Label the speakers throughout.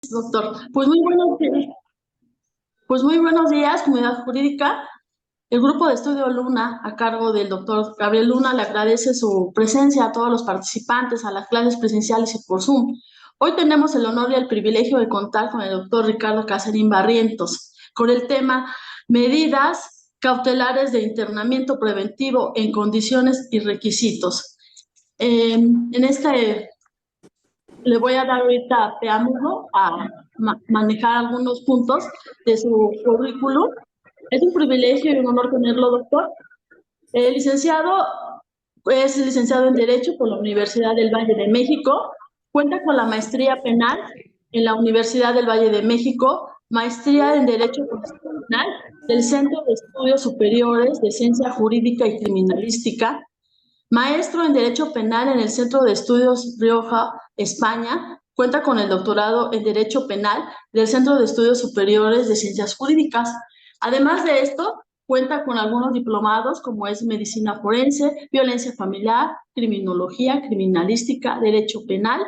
Speaker 1: Doctor. Pues muy buenos días, comunidad jurídica. El grupo de estudio Luna, a cargo del doctor Gabriel Luna, le agradece su presencia a todos los participantes a las clases presenciales y por Zoom. Hoy tenemos el honor y el privilegio de contar con el doctor Ricardo Casarín Barrientos, con el tema medidas cautelares de internamiento preventivo en condiciones y requisitos. En este le voy a dar ahorita preámbulo a manejar algunos puntos de su currículum. Es un privilegio y un honor tenerlo, doctor. El licenciado es licenciado en Derecho por la Universidad del Valle de México. Cuenta con la maestría penal en la Universidad del Valle de México, maestría en Derecho Constitucional del Centro de Estudios Superiores de Ciencia Jurídica y Criminalística, maestro en Derecho Penal en el Centro de Estudios Rioja, España. Cuenta con el doctorado en Derecho Penal del Centro de Estudios Superiores de Ciencias Jurídicas. Además de esto, cuenta con algunos diplomados como es Medicina Forense, Violencia Familiar, Criminología, Criminalística, Derecho Penal,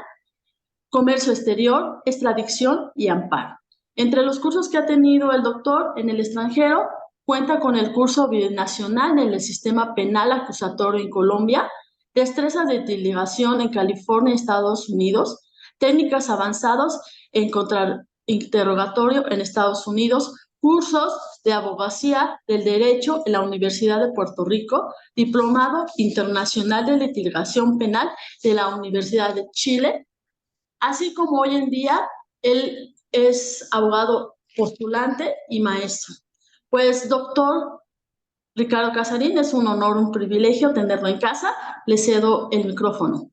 Speaker 1: Comercio Exterior, Extradición y Amparo. Entre los cursos que ha tenido el doctor en el extranjero, cuenta con el curso binacional en el sistema penal acusatorio en Colombia, destrezas de litigación en California, Estados Unidos, técnicas avanzadas en contrainterrogatorio en Estados Unidos, cursos de abogacía del derecho en la Universidad de Puerto Rico, diplomado internacional de litigación penal de la Universidad de Chile, así como hoy en día él es abogado postulante y maestro. Pues, doctor Ricardo Casarín, es un honor, un privilegio tenerlo en casa. Le cedo el micrófono.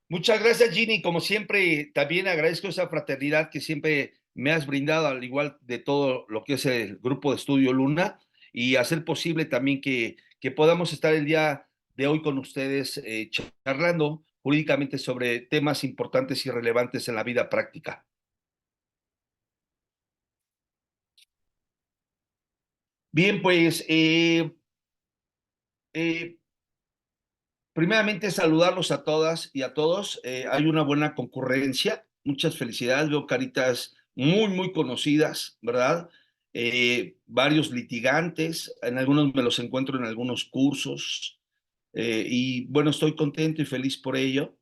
Speaker 2: Muchas gracias, Ginny. Como siempre, también agradezco esa fraternidad que siempre me has brindado, al igual de todo lo que es el grupo de estudio Luna, y hacer posible también que podamos estar el día de hoy con ustedes charlando jurídicamente sobre temas importantes y relevantes en la vida práctica. Bien, pues primeramente saludarlos a todas y a todos. Hay una buena concurrencia, muchas felicidades, veo caritas muy conocidas, ¿verdad? Varios litigantes, en algunos me los encuentro en algunos cursos, y bueno, estoy contento y feliz por ello.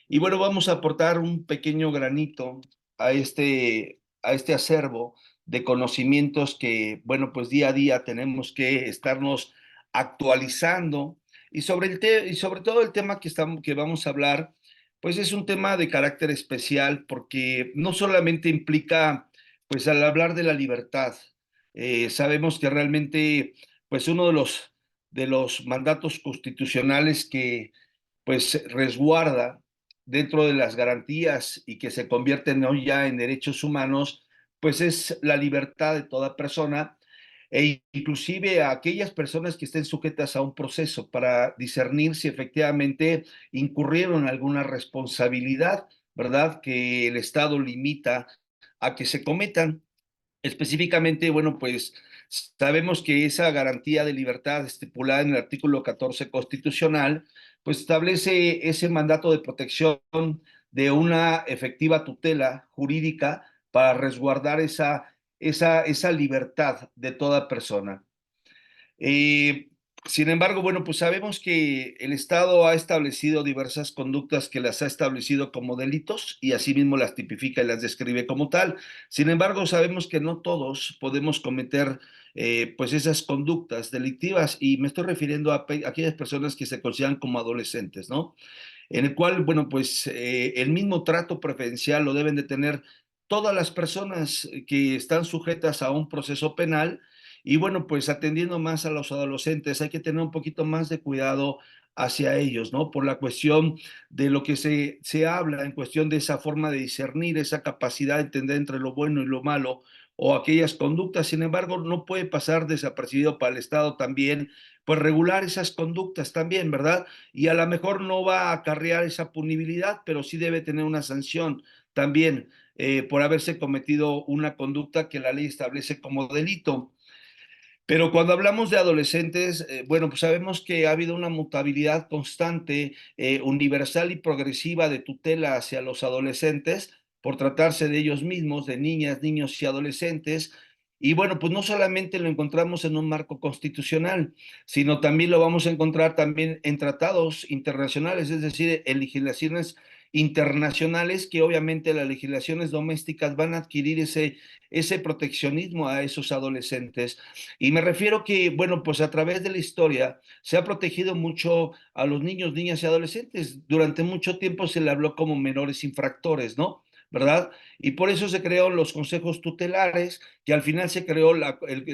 Speaker 2: Y bueno, vamos a aportar un pequeño granito a este acervo de conocimientos que, bueno, pues día a día tenemos que estarnos actualizando, y y sobre todo el tema que vamos a hablar, pues es un tema de carácter especial porque no solamente implica, pues al hablar de la libertad, sabemos que realmente, pues uno de los mandatos constitucionales que pues resguarda dentro de las garantías y que se convierten hoy ya en derechos humanos, pues es la libertad de toda persona, e inclusive a aquellas personas que estén sujetas a un proceso para discernir si efectivamente incurrieron en alguna responsabilidad, ¿verdad? Que el Estado limita a que se cometan. Específicamente, bueno, pues sabemos que esa garantía de libertad estipulada en el artículo 14 constitucional, pues establece ese mandato de protección de una efectiva tutela jurídica para resguardar esa libertad de toda persona. Eh, Sin embargo, bueno, pues sabemos que el Estado ha establecido diversas conductas que las ha establecido como delitos y asimismo las tipifica y las describe como tal. Sin embargo, sabemos que no todos podemos cometer pues esas conductas delictivas, y me estoy refiriendo a aquellas personas que se consideran como adolescentes, ¿no? En el cual, bueno, pues el mismo trato preferencial lo deben de tener todas las personas que están sujetas a un proceso penal. Y bueno, pues atendiendo más a los adolescentes, hay que tener un poquito más de cuidado hacia ellos, ¿no? Por la cuestión de lo que se habla en cuestión de esa forma de discernir, esa capacidad de entender entre lo bueno y lo malo, o aquellas conductas. Sin embargo, no puede pasar desapercibido para el Estado también, pues regular esas conductas también, ¿verdad? Y a lo mejor no va a acarrear esa punibilidad, pero sí debe tener una sanción también por haberse cometido una conducta que la ley establece como delito. Pero cuando hablamos de adolescentes, bueno, pues sabemos que ha habido una mutabilidad constante, universal y progresiva de tutela hacia los adolescentes, por tratarse de ellos mismos, de niñas, niños y adolescentes. Y bueno, pues no solamente lo encontramos en un marco constitucional, sino también lo vamos a encontrar también en tratados internacionales, es decir, en legislaciones internacionales que obviamente las legislaciones domésticas van a adquirir ese proteccionismo a esos adolescentes. Y me refiero que, bueno, pues a través de la historia se ha protegido mucho a los niños, niñas y adolescentes. Durante mucho tiempo se le habló como menores infractores, ¿no? ¿Verdad? Y por eso se crearon los consejos tutelares, que al final se creó,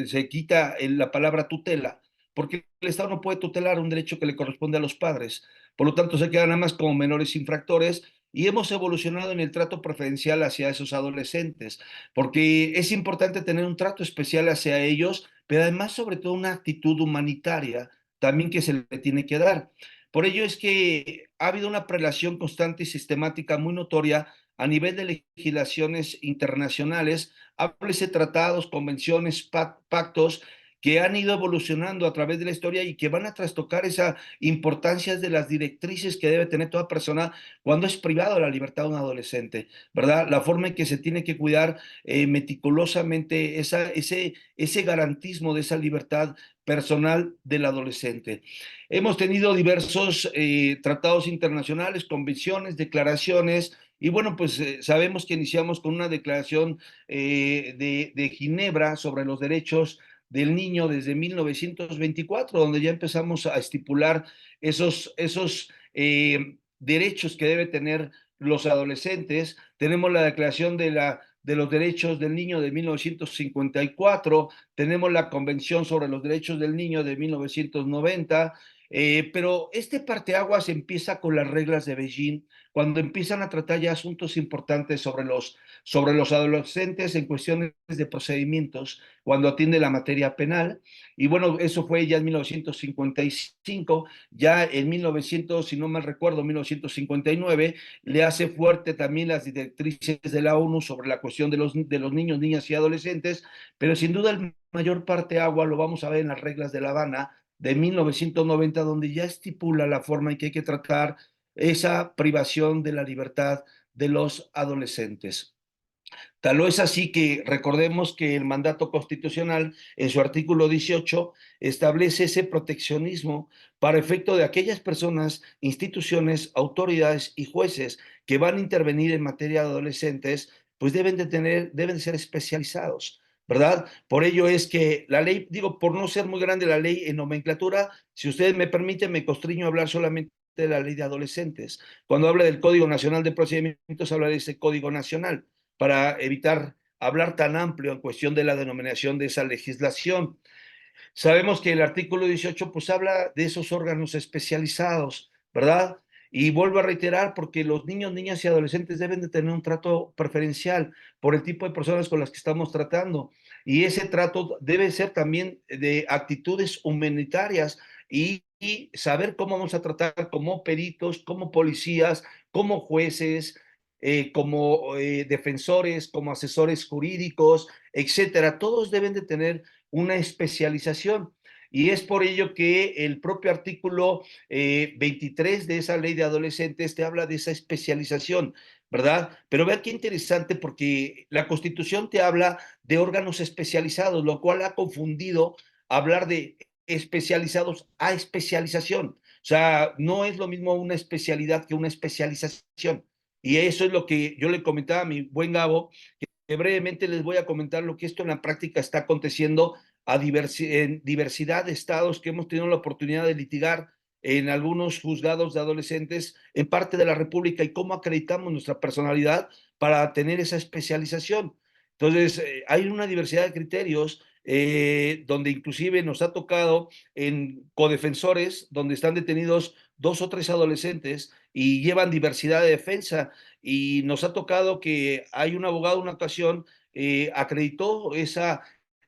Speaker 2: se quita la palabra tutela, porque el Estado no puede tutelar un derecho que le corresponde a los padres. Por lo tanto, se quedan nada más como menores infractores y hemos evolucionado en el trato preferencial hacia esos adolescentes, porque es importante tener un trato especial hacia ellos, pero además, sobre todo, una actitud humanitaria también que se le tiene que dar. Por ello es que ha habido una prelación constante y sistemática muy notoria a nivel de legislaciones internacionales, háblese tratados, convenciones, pactos, que han ido evolucionando a través de la historia y que van a trastocar esa importancia de las directrices que debe tener toda persona cuando es privado de la libertad de un adolescente, ¿verdad? La forma en que se tiene que cuidar meticulosamente ese garantismo de esa libertad personal del adolescente. Hemos tenido diversos tratados internacionales, convenciones, declaraciones, y bueno, pues sabemos que iniciamos con una declaración de Ginebra sobre los derechos del niño desde 1924, donde ya empezamos a estipular esos derechos que debe tener los adolescentes. Tenemos la declaración de los derechos del niño de 1954, tenemos la Convención sobre los Derechos del Niño de 1990, pero este parteaguas empieza con las reglas de Beijing, cuando empiezan a tratar ya asuntos importantes sobre los adolescentes en cuestiones de procedimientos, cuando atiende la materia penal. Y bueno, eso fue ya en 1955, ya en 1900, si no mal recuerdo, 1959, le hace fuerte también las directrices de la ONU sobre la cuestión de los niños, niñas y adolescentes, pero sin duda el mayor parteaguas lo vamos a ver en las reglas de La Habana de 1990, donde ya estipula la forma en que hay que tratar esa privación de la libertad de los adolescentes. Tal es así que recordemos que el mandato constitucional, en su artículo 18, establece ese proteccionismo para efecto de aquellas personas, instituciones, autoridades y jueces que van a intervenir en materia de adolescentes, pues deben de ser especializados, ¿verdad? Por ello es que la ley, digo, por no ser muy grande la ley en nomenclatura, si ustedes me permiten, me constriño a hablar solamente de la ley de adolescentes. Cuando habla del Código Nacional de Procedimientos, habla de ese Código Nacional para evitar hablar tan amplio en cuestión de la denominación de esa legislación. Sabemos que el artículo 18 pues habla de esos órganos especializados, ¿verdad? Y vuelvo a reiterar, porque los niños, niñas y adolescentes deben de tener un trato preferencial por el tipo de personas con las que estamos tratando. Y ese trato debe ser también de actitudes humanitarias y saber cómo vamos a tratar como peritos, como policías, como jueces, como defensores, como asesores jurídicos, etcétera. Todos deben de tener una especialización. Y es por ello que el propio artículo 23 de esa ley de adolescentes te habla de esa especialización, ¿verdad? Pero vea qué interesante, porque la Constitución te habla de órganos especializados, lo cual ha confundido hablar de especializados a especialización. O sea, no es lo mismo una especialidad que una especialización. Y eso es lo que yo le comentaba a mi buen Gabo, que brevemente les voy a comentar lo que esto en la práctica está aconteciendo en diversidad de estados que hemos tenido la oportunidad de litigar en algunos juzgados de adolescentes en parte de la República y cómo acreditamos nuestra personalidad para tener esa especialización. Entonces, hay una diversidad de criterios donde inclusive nos ha tocado en codefensores, donde están detenidos 2 o 3 adolescentes y llevan diversidad de defensa. Y nos ha tocado que hay un abogado en una ocasión acreditó esa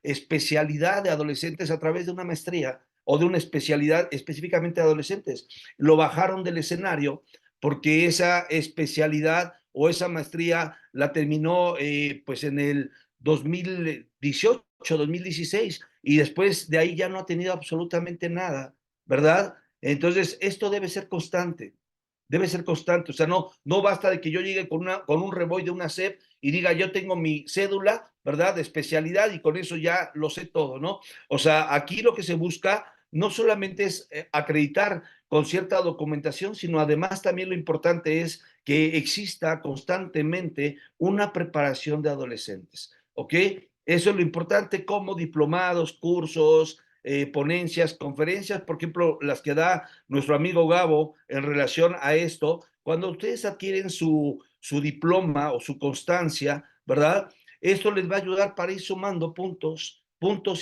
Speaker 2: especialidad de adolescentes a través de una maestría o de una especialidad específicamente de adolescentes. Lo bajaron del escenario porque esa especialidad o esa maestría la terminó pues en el 2018, 2016 y después de ahí ya no ha tenido absolutamente nada, ¿verdad? Entonces, esto debe ser constante. debe ser constante, o sea, no basta de que yo llegue con un revoy de una SEP y diga, yo tengo mi cédula, ¿verdad?, de especialidad y con eso ya lo sé todo, ¿no? O sea, aquí lo que se busca no solamente es acreditar con cierta documentación, sino además también lo importante es que exista constantemente una preparación de adolescentes, ¿ok? Eso es lo importante, como diplomados, cursos, ponencias, conferencias, por ejemplo, las que da nuestro amigo Gabo en relación a esto. Cuando ustedes adquieren su diploma o su constancia, ¿verdad? Esto les va a ayudar para ir sumando puntos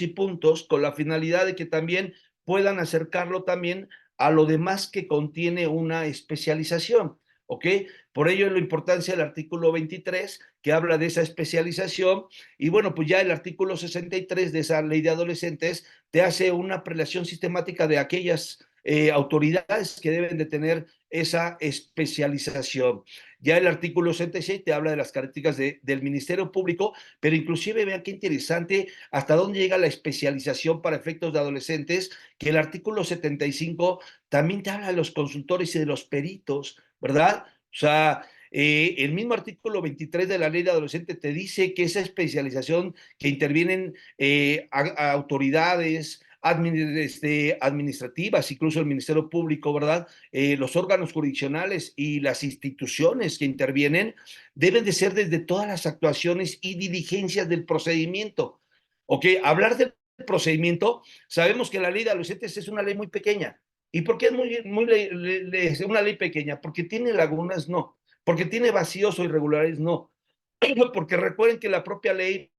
Speaker 2: y puntos, con la finalidad de que también puedan acercarlo también a lo demás que contiene una especialización, ¿ok? Por ello es la importancia del artículo 23, que habla de esa especialización, y bueno, pues ya el artículo 63 de esa ley de adolescentes te hace una prelación sistemática de aquellas autoridades que deben de tener esa especialización. Ya el artículo 66 te habla de las características del Ministerio Público, pero inclusive vean qué interesante hasta dónde llega la especialización para efectos de adolescentes, que el artículo 75 también te habla de los consultores y de los peritos, ¿verdad? O sea, el mismo artículo 23 de la ley de adolescentes te dice que esa especialización que intervienen a autoridades administrativas, incluso el Ministerio Público, ¿verdad? Los órganos jurisdiccionales y las instituciones que intervienen deben de ser desde todas las actuaciones y diligencias del procedimiento. ¿Ok? Hablar del procedimiento, sabemos que la ley de adolescentes es una ley muy pequeña. ¿Y por qué es una ley pequeña? Porque tiene lagunas, no. Porque tiene vacíos o irregulares, no. Porque recuerden que la propia ley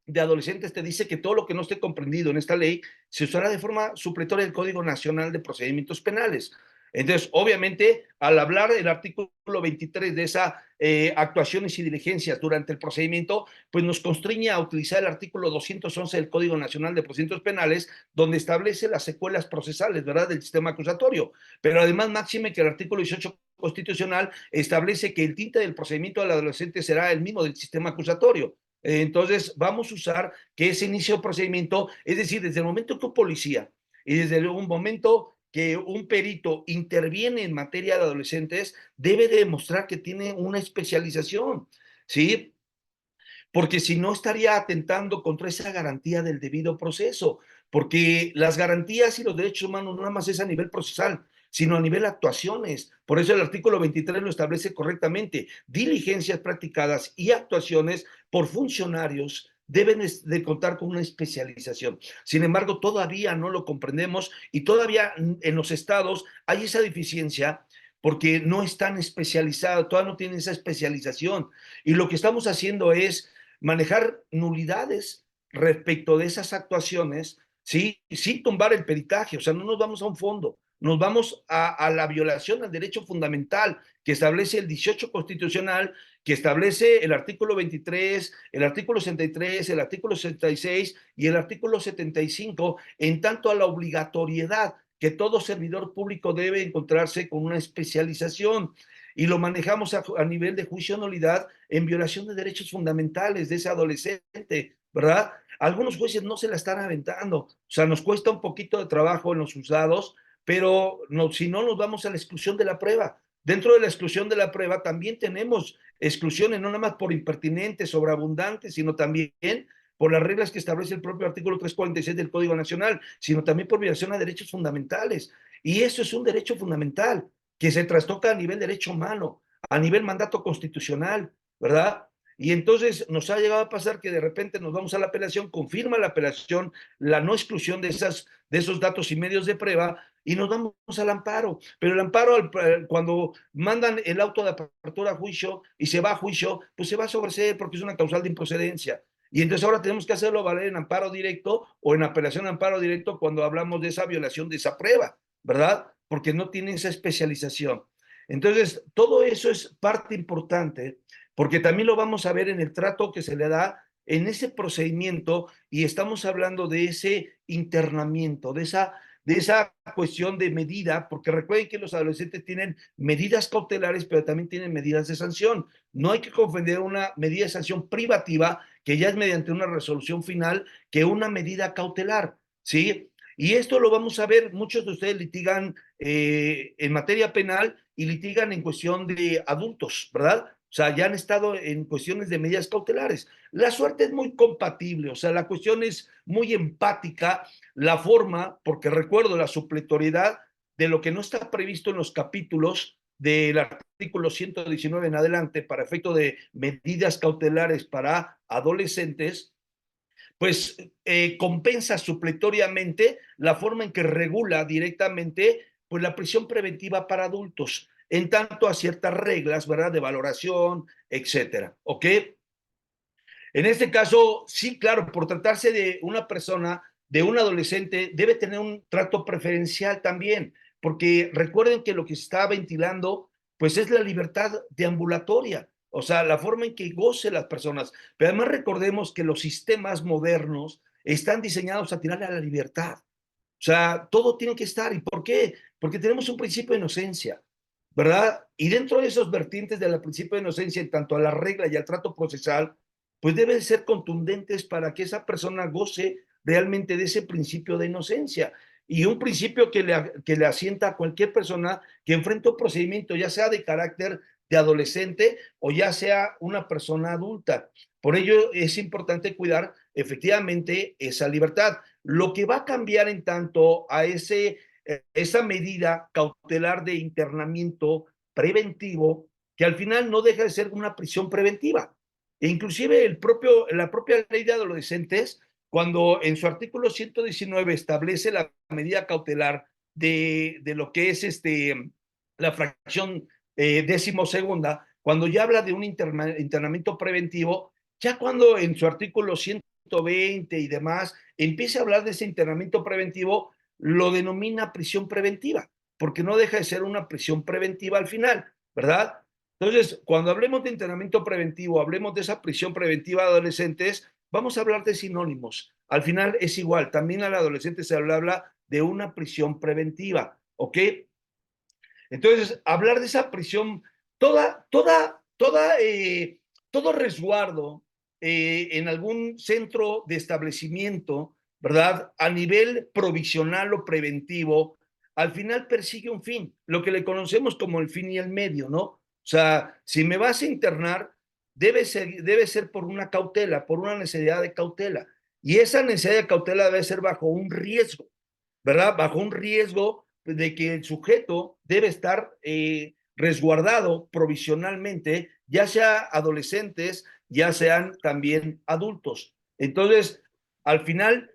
Speaker 2: de adolescentes te dice que todo lo que no esté comprendido en esta ley se usará de forma supletoria del Código Nacional de Procedimientos Penales. Entonces, obviamente, al hablar el artículo 23 de esas actuaciones y diligencias durante el procedimiento, pues nos constriñe a utilizar el artículo 211 del Código Nacional de Procedimientos Penales, donde establece las secuelas procesales, ¿verdad?, del sistema acusatorio. Pero además, máxime que el artículo 18 constitucional establece que el tinte del procedimiento del adolescente será el mismo del sistema acusatorio. Entonces, vamos a usar que ese inicio de procedimiento, es decir, desde el momento que un policía y desde un momento que un perito interviene en materia de adolescentes, debe de demostrar que tiene una especialización, ¿sí? Porque si no estaría atentando contra esa garantía del debido proceso, porque las garantías y los derechos humanos no nada más es a nivel procesal, sino a nivel actuaciones. Por eso el artículo 23 lo establece correctamente. Diligencias practicadas y actuaciones por funcionarios deben de contar con una especialización. Sin embargo, todavía no lo comprendemos y todavía en los estados hay esa deficiencia porque no están especializados, todavía no tienen esa especialización. Y lo que estamos haciendo es manejar nulidades respecto de esas actuaciones, ¿sí? Sin tumbar el peritaje, o sea, no nos vamos a un fondo, nos vamos a la violación al derecho fundamental que establece el 18 constitucional, que establece el artículo 23, el artículo 63, el artículo 66 y el artículo 75, en tanto a la obligatoriedad que todo servidor público debe encontrarse con una especialización, y lo manejamos a nivel de juicio de nulidad en violación de derechos fundamentales de ese adolescente, ¿verdad? Algunos jueces no se la están aventando, o sea, nos cuesta un poquito de trabajo en los juzgados, pero no, si no nos vamos a la exclusión de la prueba. Dentro de la exclusión de la prueba también tenemos exclusiones, no nada más por impertinentes, sobreabundantes, sino también por las reglas que establece el propio artículo 346 del Código Nacional, sino también por violación a derechos fundamentales. Y eso es un derecho fundamental que se trastoca a nivel derecho humano, a nivel mandato constitucional, ¿verdad? Y entonces nos ha llegado a pasar que de repente nos vamos a la apelación, confirma la apelación la no exclusión de esos datos y medios de prueba y nos vamos al amparo. Pero el amparo, cuando mandan el auto de apertura a juicio y se va a juicio, pues se va a sobreseer porque es una causal de improcedencia. Y entonces ahora tenemos que hacerlo valer en amparo directo o en apelación a amparo directo cuando hablamos de esa violación de esa prueba, ¿verdad? Porque no tienen esa especialización. Entonces, todo eso es parte importante, porque también lo vamos a ver en el trato que se le da en ese procedimiento y estamos hablando de ese internamiento, de esa cuestión de medida, porque recuerden que los adolescentes tienen medidas cautelares, pero también tienen medidas de sanción. No hay que confundir una medida de sanción privativa, que ya es mediante una resolución final, que una medida cautelar, ¿sí? Y esto lo vamos a ver, muchos de ustedes litigan en materia penal y litigan en cuestión de adultos, ¿verdad? O sea, ya han estado en cuestiones de medidas cautelares. La suerte es muy compatible, o sea, la cuestión es muy empática, la forma, porque recuerdo la supletoriedad de lo que no está previsto en los capítulos del artículo 119 en adelante para efecto de medidas cautelares para adolescentes, pues compensa supletoriamente la forma en que regula directamente pues la prisión preventiva para adultos, en tanto a ciertas reglas, ¿verdad?, de valoración, etcétera, ¿ok? En este caso, sí, claro, por tratarse de una persona, de un adolescente, debe tener un trato preferencial también, porque recuerden que lo que se está ventilando, pues es la libertad deambulatoria, o sea, la forma en que goce las personas. Pero además recordemos que los sistemas modernos están diseñados a tirarle a la libertad. O sea, todo tiene que estar. ¿Y por qué? Porque tenemos un principio de inocencia, ¿verdad? Y dentro de esos vertientes del principio de inocencia, en tanto a la regla y al trato procesal, pues deben ser contundentes para que esa persona goce realmente de ese principio de inocencia. Y un principio que le asienta a cualquier persona que enfrenta un procedimiento, ya sea de carácter de adolescente o ya sea una persona adulta. Por ello es importante cuidar efectivamente esa libertad. Lo que va a cambiar en tanto a esa medida cautelar de internamiento preventivo, que al final no deja de ser una prisión preventiva. E inclusive la propia ley de adolescentes, cuando en su artículo 119 establece la medida cautelar de lo que es la fracción decimosegunda, cuando ya habla de un internamiento preventivo, ya cuando en su artículo 120 y demás empieza a hablar de ese internamiento preventivo, lo denomina prisión preventiva, porque no deja de ser una prisión preventiva al final, ¿verdad? Entonces, cuando hablemos de internamiento preventivo, hablemos de esa prisión preventiva de adolescentes, vamos a hablar de sinónimos. Al final es igual, también al adolescente se habla de una prisión preventiva, ¿ok? Entonces, hablar de esa prisión, todo resguardo en algún centro de establecimiento, ¿verdad? A nivel provisional o preventivo, al final persigue un fin, lo que le conocemos como el fin y el medio, ¿no? O sea, si me vas a internar, debe ser por una cautela, por una necesidad de cautela. Y esa necesidad de cautela debe ser bajo un riesgo, ¿verdad? Bajo un riesgo de que el sujeto debe estar resguardado provisionalmente, ya sea adolescentes, ya sean también adultos. Entonces, al final,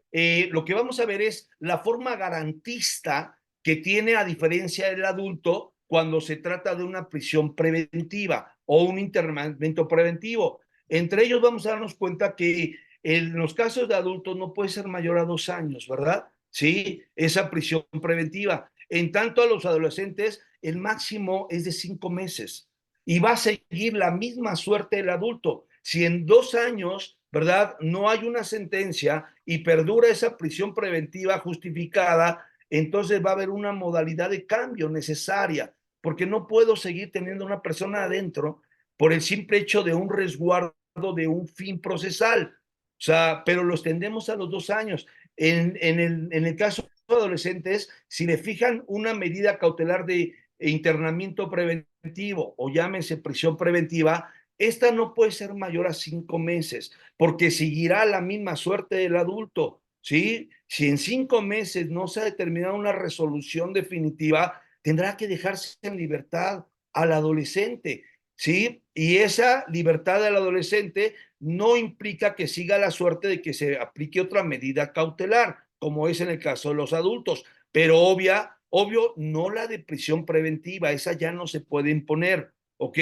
Speaker 2: lo que vamos a ver es la forma garantista que tiene a diferencia del adulto cuando se trata de una prisión preventiva o un internamiento preventivo. Entre ellos vamos a darnos cuenta que en los casos de adultos no puede ser mayor a 2 años, ¿verdad? Sí, esa prisión preventiva. En tanto a los adolescentes, el máximo es de 5 meses y va a seguir la misma suerte del adulto. Si en 2 años, ¿verdad?, no hay una sentencia y perdura esa prisión preventiva justificada, entonces va a haber una modalidad de cambio necesaria, porque no puedo seguir teniendo una persona adentro por el simple hecho de un resguardo de un fin procesal. O sea, pero lo extendemos a los 2 años. En el caso de adolescentes, si le fijan una medida cautelar de internamiento preventivo o llámese prisión preventiva, esta no puede ser mayor a 5 meses, porque seguirá la misma suerte del adulto, ¿sí? Si en 5 meses no se ha determinado una resolución definitiva, tendrá que dejarse en libertad al adolescente, ¿sí? Y esa libertad del adolescente no implica que siga la suerte de que se aplique otra medida cautelar, como es en el caso de los adultos, pero obvio, no la de prisión preventiva, esa ya no se puede imponer, ¿ok?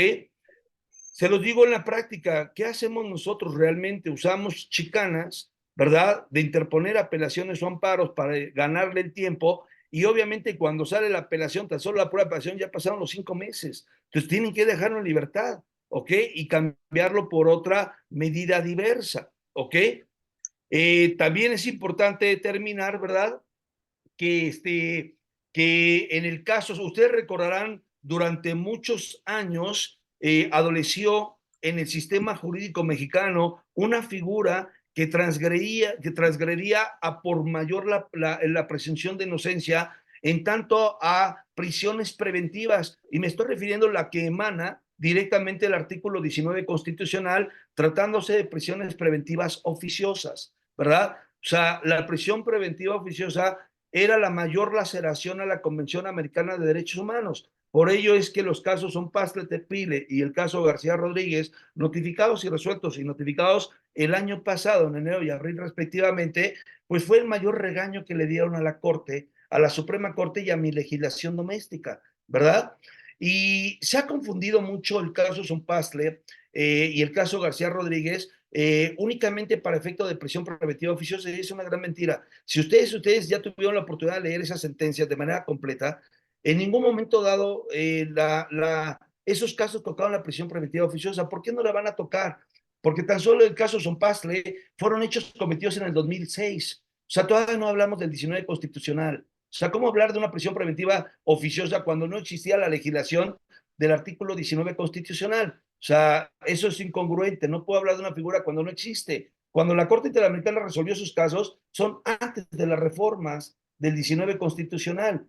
Speaker 2: Se los digo en la práctica, ¿qué hacemos nosotros realmente? Usamos chicanas, ¿verdad? De interponer apelaciones o amparos para ganarle el tiempo y obviamente cuando sale la apelación, tan solo la prueba de apelación ya pasaron los 5 meses. Entonces tienen que dejarlo en libertad, ¿ok? Y cambiarlo por otra medida diversa, ¿ok? También es importante determinar, ¿verdad? Que, que en el caso, ustedes recordarán, durante muchos años adoleció en el sistema jurídico mexicano una figura que transgredía a por mayor la presunción de inocencia en tanto a prisiones preventivas, y me estoy refiriendo a la que emana directamente del artículo 19 constitucional, tratándose de prisiones preventivas oficiosas, ¿verdad? O sea, la prisión preventiva oficiosa era la mayor laceración a la Convención Americana de Derechos Humanos. Por ello es que los casos son Pastle Tepile y el caso García Rodríguez, notificados y resueltos y notificados el año pasado, en enero y abril respectivamente, pues fue el mayor regaño que le dieron a la Corte, a la Suprema Corte y a mi legislación doméstica, ¿verdad? Y se ha confundido mucho el caso Son Pastle y el caso García Rodríguez únicamente para efecto de prisión preventiva oficiosa, y es una gran mentira. Si ustedes ya tuvieron la oportunidad de leer esas sentencias de manera completa, en ningún momento dado esos casos tocaron la prisión preventiva oficiosa. ¿Por qué no la van a tocar? Porque tan solo el caso Son Pastle fueron hechos cometidos en el 2006. O sea, todavía no hablamos del 19 constitucional. O sea, ¿cómo hablar de una prisión preventiva oficiosa cuando no existía la legislación del artículo 19 constitucional? O sea, eso es incongruente. No puedo hablar de una figura cuando no existe. Cuando la Corte Interamericana resolvió sus casos, son antes de las reformas del 19 constitucional.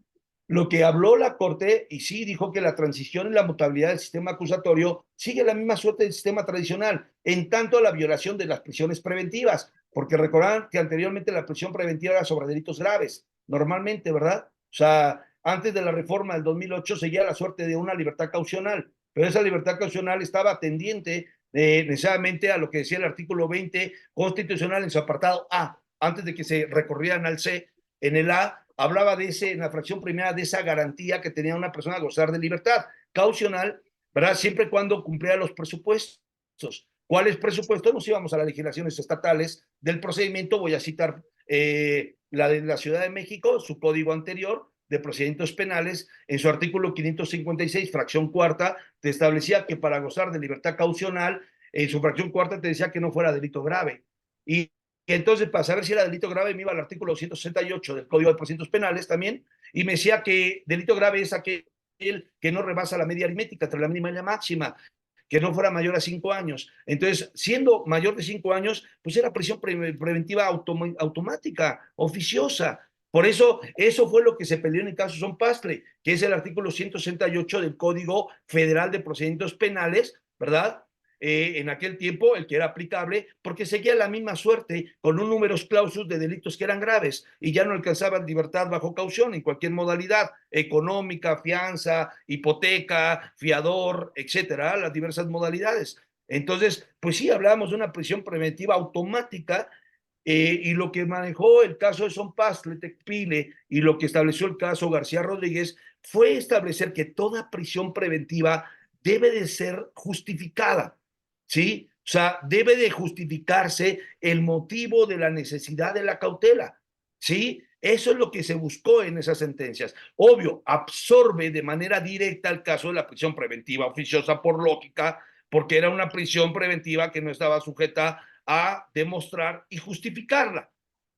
Speaker 2: Lo que habló la Corte, y sí dijo que la transición y la mutabilidad del sistema acusatorio sigue la misma suerte del sistema tradicional, en tanto a la violación de las prisiones preventivas, porque recordarán que anteriormente la prisión preventiva era sobre delitos graves, normalmente, ¿verdad? O sea, antes de la reforma del 2008 seguía la suerte de una libertad caucional, pero esa libertad caucional estaba tendiente necesariamente a lo que decía el artículo 20 constitucional en su apartado A, antes de que se recorrieran al C. En el A hablaba en la fracción primera de esa garantía que tenía una persona a gozar de libertad caucional, ¿verdad? Siempre y cuando cumpliera los presupuestos. ¿Cuáles presupuestos? Nos íbamos a las legislaciones estatales del procedimiento. Voy a citar la de la Ciudad de México, su código anterior de procedimientos penales, en su artículo 556, fracción cuarta, te establecía que para gozar de libertad caucional, en su fracción cuarta te decía que no fuera delito grave. Y entonces, para saber si era delito grave, me iba al artículo 268 del Código de Procedimientos Penales también, y me decía que delito grave es aquel que no rebasa la media aritmética entre la mínima y la máxima, que no fuera mayor a 5 años. Entonces, siendo mayor de 5 años, pues era prisión preventiva automática, oficiosa. Por eso fue lo que se peleó en el caso Son Pastle, que es el artículo 168 del Código Federal de Procedimientos Penales, ¿verdad? En aquel tiempo, el que era aplicable, porque seguía la misma suerte con un numerus clausus de delitos que eran graves y ya no alcanzaban libertad bajo caución en cualquier modalidad, económica, fianza, hipoteca, fiador, etcétera, las diversas modalidades. Entonces, pues sí, hablábamos de una prisión preventiva automática y lo que manejó el caso de Son Pastle, Tecpile, y lo que estableció el caso García Rodríguez fue establecer que toda prisión preventiva debe de ser justificada, ¿sí? O sea, debe de justificarse el motivo de la necesidad de la cautela, ¿sí? Eso es lo que se buscó en esas sentencias. Obvio, absorbe de manera directa el caso de la prisión preventiva oficiosa por lógica, porque era una prisión preventiva que no estaba sujeta a demostrar y justificarla.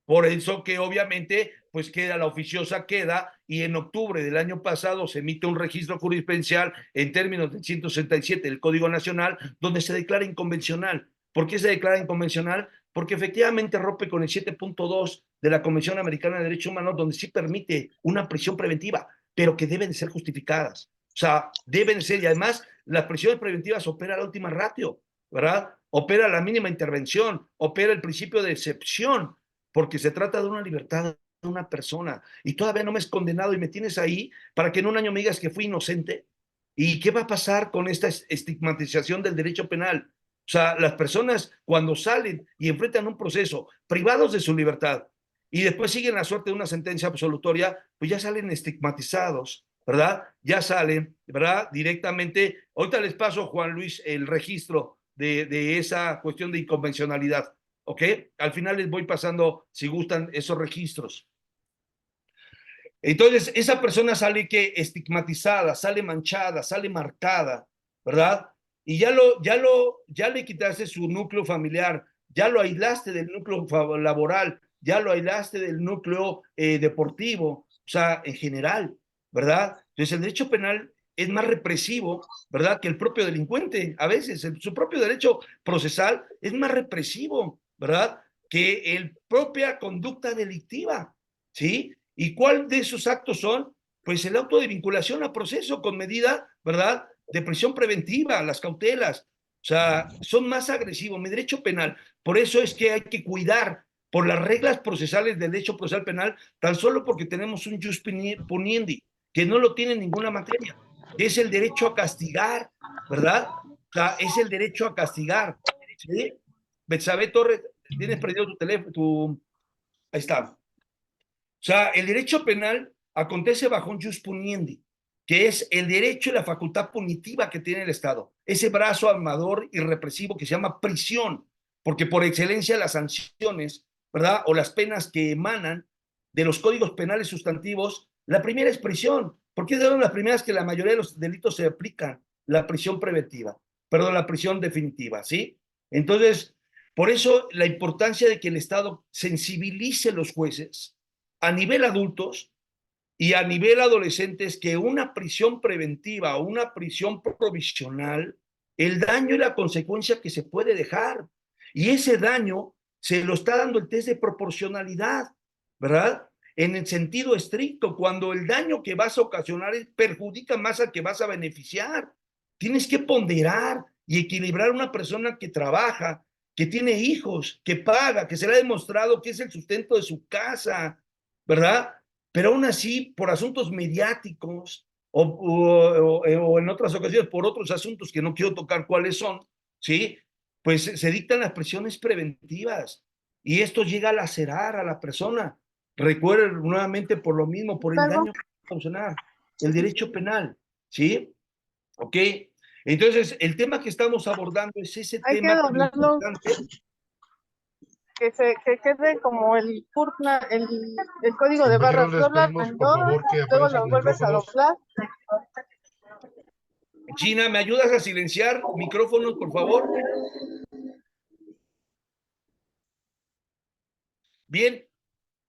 Speaker 2: Por eso que obviamente pues queda la oficiosa queda y en octubre del año pasado se emite un registro jurisprudencial en términos del 167 del Código Nacional donde se declara inconvencional. ¿Por qué se declara inconvencional? Porque efectivamente rompe con el 7.2 de la Convención Americana de Derechos Humanos donde sí permite una prisión preventiva, pero que deben de ser justificadas. O sea, deben ser, y además las prisiones preventivas opera la última ratio, ¿verdad? Opera la mínima intervención, opera el principio de excepción, porque se trata de una libertad de una persona y todavía no me has condenado y me tienes ahí para que en un año me digas que fui inocente. ¿Y qué va a pasar con esta estigmatización del derecho penal? O sea, las personas cuando salen y enfrentan un proceso privados de su libertad y después siguen la suerte de una sentencia absolutoria, pues ya salen estigmatizados, ¿verdad? Ya salen, ¿verdad? Directamente. Ahorita les paso, Juan Luis, el registro de esa cuestión de inconvencionalidad. ¿Ok? Al final les voy pasando, si gustan, esos registros. Entonces, esa persona sale que estigmatizada, sale manchada, sale marcada, ¿verdad? Y ya le quitaste su núcleo familiar, ya lo aislaste del núcleo laboral, ya lo aislaste del núcleo deportivo, o sea, en general, ¿verdad? Entonces, el derecho penal es más represivo, ¿verdad? Que el propio delincuente. A veces, su propio derecho procesal es más represivo, ¿verdad? Que el propia conducta delictiva, ¿sí? ¿Y cuál de esos actos son? Pues el auto de vinculación a proceso con medida, ¿verdad?, de prisión preventiva, las cautelas. O sea, son más agresivos. Mi derecho penal, por eso es que hay que cuidar por las reglas procesales del derecho procesal penal, tan solo porque tenemos un jus puniendi, que no lo tiene en ninguna materia, que es el derecho a castigar, ¿verdad? O sea, es el derecho a castigar. ¿Sí? Betsabe Torres, tienes perdido tu teléfono, ahí está. O sea, el derecho penal acontece bajo un jus puniendi, que es el derecho y la facultad punitiva que tiene el Estado. Ese brazo armador y represivo que se llama prisión, porque por excelencia las sanciones, ¿verdad? O las penas que emanan de los códigos penales sustantivos, la primera es prisión, porque es de las primeras que la mayoría de los delitos se aplican, la prisión preventiva, perdón, la prisión definitiva, ¿sí? Entonces, por eso la importancia de que el Estado sensibilice a los jueces a nivel adultos y a nivel adolescentes, que una prisión preventiva o una prisión provisional, el daño y la consecuencia que se puede dejar. Y ese daño se lo está dando el test de proporcionalidad, ¿verdad? En el sentido estricto, cuando el daño que vas a ocasionar perjudica más al que vas a beneficiar. Tienes que ponderar y equilibrar una persona que trabaja, que tiene hijos, que paga, que se le ha demostrado que es el sustento de su casa, ¿verdad? Pero aún así, por asuntos mediáticos o en otras ocasiones por otros asuntos que no quiero tocar cuáles son, ¿sí? Pues se dictan las prisiones preventivas y esto llega a lacerar a la persona. Recuerden nuevamente por lo mismo, por el daño que va a causar, el derecho penal, ¿sí? ¿Ok? Entonces, el tema que estamos abordando es ese
Speaker 3: Hay que
Speaker 2: tema tan
Speaker 3: doblarlo,
Speaker 2: importante.
Speaker 3: que quede como el código de barras.
Speaker 4: Compañeros, les
Speaker 3: Doblas
Speaker 4: pedimos
Speaker 3: en
Speaker 4: por
Speaker 3: dos,
Speaker 4: favor que
Speaker 3: luego
Speaker 4: apaguen sus
Speaker 3: lo vuelves a
Speaker 4: micrófonos.
Speaker 3: doblar.
Speaker 2: Gina, ¿me ayudas a silenciar micrófonos, por favor? Bien,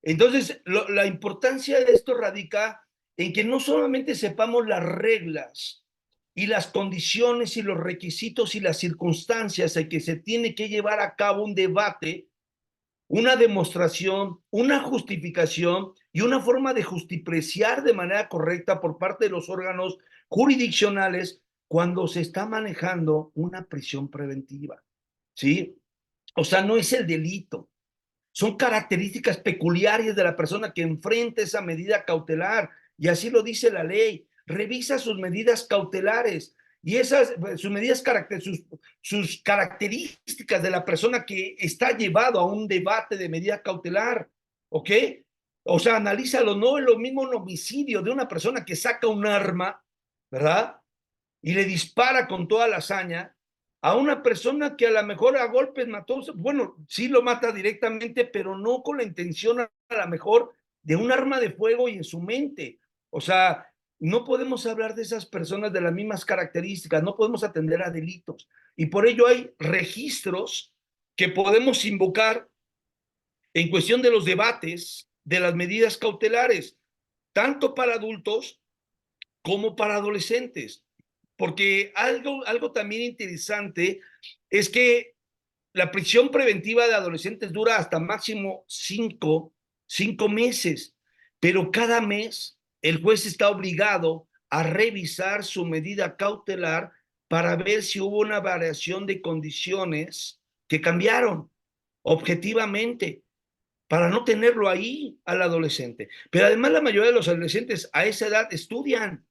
Speaker 2: entonces la importancia de esto radica en que no solamente sepamos las reglas y las condiciones y los requisitos y las circunstancias en que se tiene que llevar a cabo un debate, una demostración, una justificación y una forma de justipreciar de manera correcta por parte de los órganos jurisdiccionales cuando se está manejando una prisión preventiva, ¿sí? O sea, no es el delito, son características peculiares de la persona que enfrenta esa medida cautelar, y así lo dice la ley. Revisa sus medidas cautelares y sus medidas, sus características de la persona que está llevado a un debate de medida cautelar, ¿ok? O sea, analízalo, no es lo mismo un homicidio de una persona que saca un arma, ¿verdad? Y le dispara con toda la hazaña a una persona que a lo mejor a golpes mató, bueno, sí lo mata directamente, pero no con la intención a lo mejor de un arma de fuego y en su mente. O sea, no podemos hablar de esas personas de las mismas características, no podemos atender a delitos. Y por ello hay registros que podemos invocar en cuestión de los debates de las medidas cautelares, tanto para adultos como para adolescentes. Porque algo también interesante es que la prisión preventiva de adolescentes dura hasta máximo cinco meses, pero cada mes el juez está obligado a revisar su medida cautelar para ver si hubo una variación de condiciones que cambiaron objetivamente para no tenerlo ahí al adolescente. Pero además la mayoría de los adolescentes a esa edad estudian,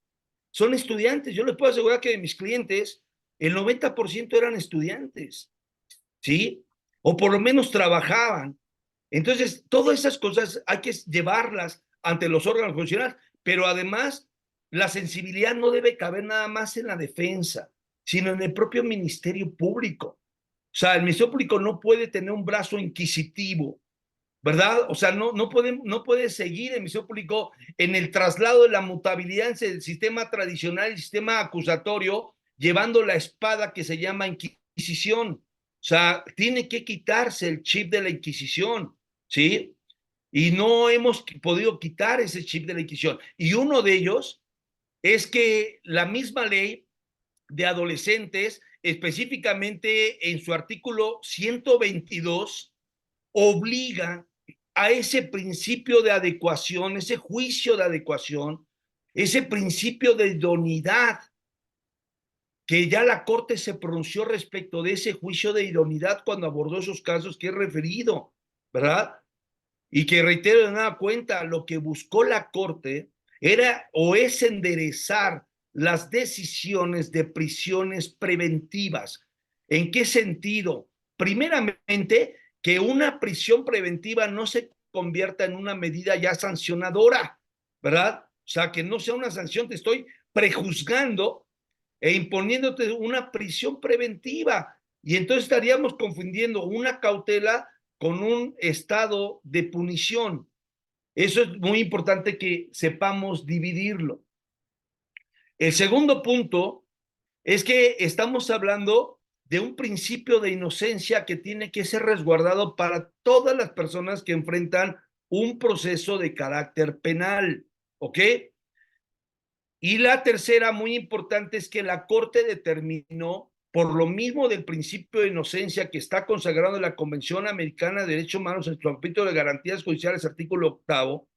Speaker 2: son estudiantes. Yo les puedo asegurar que de mis clientes, el 90% eran estudiantes, ¿sí? O por lo menos trabajaban. Entonces, todas esas cosas hay que llevarlas ante los órganos funcionales, pero además la sensibilidad no debe caber nada más en la defensa, sino en el propio Ministerio Público. O sea, el Ministerio Público no puede tener un brazo inquisitivo, ¿verdad? O sea, no puede seguir el Ministerio Público en el traslado de la mutabilidad entre el sistema tradicional y el sistema acusatorio, llevando la espada que se llama Inquisición. O sea, tiene que quitarse el chip de la Inquisición, ¿sí? Y no hemos podido quitar ese chip de la Inquisición. Y uno de ellos es que la misma ley de adolescentes, específicamente en su artículo 122, obliga a ese principio de adecuación, ese juicio de adecuación, ese principio de idoneidad, que ya la Corte se pronunció respecto de ese juicio de idoneidad cuando abordó esos casos que he referido, ¿verdad? Y que, reitero de nueva cuenta, lo que buscó la Corte era o es enderezar las decisiones de prisiones preventivas. ¿En qué sentido? Primeramente, que una prisión preventiva no se convierta en una medida ya sancionadora, ¿verdad? O sea, que no sea una sanción, te estoy prejuzgando e imponiéndote una prisión preventiva. Y entonces estaríamos confundiendo una cautela con un estado de punición. Eso es muy importante que sepamos dividirlo. El segundo punto es que estamos hablando de un principio de inocencia que tiene que ser resguardado para todas las personas que enfrentan un proceso de carácter penal, ¿ok? Y la tercera, muy importante, es que la Corte determinó, por lo mismo del principio de inocencia que está consagrado en la Convención Americana de Derechos Humanos en su capítulo de Garantías Judiciales, artículo 8,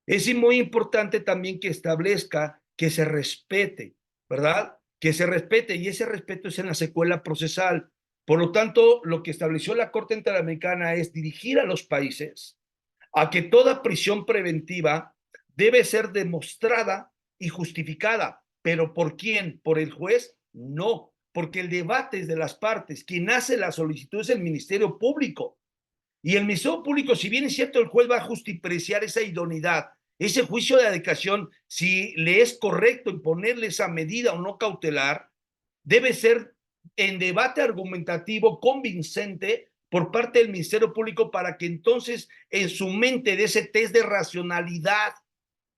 Speaker 2: es muy importante también que establezca que se respete, ¿verdad? Que se respete, y ese respeto es en la secuela procesal. Por lo tanto, lo que estableció la Corte Interamericana es dirigir a los países a que toda prisión preventiva debe ser demostrada y justificada. ¿Pero por quién? ¿Por el juez? No, porque el debate es de las partes. Quien hace la solicitud es el Ministerio Público. Y el Ministerio Público, si bien es cierto, el juez va a justipreciar esa idoneidad, ese juicio de adecuación, si le es correcto imponerle esa medida o no cautelar, debe ser en debate argumentativo convincente por parte del Ministerio Público para que entonces en su mente de ese test de racionalidad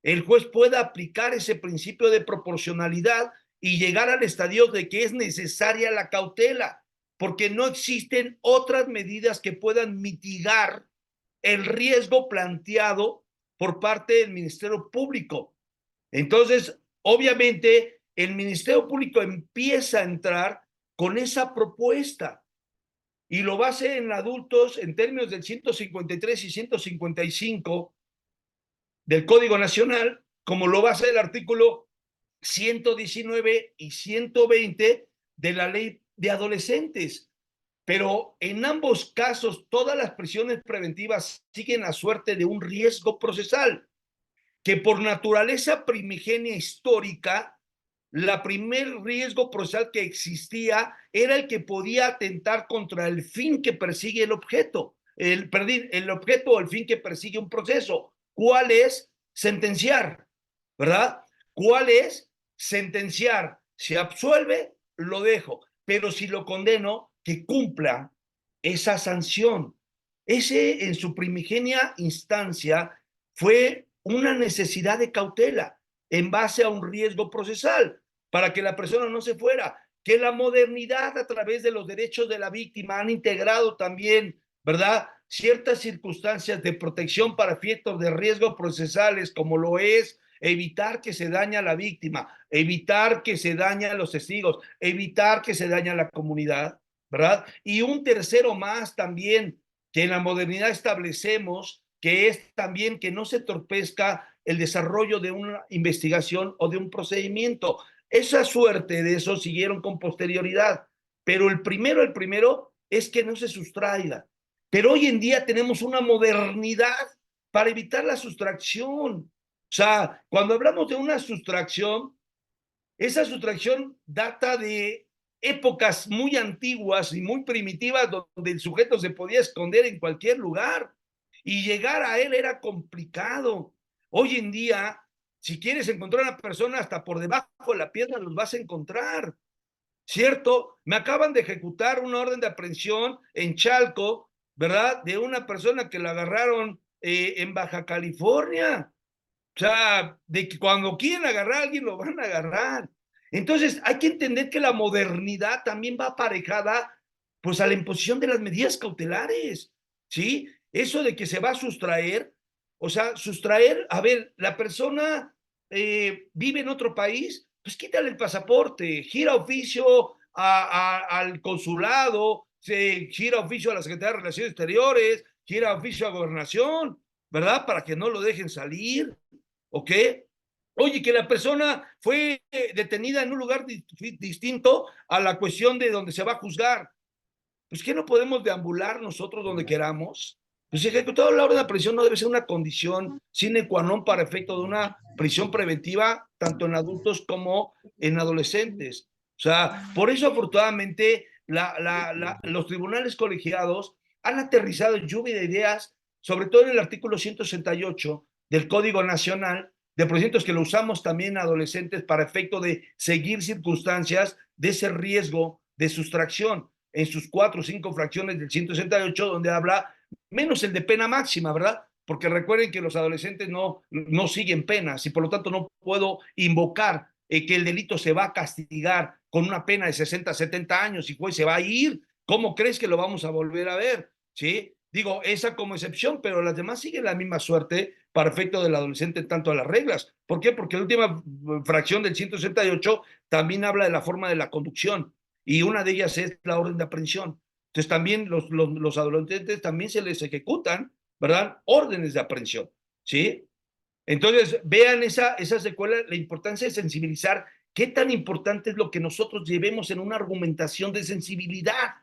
Speaker 2: el juez pueda aplicar ese principio de proporcionalidad y llegar al estadio de que es necesaria la cautela, porque no existen otras medidas que puedan mitigar el riesgo planteado por parte del Ministerio Público. Entonces, obviamente, el Ministerio Público empieza a entrar con esa propuesta y lo va a hacer en adultos en términos del 153 y 155 del Código Nacional, como lo va a hacer el artículo 119 y 120 de la Ley de Adolescentes. Pero en ambos casos, todas las prisiones preventivas siguen a suerte de un riesgo procesal, que por naturaleza primigenia histórica, la primer riesgo procesal que existía era el que podía atentar contra el fin que persigue el objeto, el objeto o el fin que persigue un proceso. ¿Cuál es? Sentenciar, ¿verdad? ¿Cuál es? Sentenciar. Si absuelve, lo dejo, pero si lo condeno, que cumpla esa sanción. Ese, en su primigenia instancia, fue una necesidad de cautela en base a un riesgo procesal para que la persona no se fuera. Que la modernidad a través de los derechos de la víctima han integrado también, ¿verdad?, ciertas circunstancias de protección para efectos de riesgo procesales, como lo es evitar que se dañe a la víctima, evitar que se dañe a los testigos, evitar que se dañe a la comunidad, ¿verdad? Y un tercero más también, que en la modernidad establecemos, que es también que no se torpezca el desarrollo de una investigación o de un procedimiento. Esa suerte de eso siguieron con posterioridad, pero el primero es que no se sustraiga. Pero hoy en día tenemos una modernidad para evitar la sustracción. O sea, cuando hablamos de una sustracción, esa sustracción data de épocas muy antiguas y muy primitivas donde el sujeto se podía esconder en cualquier lugar y llegar a él era complicado. Hoy en día, si quieres encontrar a una persona hasta por debajo de la piedra, los vas a encontrar, ¿cierto? Me acaban de ejecutar una orden de aprehensión en Chalco, ¿verdad? De una persona que la agarraron en Baja California. O sea, de que cuando quieren agarrar a alguien, lo van a agarrar. Entonces, hay que entender que la modernidad también va aparejada, pues, a la imposición de las medidas cautelares, ¿sí? Eso de que se va a sustraer, o sea, sustraer, a ver, la persona vive en otro país, pues quítale el pasaporte, gira oficio al consulado, se gira oficio a la Secretaría de Relaciones Exteriores, gira oficio a Gobernación, ¿verdad? Para que no lo dejen salir, ¿ok? Oye, que la persona fue detenida en un lugar distinto a la cuestión de donde se va a juzgar. Pues que no podemos deambular nosotros donde queramos. Pues ejecutar la orden de aprehensión no debe ser una condición sine qua non para efecto de una prisión preventiva, tanto en adultos como en adolescentes. O sea, por eso afortunadamente los tribunales colegiados han aterrizado en lluvia de ideas, sobre todo en el artículo 168 del Código Nacional de Procedimientos, que lo usamos también en adolescentes para efecto de seguir circunstancias de ese riesgo de sustracción en sus 4 o 5 fracciones del 168, donde habla menos el de pena máxima, ¿verdad? Porque recuerden que los adolescentes no siguen penas y por lo tanto no puedo invocar que el delito se va a castigar con una pena de 60, 70 años y pues se va a ir. ¿Cómo crees que lo vamos a volver a ver? ¿Sí? Digo, esa como excepción, pero las demás siguen la misma suerte para efecto del adolescente en tanto a las reglas. ¿Por qué? Porque la última fracción del 168 también habla de la forma de la conducción y una de ellas es la orden de aprehensión. Entonces también los adolescentes también se les ejecutan, ¿verdad? Órdenes de aprehensión, ¿sí? Entonces vean esa secuela, la importancia de sensibilizar, qué tan importante es lo que nosotros llevemos en una argumentación de sensibilidad,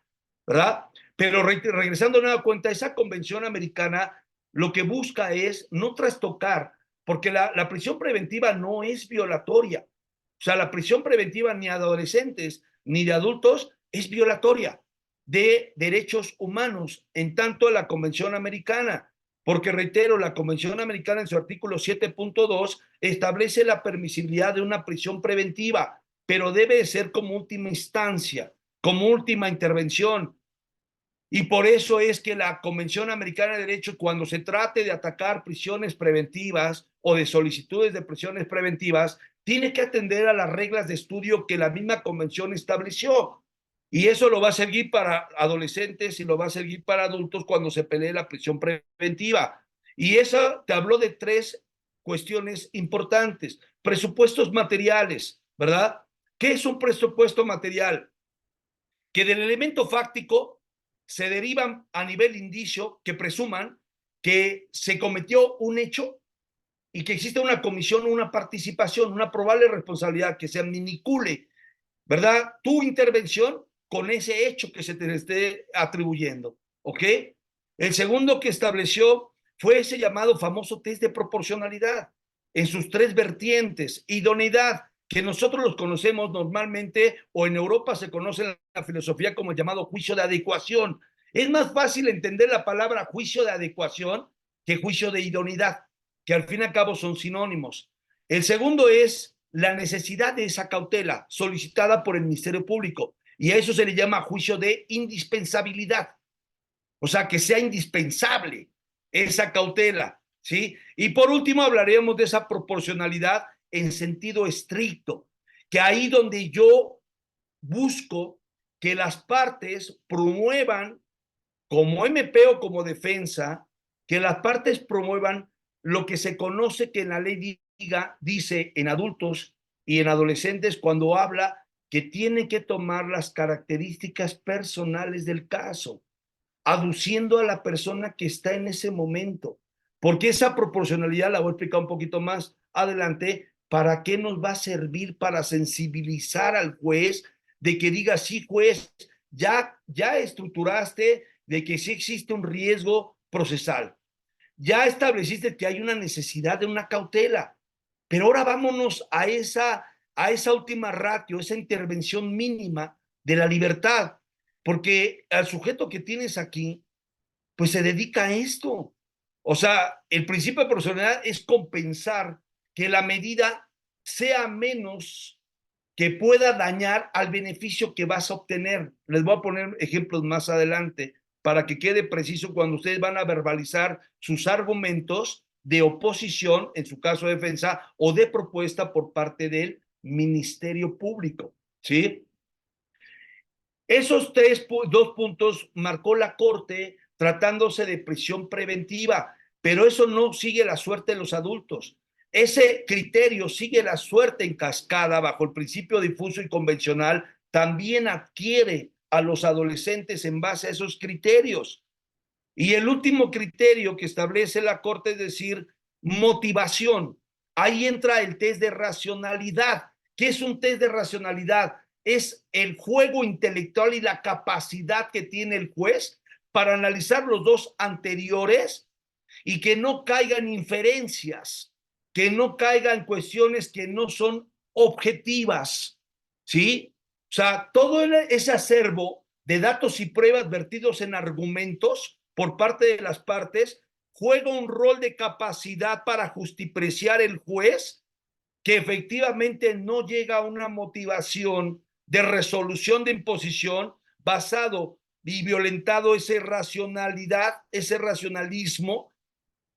Speaker 2: ¿verdad? Pero regresando a nueva cuenta, esa convención americana lo que busca es no trastocar, porque la prisión preventiva no es violatoria. O sea, la prisión preventiva ni de adolescentes ni de adultos es violatoria de derechos humanos, en tanto la Convención Americana, porque reitero, la Convención Americana en su artículo 7.2 establece la permisibilidad de una prisión preventiva, pero debe ser como última instancia, como última intervención. Y por eso es que la Convención Americana de Derechos, cuando se trate de atacar prisiones preventivas o de solicitudes de prisiones preventivas, tiene que atender a las reglas de estudio que la misma convención estableció. Y eso lo va a seguir para adolescentes y lo va a seguir para adultos cuando se pelee la prisión preventiva. Y eso te habló de 3 cuestiones importantes. Presupuestos materiales, ¿verdad? ¿Qué es un presupuesto material? Que del elemento fáctico se derivan a nivel indicio que presuman que se cometió un hecho y que existe una comisión o una participación, una probable responsabilidad, que se adminicule, ¿verdad? Tu intervención con ese hecho que se te esté atribuyendo, ¿ok? El segundo que estableció fue ese llamado famoso test de proporcionalidad en sus 3 vertientes: idoneidad, que nosotros los conocemos normalmente, o en Europa se conoce en la filosofía como el llamado juicio de adecuación. Es más fácil entender la palabra juicio de adecuación que juicio de idoneidad, que al fin y al cabo son sinónimos. El segundo es la necesidad de esa cautela solicitada por el Ministerio Público, y a eso se le llama juicio de indispensabilidad. O sea, que sea indispensable esa cautela, ¿sí? Y por último hablaremos de esa proporcionalidad en sentido estricto, que ahí donde yo busco que las partes promuevan, como MP o como defensa, que las partes promuevan lo que se conoce que en la ley dice en adultos y en adolescentes cuando habla que tiene que tomar las características personales del caso, aduciendo a la persona que está en ese momento. Porque esa proporcionalidad la voy a explicar un poquito más adelante. ¿Para qué nos va a servir? Para sensibilizar al juez de que diga: sí, juez, ya estructuraste de que sí existe un riesgo procesal, ya estableciste que hay una necesidad de una cautela, pero ahora vámonos a esa última ratio, esa intervención mínima de la libertad, porque al sujeto que tienes aquí, pues se dedica a esto. O sea, el principio de proporcionalidad es compensar que la medida sea menos, que pueda dañar al beneficio que vas a obtener. Les voy a poner ejemplos más adelante para que quede preciso cuando ustedes van a verbalizar sus argumentos de oposición, en su caso de defensa, o de propuesta por parte del Ministerio Público, ¿sí? Esos 2 puntos marcó la Corte tratándose de prisión preventiva, pero eso no sigue la suerte de los adultos. Ese criterio sigue la suerte en cascada bajo el principio difuso y convencional, también adquiere a los adolescentes en base a esos criterios. Y el último criterio que establece la Corte es decir, motivación. Ahí entra el test de racionalidad. ¿Qué es un test de racionalidad? Es el juego intelectual y la capacidad que tiene el juez para analizar los dos anteriores y que no caigan inferencias, que no caigan cuestiones que no son objetivas, ¿sí? O sea, todo ese acervo de datos y pruebas vertidos en argumentos por parte de las partes juega un rol de capacidad para justipreciar el juez que efectivamente no llega a una motivación de resolución de imposición basado y violentado esa racionalidad, ese racionalismo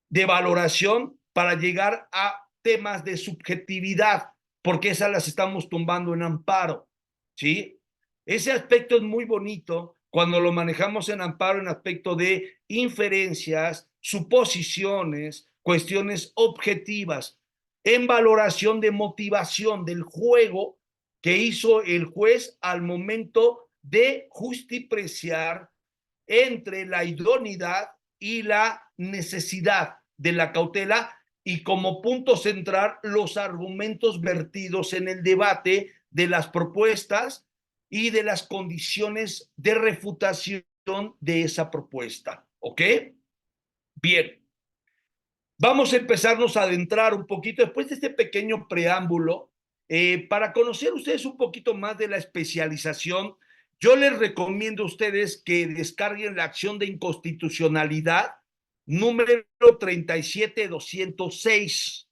Speaker 2: de valoración para llegar a temas de subjetividad, porque esas las estamos tumbando en amparo, ¿sí? Ese aspecto es muy bonito cuando lo manejamos en amparo en aspecto de inferencias, suposiciones, cuestiones objetivas, en valoración de motivación del juego que hizo el juez al momento de justipreciar entre la idoneidad y la necesidad de la cautela y como punto central los argumentos vertidos en el debate de las propuestas y de las condiciones de refutación de esa propuesta. ¿Ok? Bien. Vamos a empezarnos a adentrar un poquito después de este pequeño preámbulo para conocer ustedes un poquito más de la especialización. Yo les recomiendo a ustedes que descarguen la acción de inconstitucionalidad número 37206,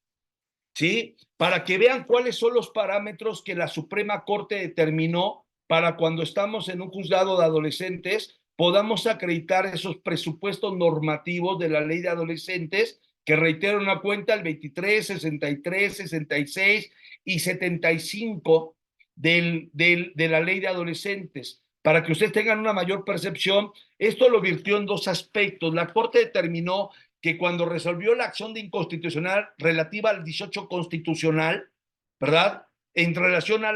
Speaker 2: ¿sí? Para que vean cuáles son los parámetros que la Suprema Corte determinó para cuando estamos en un juzgado de adolescentes podamos acreditar esos presupuestos normativos de la ley de adolescentes que reitero una cuenta el 23, 63, 66 y 75 de la ley de adolescentes. Para que ustedes tengan una mayor percepción, esto lo virtió en dos aspectos. La Corte determinó que cuando resolvió la acción de inconstitucional relativa al 18 constitucional, ¿verdad? En relación a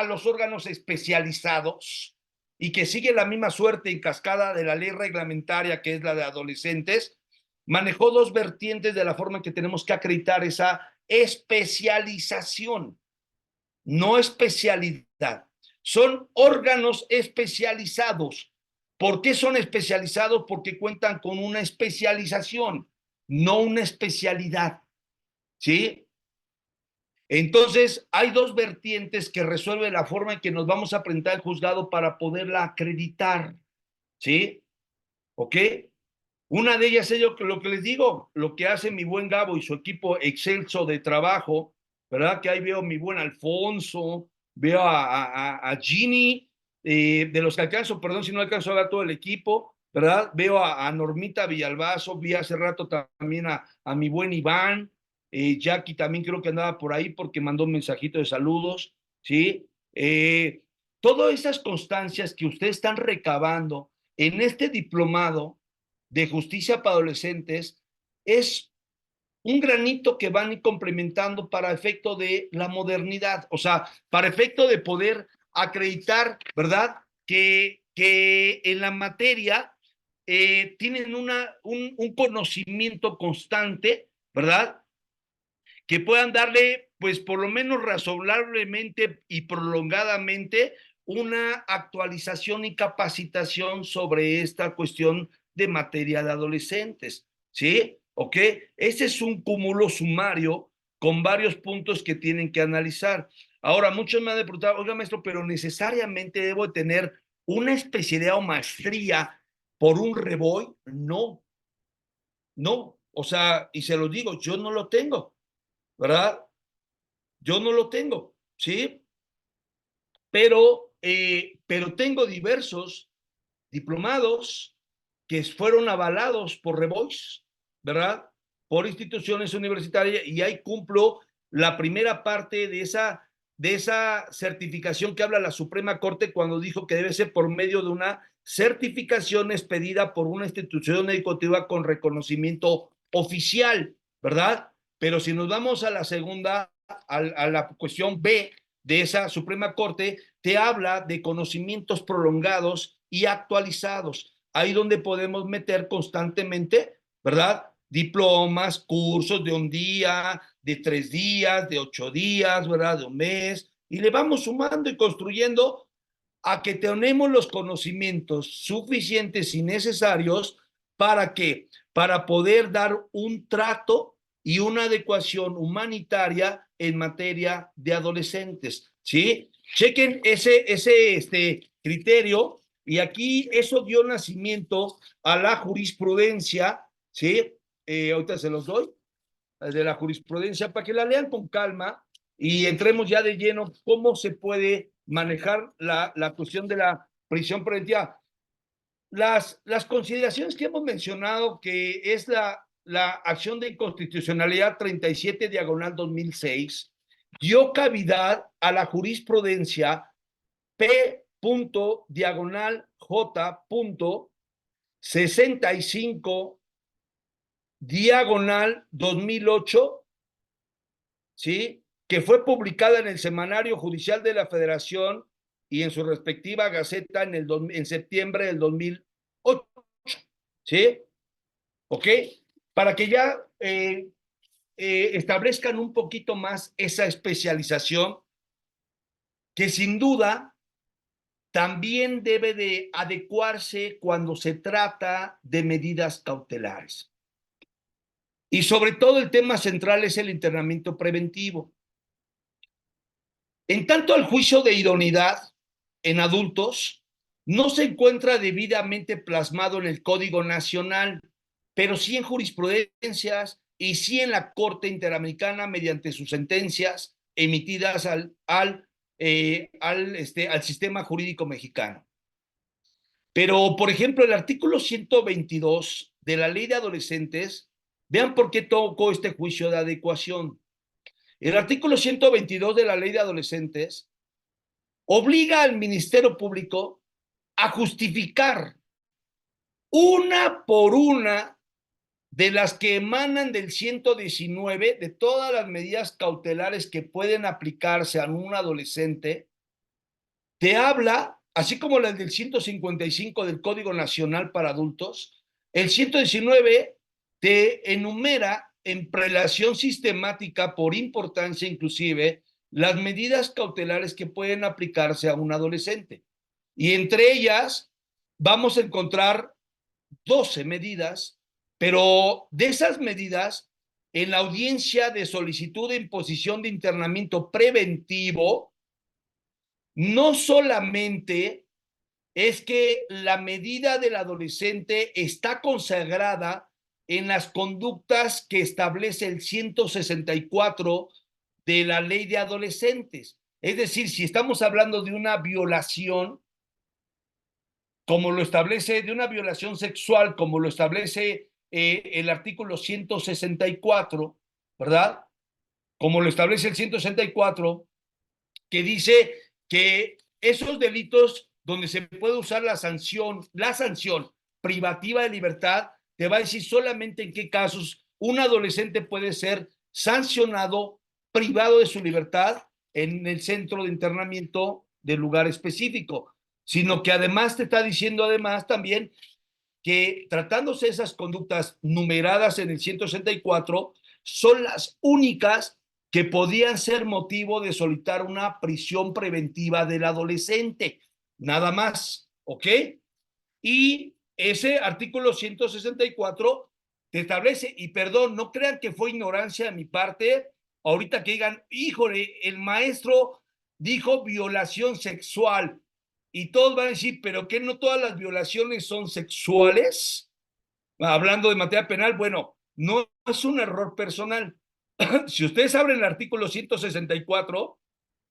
Speaker 2: los órganos especializados y que sigue la misma suerte en cascada de la ley reglamentaria que es la de adolescentes, manejó dos vertientes de la forma en que tenemos que acreditar esa especialización, no especialidad. Son órganos especializados. ¿Por qué son especializados? Porque cuentan con una especialización, no una especialidad, ¿sí? Entonces, hay dos vertientes que resuelven la forma en que nos vamos a presentar al juzgado para poderla acreditar, ¿sí? ¿Ok? Una de ellas es lo que les digo, lo que hace mi buen Gabo y su equipo excelso de trabajo, ¿verdad? Que ahí veo a mi buen Alfonso, veo a Ginny, de los que alcanzo, perdón si no alcanzo a ver todo el equipo, ¿verdad? Veo a Normita Villalbazo, vi hace rato también a mi buen Iván, Jackie también creo que andaba por ahí porque mandó un mensajito de saludos, ¿sí? Todas esas constancias que ustedes están recabando en este diplomado de justicia para adolescentes es un granito que van a ir complementando para efecto de la modernidad, o sea, para efecto de poder acreditar, ¿verdad? Que en la materia tienen un conocimiento constante, ¿verdad? Que puedan darle, pues por lo menos razonablemente y prolongadamente, una actualización y capacitación sobre esta cuestión de materia de adolescentes, ¿sí? ¿Ok? Ese es un cúmulo sumario con varios puntos que tienen que analizar. Ahora, muchos me han preguntado, oiga, maestro, pero necesariamente debo tener una especialidad o maestría por un reboy. No, no. O sea, y se lo digo, yo no lo tengo, ¿verdad? Yo no lo tengo, ¿sí? Pero tengo diversos diplomados que fueron avalados por Revoice, ¿verdad? Por instituciones universitarias y ahí cumplo la primera parte de esa certificación que habla la Suprema Corte cuando dijo que debe ser por medio de una certificación expedida por una institución educativa con reconocimiento oficial, ¿verdad? Pero si nos vamos a la segunda, a la cuestión B de esa Suprema Corte, te habla de conocimientos prolongados y actualizados. ahí donde podemos meter constantemente, ¿verdad? Diplomas, cursos de un día, de 3 días, de 8 días, ¿verdad? De un mes, y le vamos sumando y construyendo a que tenemos los conocimientos suficientes y necesarios para que, para poder dar un trato y una adecuación humanitaria en materia de adolescentes, ¿sí? Chequen ese criterio, y aquí eso dio nacimiento a la jurisprudencia, ¿sí? Ahorita se los doy, de la jurisprudencia, para que la lean con calma y entremos ya de lleno cómo se puede manejar la cuestión de la prisión preventiva. Las consideraciones que hemos mencionado, que es la acción de inconstitucionalidad 37/2006, dio cavidad a la jurisprudencia P.J.65/2008, ¿sí? Que fue publicada en el Semanario Judicial de la Federación y en su respectiva Gaceta en septiembre del 2008, ¿sí? ¿Ok? Para que ya establezcan un poquito más esa especialización, que sin duda también debe de adecuarse cuando se trata de medidas cautelares. Y sobre todo el tema central es el internamiento preventivo. En tanto, el juicio de idoneidad en adultos no se encuentra debidamente plasmado en el Código Nacional, pero sí en jurisprudencias y sí en la Corte Interamericana mediante sus sentencias emitidas al sistema jurídico mexicano. Pero, por ejemplo, el artículo 122 de la Ley de Adolescentes, vean por qué tocó este juicio de adecuación. El artículo 122 de la Ley de Adolescentes obliga al Ministerio Público a justificar una por una de las que emanan del 119, de todas las medidas cautelares que pueden aplicarse a un adolescente. Te habla, así como las del 155 del Código Nacional para Adultos, el 119 te enumera en prelación sistemática, por importancia inclusive, las medidas cautelares que pueden aplicarse a un adolescente. Y entre ellas vamos a encontrar 12 medidas, pero de esas medidas, en la audiencia de solicitud de imposición de internamiento preventivo, no solamente es que la medida del adolescente está consagrada en las conductas que establece el 164 de la Ley de Adolescentes. Es decir, si estamos hablando de una violación, como lo establece, de una violación sexual, como lo establece el artículo 164, ¿verdad? Como lo establece el 164, que dice que esos delitos donde se puede usar la sanción privativa de libertad, te va a decir solamente en qué casos un adolescente puede ser sancionado, privado de su libertad en el centro de internamiento del lugar específico, sino que además te está diciendo además también que tratándose de esas conductas numeradas en el 164, son las únicas que podían ser motivo de solicitar una prisión preventiva del adolescente, nada más, ¿ok? Y ese artículo 164 te establece, y perdón, no crean que fue ignorancia de mi parte, ahorita que digan, híjole, el maestro dijo violación sexual, y todos van a decir, pero ¿qué no todas las violaciones son sexuales? Hablando de materia penal, bueno, no es un error personal. Si ustedes abren el artículo 164,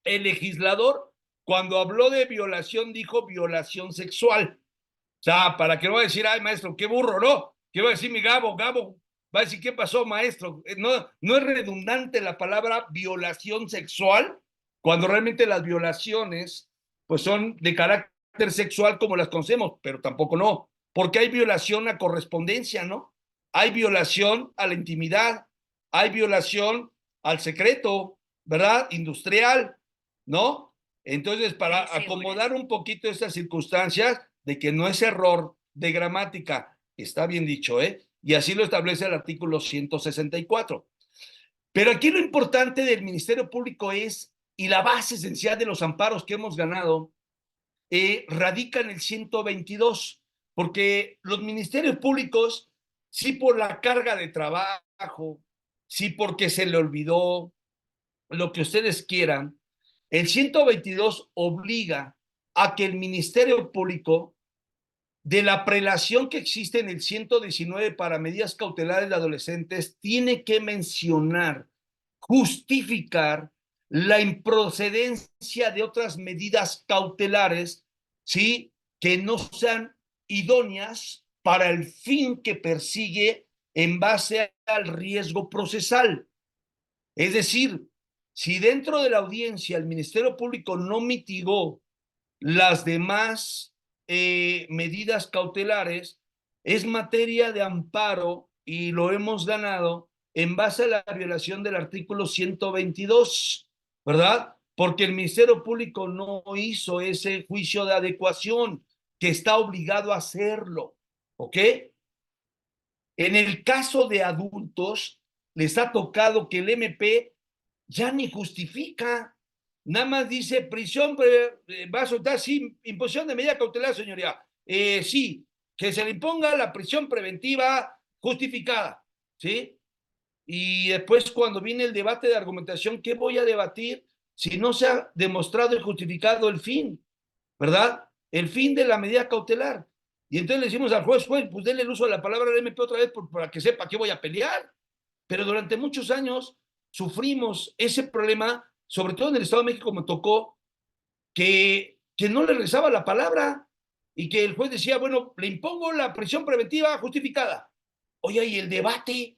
Speaker 2: el legislador, cuando habló de violación, dijo violación sexual. O sea, para que no va a decir, ay, maestro, qué burro, ¿no? ¿Qué va a decir mi Gabo? Gabo va a decir, ¿qué pasó, maestro? No es redundante la palabra violación sexual, cuando realmente las violaciones, pues son de carácter sexual como las conocemos, pero tampoco no, porque hay violación a correspondencia, ¿no? Hay violación a la intimidad, hay violación al secreto, ¿verdad? Industrial, ¿no? Entonces, para acomodar un poquito estas circunstancias de que no es error de gramática. Está bien dicho, ¿eh? Y así lo establece el artículo 164. Pero aquí lo importante del Ministerio Público es, y la base esencial de los amparos que hemos ganado, radica en el 122, porque los ministerios públicos, sí por la carga de trabajo, sí porque se le olvidó, lo que ustedes quieran, el 122 obliga a que el Ministerio Público, de la prelación que existe en el 119 para medidas cautelares de adolescentes, tiene que mencionar, justificar la improcedencia de otras medidas cautelares, ¿sí? Que no sean idóneas para el fin que persigue en base al riesgo procesal. Es decir, si dentro de la audiencia el Ministerio Público no mitigó las demás medidas cautelares, es materia de amparo y lo hemos ganado en base a la violación del artículo 122, ¿verdad? Porque el Ministerio Público no hizo ese juicio de adecuación, que está obligado a hacerlo, ¿ok? En el caso de adultos, les ha tocado que el MP ya ni justifica, nada más dice prisión, va a soltar sin imposición de medida cautelar, señoría. Sí, que se le imponga la prisión preventiva justificada, ¿sí? Y después cuando viene el debate de argumentación, ¿qué voy a debatir si no se ha demostrado y justificado el fin, ¿verdad? El fin de la medida cautelar. Y entonces le decimos al juez, pues denle el uso de la palabra del MP otra vez para que sepa qué voy a pelear. Pero durante muchos años sufrimos ese problema, sobre todo en el Estado de México me tocó, que no le regresaba la palabra y que el juez decía, bueno, le impongo la prisión preventiva justificada. Oye, ¿y el debate?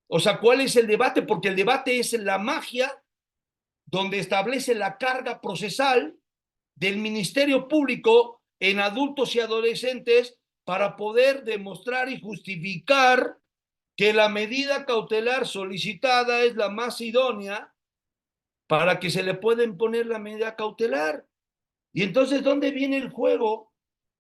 Speaker 2: O sea, ¿cuál es el debate? Porque el debate es la magia donde establece la carga procesal del Ministerio Público en adultos y adolescentes para poder demostrar y justificar que la medida cautelar solicitada es la más idónea para que se le pueda imponer la medida cautelar. Y entonces, ¿dónde viene el juego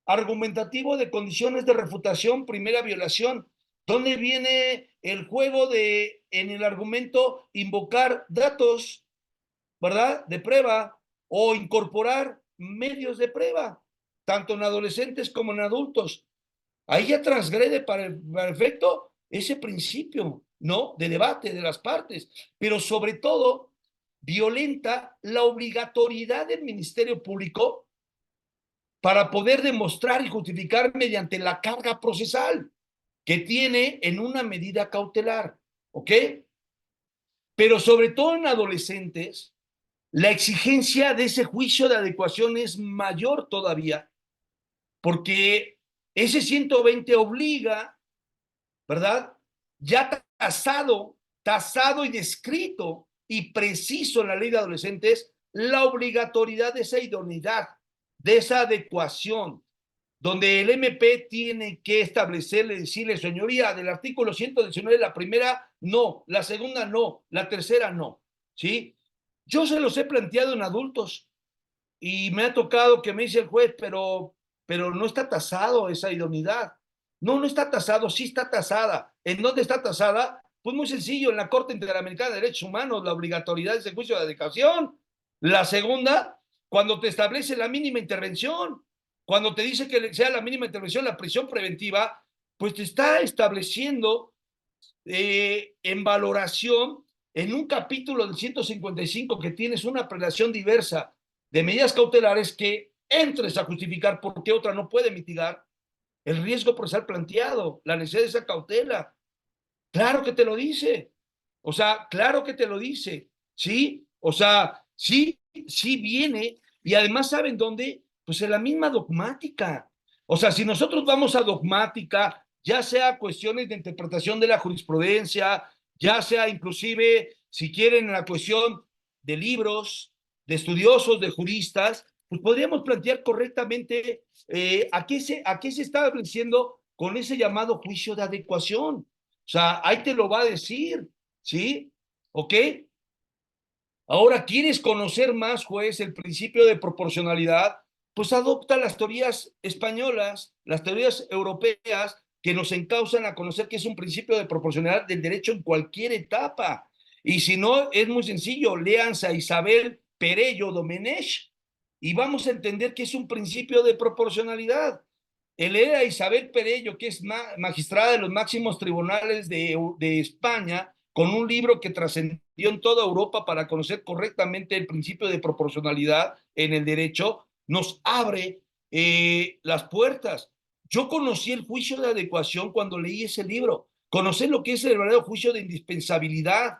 Speaker 2: argumentativo de condiciones de refutación, primera violación? ¿Dónde viene el juego de, en el argumento, invocar datos, ¿verdad?, de prueba o incorporar medios de prueba, tanto en adolescentes como en adultos? Ahí ya transgrede para el efecto ese principio, ¿no?, de debate de las partes, pero sobre todo violenta la obligatoriedad del Ministerio Público para poder demostrar y justificar mediante la carga procesal que tiene en una medida cautelar, ¿ok? Pero sobre todo en adolescentes, la exigencia de ese juicio de adecuación es mayor todavía, porque ese 120 obliga, ¿verdad? Ya tasado y descrito y preciso en la ley de adolescentes, la obligatoriedad de esa idoneidad, de esa adecuación, donde el MP tiene que establecerle, decirle, señoría, del artículo 119, la primera no, la segunda no, la tercera no, ¿sí? Yo se los he planteado en adultos y me ha tocado que me dice el juez, pero no está tasado esa idoneidad. No, no está tasado, sí está tasada. ¿En dónde está tasada? Pues muy sencillo, en la Corte Interamericana de Derechos Humanos, la obligatoriedad de ese juicio de adecuación. La segunda, cuando te establece la mínima intervención, cuando te dice que sea la mínima intervención la prisión preventiva, pues te está estableciendo en valoración en un capítulo del 155 que tienes una prelación diversa de medidas cautelares que entres a justificar por qué otra no puede mitigar el riesgo procesal planteado, la necesidad de esa cautela. Claro que te lo dice. O sea, claro que te lo dice. ¿Sí? O sea, sí, sí viene. Y además, ¿saben dónde? Pues en la misma dogmática. O sea, si nosotros vamos a dogmática, ya sea cuestiones de interpretación de la jurisprudencia, ya sea inclusive, si quieren, en la cuestión de libros, de estudiosos, de juristas, pues podríamos plantear correctamente a qué se está estableciendo con ese llamado juicio de adecuación. O sea, ahí te lo va a decir, ¿sí? ¿Ok? Ahora, ¿quieres conocer más, juez, el principio de proporcionalidad? pues adopta las teorías españolas, las teorías europeas, que nos encausan a conocer que es un principio de proporcionalidad del derecho en cualquier etapa. Y si no, es muy sencillo, léanse a Isabel Perello Domenech y vamos a entender que es un principio de proporcionalidad. El leer a Isabel Perello, que es magistrada de los máximos tribunales de España, con un libro que trascendió en toda Europa para conocer correctamente el principio de proporcionalidad en el derecho, nos abre las puertas. Yo conocí el juicio de adecuación cuando leí ese libro, conocí lo que es el verdadero juicio de indispensabilidad,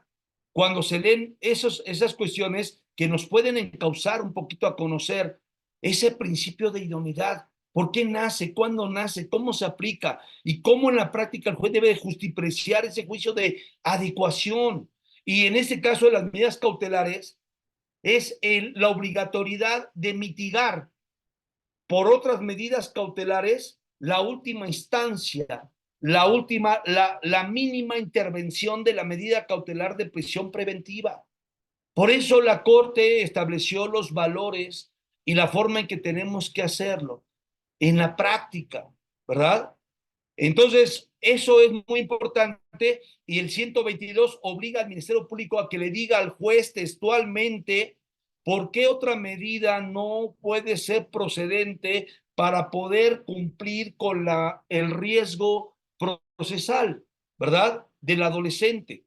Speaker 2: cuando se leen esas cuestiones que nos pueden encauzar un poquito a conocer ese principio de idoneidad. ¿Por qué nace? ¿Cuándo nace? ¿Cómo se aplica? Y cómo en la práctica el juez debe justipreciar ese juicio de adecuación. Y en este caso de las medidas cautelares, es la obligatoriedad de mitigar por otras medidas cautelares la última instancia, la mínima intervención de la medida cautelar de prisión preventiva. Por eso la Corte estableció los valores y la forma en que tenemos que hacerlo en la práctica, ¿verdad? Entonces, eso es muy importante y el 122 obliga al Ministerio Público a que le diga al juez textualmente por qué otra medida no puede ser procedente para poder cumplir con el riesgo procesal, ¿verdad? Del adolescente.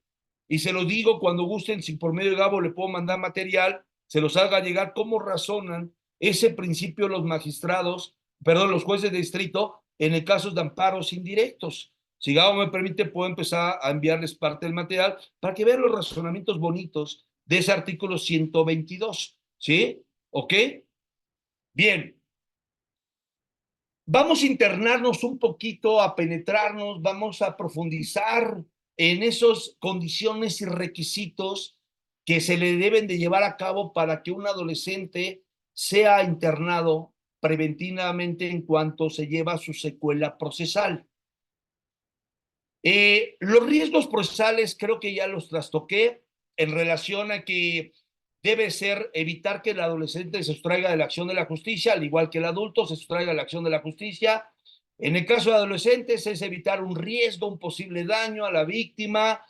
Speaker 2: Y se lo digo cuando gusten, si por medio de Gabo le puedo mandar material, se los haga llegar cómo razonan ese principio los magistrados, perdón, los jueces de distrito en el caso de amparos indirectos. Si Gabo me permite, puedo empezar a enviarles parte del material para que vean los razonamientos bonitos de ese artículo 122. ¿Sí? ¿Ok? Bien. Vamos a internarnos un poquito, a penetrarnos, vamos a profundizar en esas condiciones y requisitos que se le deben de llevar a cabo para que un adolescente sea internado preventivamente en cuanto se lleva su secuela procesal. Los riesgos procesales creo que ya los trastoqué en relación a que debe ser evitar que el adolescente se sustraiga de la acción de la justicia, al igual que el adulto se sustraiga de la acción de la justicia. En el caso de adolescentes es evitar un riesgo, un posible daño a la víctima,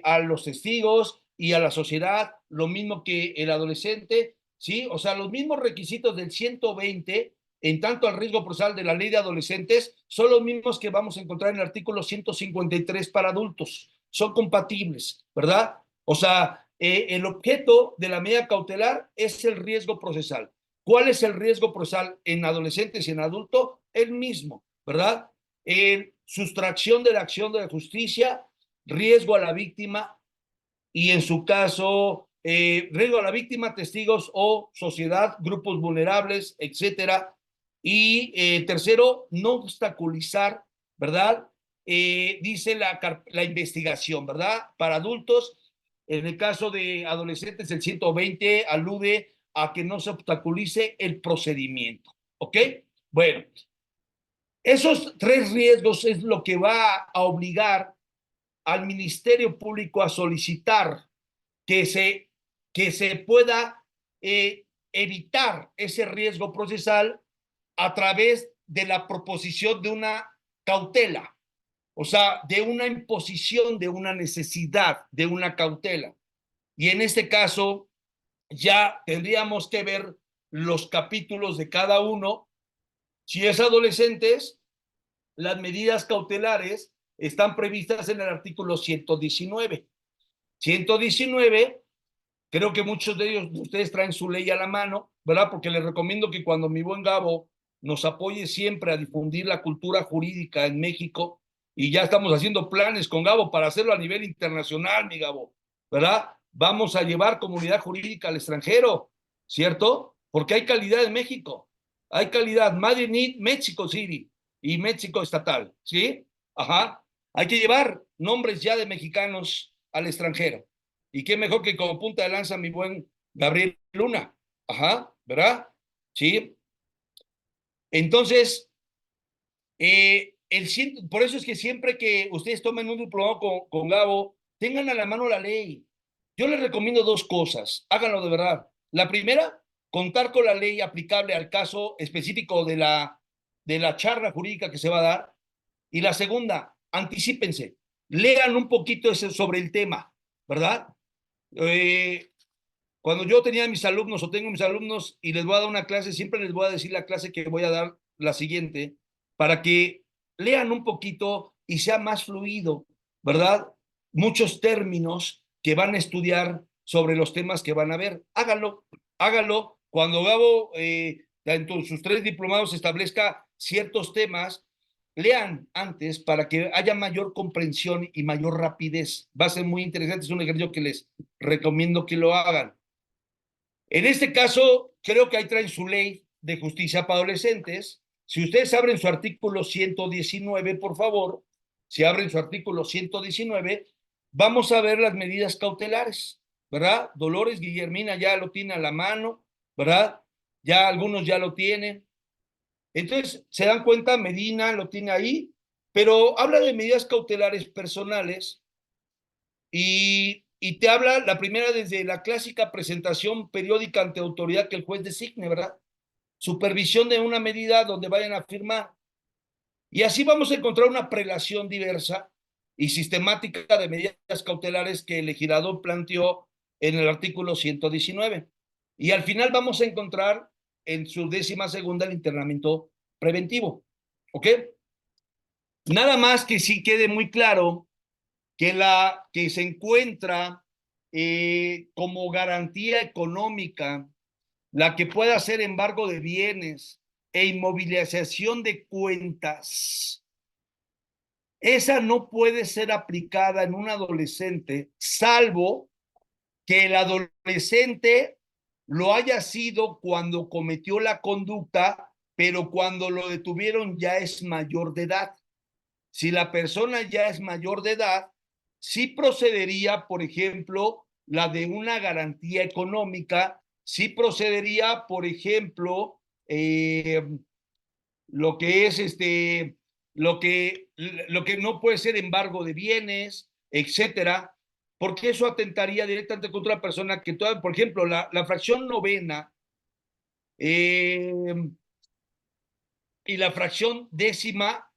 Speaker 2: a los testigos y a la sociedad, lo mismo que el adolescente, ¿sí? O sea, los mismos requisitos del 120 en tanto al riesgo procesal de la ley de adolescentes son los mismos que vamos a encontrar en el artículo 153 para adultos. Son compatibles, ¿verdad? O sea, el objeto de la medida cautelar es el riesgo procesal. ¿Cuál es el riesgo procesal en adolescentes y en adultos? El mismo, ¿verdad? Sustracción de la acción de la justicia, riesgo a la víctima y en su caso, riesgo a la víctima, testigos o sociedad, grupos vulnerables, etcétera. Y tercero, no obstaculizar, ¿verdad? Dice la investigación, ¿verdad? Para adultos, en el caso de adolescentes, el 120 alude a que no se obstaculice el procedimiento, ¿ok? Bueno, esos tres riesgos es lo que va a obligar al Ministerio Público a solicitar que se pueda evitar ese riesgo procesal a través de la proposición de una cautela, o sea, de una imposición de una necesidad de una cautela. Y en este caso ya tendríamos que ver los capítulos de cada uno. Si es adolescentes, las medidas cautelares están previstas en el artículo 119. 119, creo que muchos de ellos, ustedes traen su ley a la mano, ¿verdad? Porque les recomiendo que cuando mi buen Gabo nos apoye siempre a difundir la cultura jurídica en México, y ya estamos haciendo planes con Gabo para hacerlo a nivel internacional, mi Gabo, ¿verdad? Vamos a llevar comunidad jurídica al extranjero, ¿cierto? Porque hay calidad en México, hay calidad, Made in Mexico City y México estatal, ¿sí? Ajá. Hay que llevar nombres ya de mexicanos al extranjero. Y qué mejor que como punta de lanza mi buen Gabriel Luna. Ajá, ¿verdad? Sí. Entonces, por eso es que siempre que ustedes tomen un diplomado con Gabo, tengan a la mano la ley. Yo les recomiendo dos cosas, háganlo de verdad. La primera, contar con la ley aplicable al caso específico de la charla jurídica que se va a dar. Y la segunda, anticípense, lean un poquito sobre el tema, ¿verdad? Cuando yo tenía mis alumnos o tengo mis alumnos y les voy a dar una clase, siempre les voy a decir la clase que voy a dar la siguiente, para que lean un poquito y sea más fluido, ¿verdad? Muchos términos que van a estudiar sobre los temas que van a ver. Háganlo, háganlo. Cuando Gabo, en sus 3 diplomados, establezca ciertos temas, lean antes para que haya mayor comprensión y mayor rapidez. Va a ser muy interesante, es un ejercicio que les recomiendo que lo hagan. En este caso, creo que ahí traen su ley de justicia para adolescentes. Si ustedes abren su artículo 119, por favor, si abren su artículo 119, vamos a ver las medidas cautelares, ¿verdad? Dolores Guillermina ya lo tiene a la mano, ¿verdad? Ya algunos ya lo tienen. Entonces, se dan cuenta, Medina lo tiene ahí, pero habla de medidas cautelares personales y te habla la primera desde la clásica presentación periódica ante autoridad que el juez designe, ¿verdad? Supervisión de una medida donde vayan a firmar. Y así vamos a encontrar una prelación diversa y sistemática de medidas cautelares que el legislador planteó en el artículo 119. Y al final vamos a encontrar en su 12ª el internamiento preventivo. ¿Ok? Nada más que sí quede muy claro que se encuentra como garantía económica la que pueda hacer embargo de bienes e inmovilización de cuentas. Esa no puede ser aplicada en un adolescente, salvo que el adolescente lo haya sido cuando cometió la conducta, pero cuando lo detuvieron ya es mayor de edad. Si la persona ya es mayor de edad, sí procedería, por ejemplo, la de una garantía económica, sí procedería, por ejemplo, lo que es lo que no puede ser embargo de bienes, etcétera, porque eso atentaría directamente contra la persona que toda, por ejemplo, la fracción novena y la fracción décima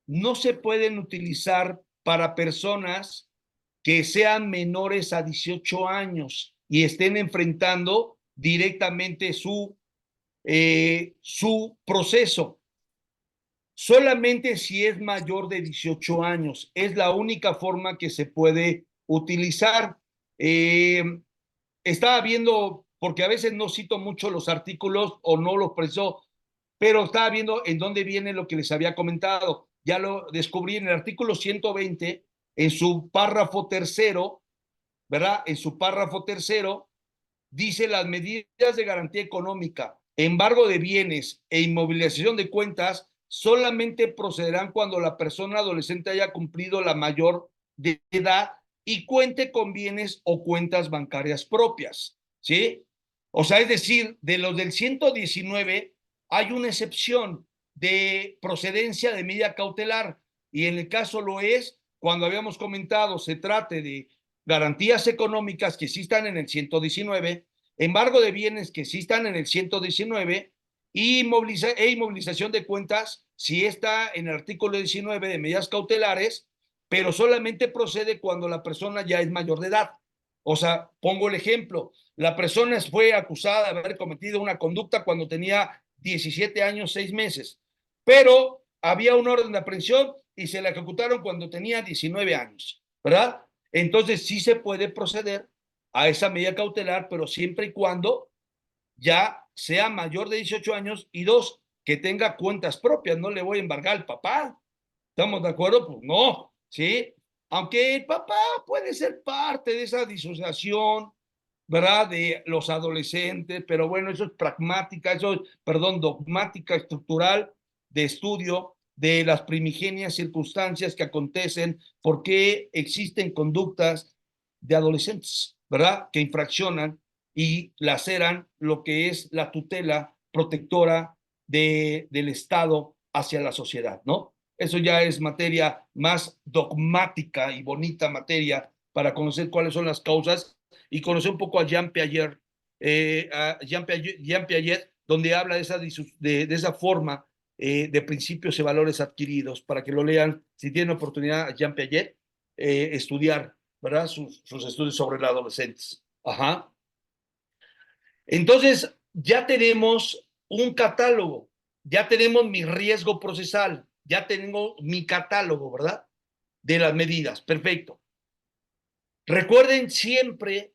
Speaker 2: no se pueden utilizar para personas que sean menores a 18 años y estén enfrentando directamente su proceso. Solamente si es mayor de 18 años. Es la única forma que se puede utilizar. Estaba viendo, porque a veces no cito mucho los artículos o no los preso, pero estaba viendo en dónde viene lo que les había comentado. Ya lo descubrí en el artículo 120, en su párrafo tercero, ¿verdad? En su párrafo tercero, dice las medidas de garantía económica, embargo de bienes e inmovilización de cuentas solamente procederán cuando la persona adolescente haya cumplido la mayor de edad y cuente con bienes o cuentas bancarias propias, ¿sí? O sea, es decir, de los del 119 hay una excepción de procedencia de medida cautelar y en el caso lo es cuando habíamos comentado se trate de garantías económicas que sí están en el 119, embargo de bienes que sí están en el 119 y inmovilización de cuentas si está en el artículo 19 de medidas cautelares, pero solamente procede cuando la persona ya es mayor de edad. O sea, pongo el ejemplo, la persona fue acusada de haber cometido una conducta cuando tenía 17 años, 6 meses, pero había un orden de aprehensión y se la ejecutaron cuando tenía 19 años, ¿verdad? Entonces sí se puede proceder a esa medida cautelar, pero siempre y cuando ya sea mayor de 18 años y 2, que tenga cuentas propias. No le voy a embargar al papá. ¿Estamos de acuerdo? Pues no, ¿sí? Aunque el papá puede ser parte de esa disociación, ¿verdad? De los adolescentes, pero bueno, eso es pragmática, eso es, perdón, dogmática estructural de estudio de las primigenias circunstancias que acontecen, por qué existen conductas de adolescentes, ¿verdad? Que infraccionan y laceran lo que es la tutela protectora del Estado hacia la sociedad, ¿no? Eso ya es materia más dogmática y bonita materia para conocer cuáles son las causas y conocer un poco a Jean Piaget, a Jean Piaget, donde habla de esa forma de principios y valores adquiridos, para que lo lean, si tienen oportunidad, Jean Piaget, estudiar, ¿verdad? Sus estudios sobre los adolescentes. Ajá. Entonces, ya tenemos un catálogo, ya tenemos mi riesgo procesal, ya tengo mi catálogo, ¿verdad? De las medidas. Perfecto. Recuerden siempre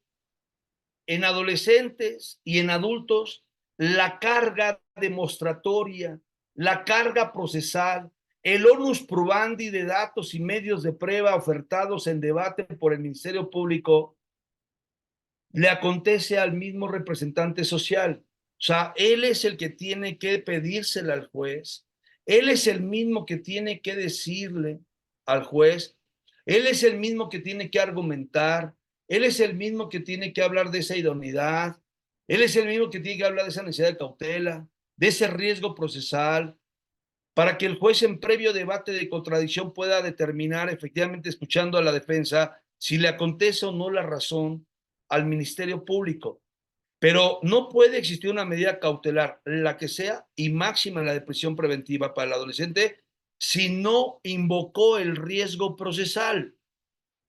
Speaker 2: en adolescentes y en adultos la carga demostratoria, la carga procesal, el onus probandi de datos y medios de prueba ofertados en debate por el Ministerio Público le acontece al mismo representante social. O sea, él es el que tiene que pedírsela al juez, él es el mismo que tiene que decirle al juez, él es el mismo que tiene que argumentar, él es el mismo que tiene que hablar de esa idoneidad, él es el mismo que tiene que hablar de esa necesidad de cautela, de ese riesgo procesal, para que el juez en previo debate de contradicción pueda determinar, efectivamente escuchando a la defensa, si le acontece o no la razón al Ministerio Público. Pero no puede existir una medida cautelar, la que sea, y máxima en la de prisión preventiva para el adolescente, si no invocó el riesgo procesal.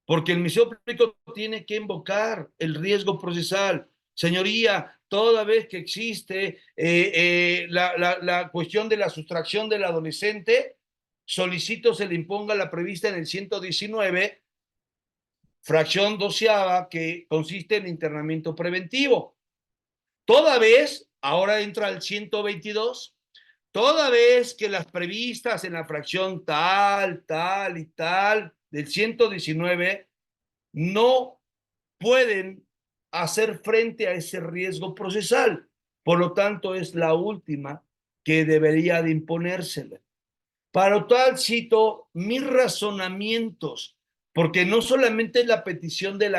Speaker 2: Porque el Ministerio Público tiene que invocar el riesgo procesal. Señoría, toda vez que existe la cuestión de la sustracción del adolescente, solicito se le imponga la prevista en el 119, fracción 12ª, que consiste en internamiento preventivo. Toda vez, ahora entra el 122, toda vez que las previstas en la fracción tal, tal y tal del 119 no pueden hacer frente a ese riesgo procesal. Por lo tanto, es la última que debería de imponérsele. Para lo tal, cito mis razonamientos, porque no solamente es la petición de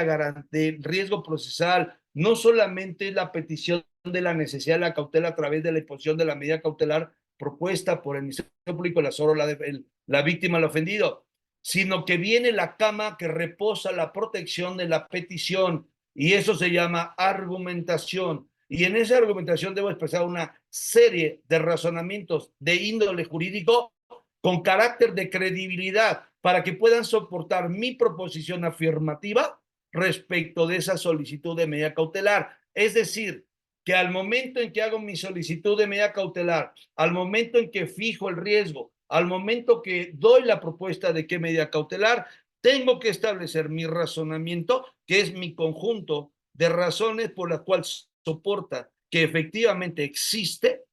Speaker 2: del riesgo procesal, no solamente es la petición de la necesidad de la cautela a través de la imposición de la medida cautelar propuesta por el Ministerio Público, la víctima, el ofendido, sino que viene la cama que reposa la protección de la petición, y eso se llama argumentación. Y en esa argumentación debo expresar una serie de razonamientos de índole jurídico con carácter de credibilidad para que puedan soportar mi proposición afirmativa respecto de esa solicitud de medida cautelar. Es decir, que al momento en que hago mi solicitud de medida cautelar, al momento en que fijo el riesgo, al momento que doy la propuesta de qué medida cautelar, tengo que establecer mi razonamiento, que es mi conjunto de razones por las cuales soporta que efectivamente existe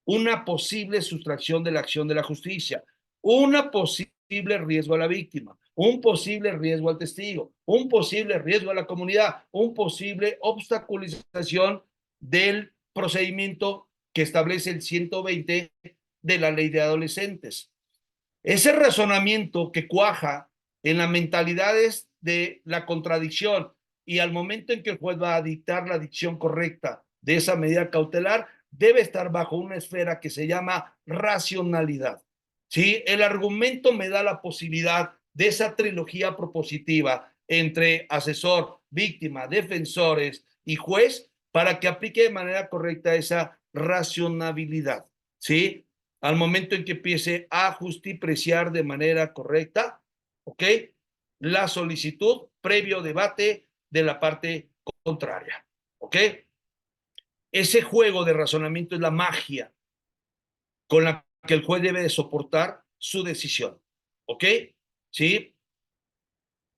Speaker 2: una posible sustracción de la acción de la justicia, una posible riesgo a la víctima, un posible riesgo al testigo, un posible riesgo a la comunidad, un posible obstaculización del procedimiento que establece el 120 de la ley de adolescentes. Ese razonamiento que cuaja en las mentalidades de la contradicción y al momento en que el juez va a dictar la dicción correcta de esa medida cautelar, debe estar bajo una esfera que se llama racionalidad. ¿Sí? El argumento me da la posibilidad de esa trilogía propositiva entre asesor, víctima, defensores y juez para que aplique de manera correcta esa racionalidad. ¿Sí? Al momento en que empiece a justipreciar de manera correcta, ¿ok? La solicitud previo debate de la parte contraria, ¿ok? Ese juego de razonamiento es la magia con la que el juez debe de soportar su decisión, ¿ok? ¿Sí?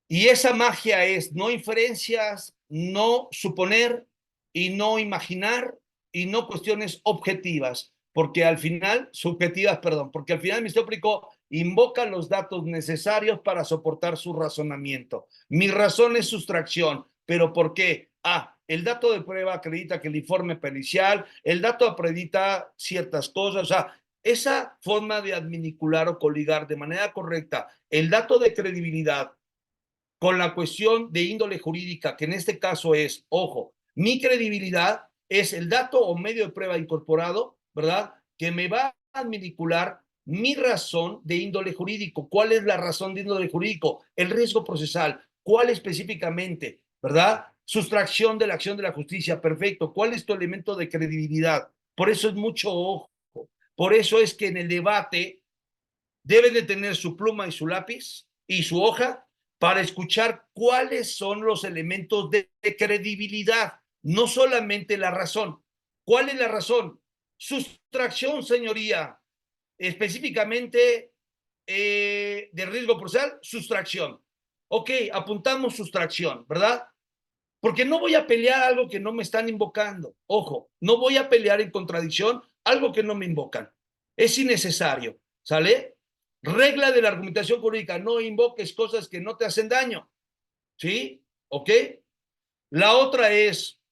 Speaker 2: Y esa magia es no inferencias, no suponer y no imaginar y no cuestiones objetivas, porque al final, subjetivas, perdón, porque al final el Ministerio Público invoca los datos necesarios para soportar su razonamiento. Mi razón es sustracción, pero ¿por qué? El dato de prueba acredita que el informe pericial, el dato acredita ciertas cosas, o sea, esa forma de adminicular o coligar de manera correcta el dato de credibilidad con la cuestión de índole jurídica, que en este caso es, ojo, mi credibilidad es el dato o medio de prueba incorporado, ¿verdad? Que me va a adminicular mi razón de índole jurídico. ¿Cuál es la razón de índole jurídico? El riesgo procesal. ¿Cuál específicamente? ¿Verdad? Sustracción de la acción de la justicia, perfecto. ¿Cuál es tu elemento de credibilidad? Por eso es mucho ojo. Por eso es que en el debate debe de tener su pluma y su lápiz y su hoja para escuchar cuáles son los elementos de credibilidad, no solamente la razón. ¿Cuál es la razón? Sustracción, señoría, específicamente de riesgo procesal, sustracción. Ok, apuntamos sustracción, ¿verdad? Porque no voy a pelear algo que no me están invocando. Ojo, no voy a pelear en contradicción algo que no me invocan. Es innecesario, ¿sale? Regla de la argumentación jurídica, no invoques cosas que no te hacen daño. ¿Sí? ¿Ok? La otra es,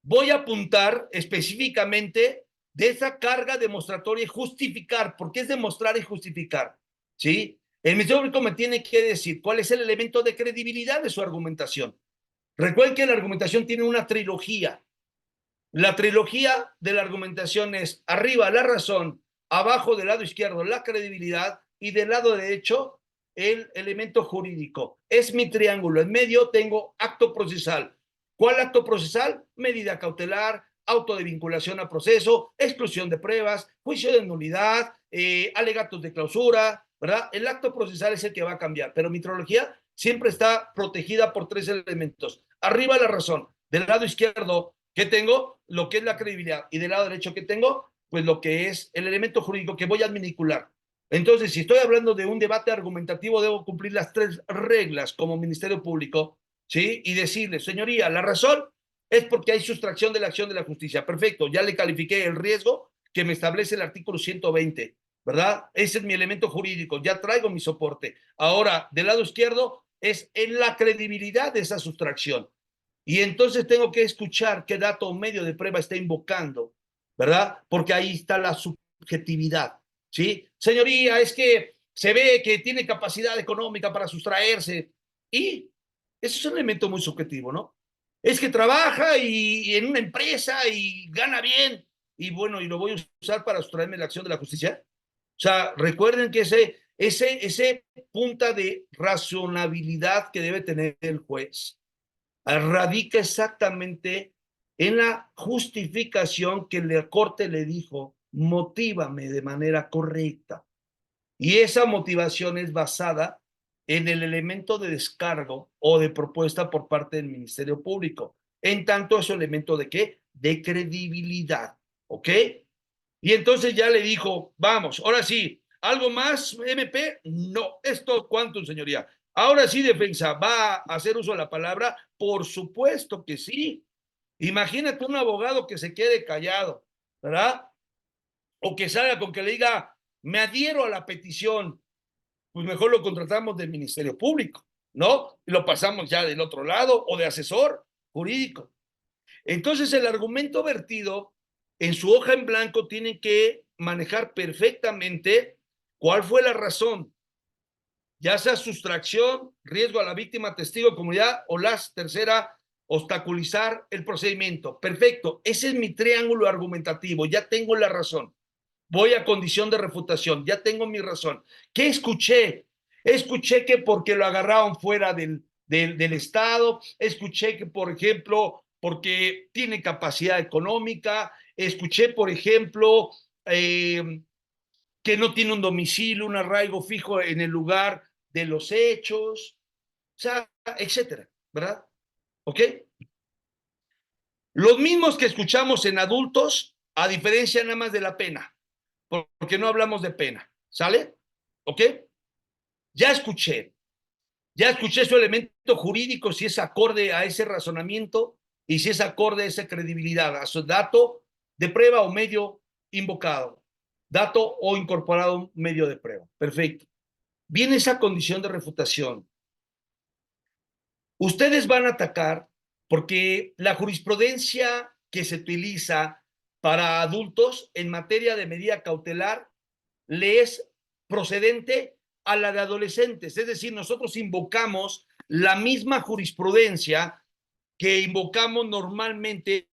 Speaker 2: voy a apuntar específicamente de esa carga demostratoria y justificar, porque es demostrar y justificar. ¿Sí? El Ministerio Público me tiene que decir cuál es el elemento de credibilidad de su argumentación. Recuerden que la argumentación tiene una trilogía. La trilogía de la argumentación es arriba la razón, abajo del lado izquierdo la credibilidad y del lado derecho el elemento jurídico. Es mi triángulo. En medio tengo acto procesal. ¿Cuál acto procesal? Medida cautelar, auto de vinculación a proceso, exclusión de pruebas, juicio de nulidad, alegatos de clausura, ¿verdad? El acto procesal es el que va a cambiar, pero mi trilogía siempre está protegida por tres elementos. Arriba la razón, del lado izquierdo, ¿qué tengo? Lo que es la credibilidad. Y del lado derecho, ¿qué tengo? Pues lo que es el elemento jurídico que voy a adminicular. Entonces, si estoy hablando de un debate argumentativo, debo cumplir las tres reglas como Ministerio Público, ¿sí? Y decirle, señoría, la razón es porque hay sustracción de la acción de la justicia. Perfecto, ya le califiqué el riesgo que me establece el artículo 120, ¿verdad? Ese es mi elemento jurídico, ya traigo mi soporte. Ahora, del lado izquierdo es en la credibilidad de esa sustracción. Y entonces tengo que escuchar qué dato o medio de prueba está invocando, ¿verdad? Porque ahí está la subjetividad, ¿sí? Señoría, es que se ve que tiene capacidad económica para sustraerse. Y eso es un elemento muy subjetivo, ¿no? Es que trabaja y en una empresa y gana bien. Y bueno, y lo voy a usar para sustraerme la acción de la justicia. O sea, recuerden que ese punta de razonabilidad que debe tener el juez radica exactamente en la justificación que la corte le dijo, motívame de manera correcta. Y esa motivación es basada en el elemento de descargo o de propuesta por parte del Ministerio Público. En tanto, es un elemento de ¿qué? De credibilidad. ¿Ok? Y entonces ya le dijo, vamos, ahora sí, ¿algo más, MP? No, esto cuánto, señoría. Ahora sí, defensa, ¿va a hacer uso de la palabra? Por supuesto que sí. Imagínate un abogado que se quede callado, ¿verdad? O que salga con que le diga, me adhiero a la petición, pues mejor lo contratamos del Ministerio Público, ¿no? Y lo pasamos ya del otro lado o de asesor jurídico. Entonces, el argumento vertido en su hoja en blanco tiene que manejar perfectamente cuál fue la razón, ya sea sustracción, riesgo a la víctima, testigo, comunidad o la tercera, obstaculizar el procedimiento. Perfecto, ese es mi triángulo argumentativo, ya tengo la razón. Voy a condición de refutación, ya tengo mi razón. ¿Qué escuché? Escuché que porque lo agarraron fuera del Estado, escuché que, por ejemplo, porque tiene capacidad económica, escuché, por ejemplo, que no tiene un domicilio, un arraigo fijo en el lugar de los hechos, o sea, etcétera, ¿verdad? ¿Ok? Los mismos que escuchamos en adultos, a diferencia nada más de la pena, porque no hablamos de pena, ¿sale? ¿Ok? Ya escuché, ya escuché su elemento jurídico, si es acorde a ese razonamiento y si es acorde a esa credibilidad, a su dato de prueba o medio invocado, dato o incorporado medio de prueba. Perfecto. Viene esa condición de refutación. Ustedes van a atacar porque la jurisprudencia que se utiliza para adultos en materia de medida cautelar le es procedente a la de adolescentes. Es decir, nosotros invocamos la misma jurisprudencia que invocamos normalmente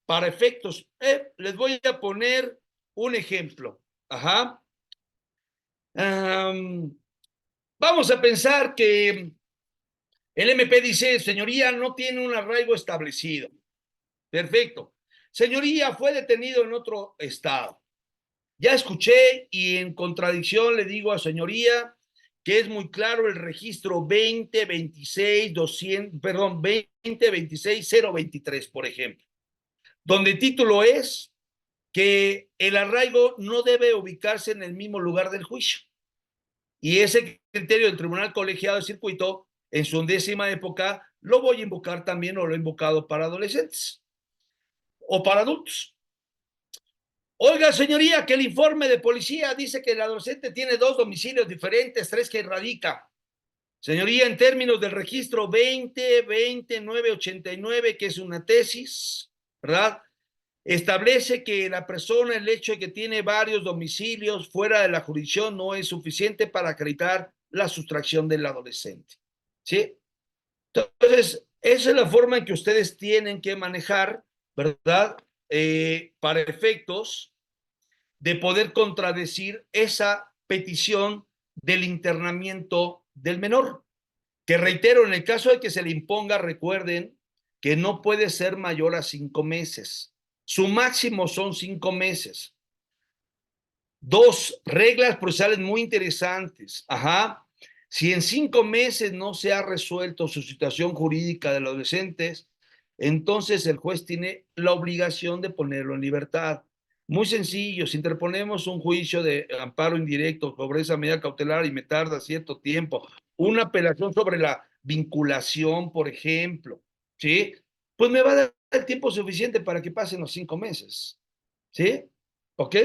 Speaker 2: para efectos. Les voy a poner un ejemplo. Ajá. Vamos a pensar que El MP dice, señoría, no tiene un arraigo establecido. Perfecto. Señoría, fue detenido en otro estado. Ya escuché y en contradicción le digo a señoría que es muy claro el registro 2026-023, por ejemplo, donde el título es que el arraigo no debe ubicarse en el mismo lugar del juicio. Y ese criterio del Tribunal Colegiado de Circuito, en su 11ª época, lo voy a invocar también, o lo he invocado para adolescentes o para adultos. Oiga, señoría, que el informe de policía dice que el adolescente tiene 2 domicilios diferentes, 3 que radica. Señoría, en términos del registro 20-2989, que es una tesis, ¿verdad? Establece que la persona, el hecho de que tiene varios domicilios fuera de la jurisdicción no es suficiente para acreditar la sustracción del adolescente. ¿Sí? Entonces, esa es la forma en que ustedes tienen que manejar, ¿verdad? Para efectos de poder contradecir esa petición del internamiento del menor. Que reitero, en el caso de que se le imponga, recuerden que no puede ser mayor a 5 meses. Su máximo son 5 meses. 2 reglas procesales muy interesantes. Ajá. Si en 5 meses no se ha resuelto su situación jurídica de los adolescentes, entonces el juez tiene la obligación de ponerlo en libertad. Muy sencillo, si interponemos un juicio de amparo indirecto sobre esa medida cautelar y me tarda cierto tiempo, una apelación sobre la vinculación, por ejemplo, ¿sí? Pues me va a dar el tiempo suficiente para que pasen los 5 meses, ¿sí? ¿Ok?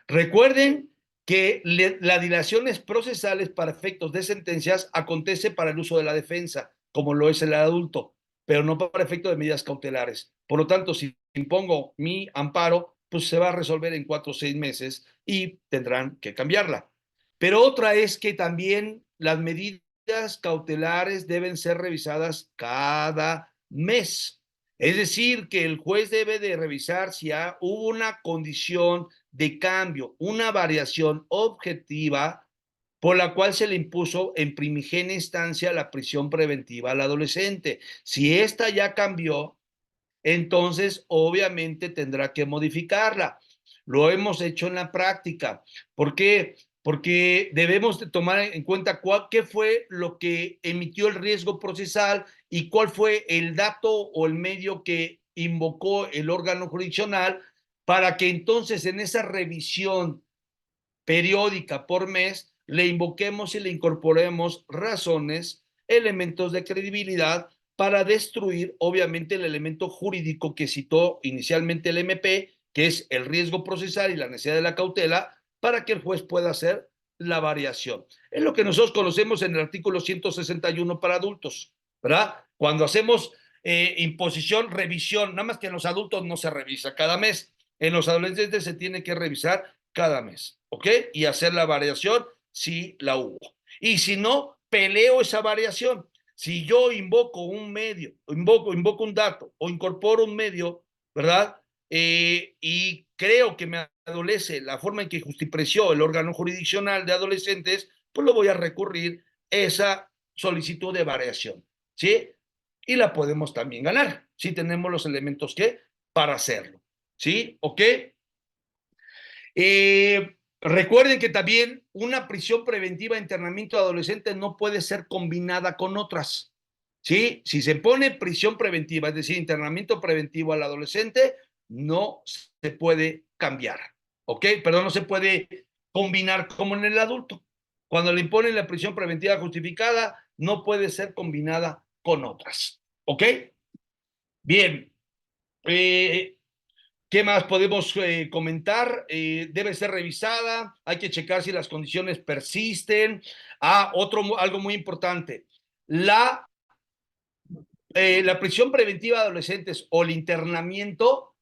Speaker 2: Recuerden que las dilaciones procesales para efectos de sentencias acontece para el uso de la defensa, como lo es el adulto, pero no para efectos de medidas cautelares. Por lo tanto, si impongo mi amparo, pues se va a resolver en 4 o 6 meses y tendrán que cambiarla. Pero otra es que también las medidas cautelares deben ser revisadas cada mes. Es decir, que el juez debe de revisar si hubo una condición de cambio, una variación objetiva por la cual se le impuso en primigenia instancia la prisión preventiva al adolescente. Si esta ya cambió, entonces obviamente tendrá que modificarla. Lo hemos hecho en la práctica. ¿Por qué? Porque debemos de tomar en cuenta qué fue lo que emitió el riesgo procesal y cuál fue el dato o el medio que invocó el órgano jurisdiccional para que entonces en esa revisión periódica por mes le invoquemos y le incorporemos razones, elementos de credibilidad para destruir obviamente el elemento jurídico que citó inicialmente el MP, que es el riesgo procesal y la necesidad de la cautela, para que el juez pueda hacer la variación. Es lo que nosotros conocemos en el artículo 161 para adultos, ¿verdad? Cuando hacemos imposición, revisión, nada más que en los adultos no se revisa cada mes, en los adolescentes se tiene que revisar cada mes, ¿ok? Y hacer la variación si la hubo. Y si no, peleo esa variación. Si yo invoco un medio, invoco un dato o incorporo un medio, ¿verdad? Y creo que me adolece la forma en que justipreció el órgano jurisdiccional de adolescentes, pues lo voy a recurrir esa solicitud de variación, ¿sí? Y la podemos también ganar, si tenemos los elementos que para hacerlo, ¿sí? ¿Ok? Recuerden que también una prisión preventiva de internamiento de adolescentes no puede ser combinada con otras. ¿Sí? Si se pone prisión preventiva, es decir, internamiento preventivo al adolescente, no se puede cambiar. ¿Ok? Perdón, no se puede combinar como en el adulto. Cuando le imponen la prisión preventiva justificada, no puede ser combinada con otras. ¿Ok? Bien. ¿Qué más podemos comentar? Debe ser revisada, hay que checar si las condiciones persisten. Algo muy importante, la prisión preventiva de adolescentes o el internamiento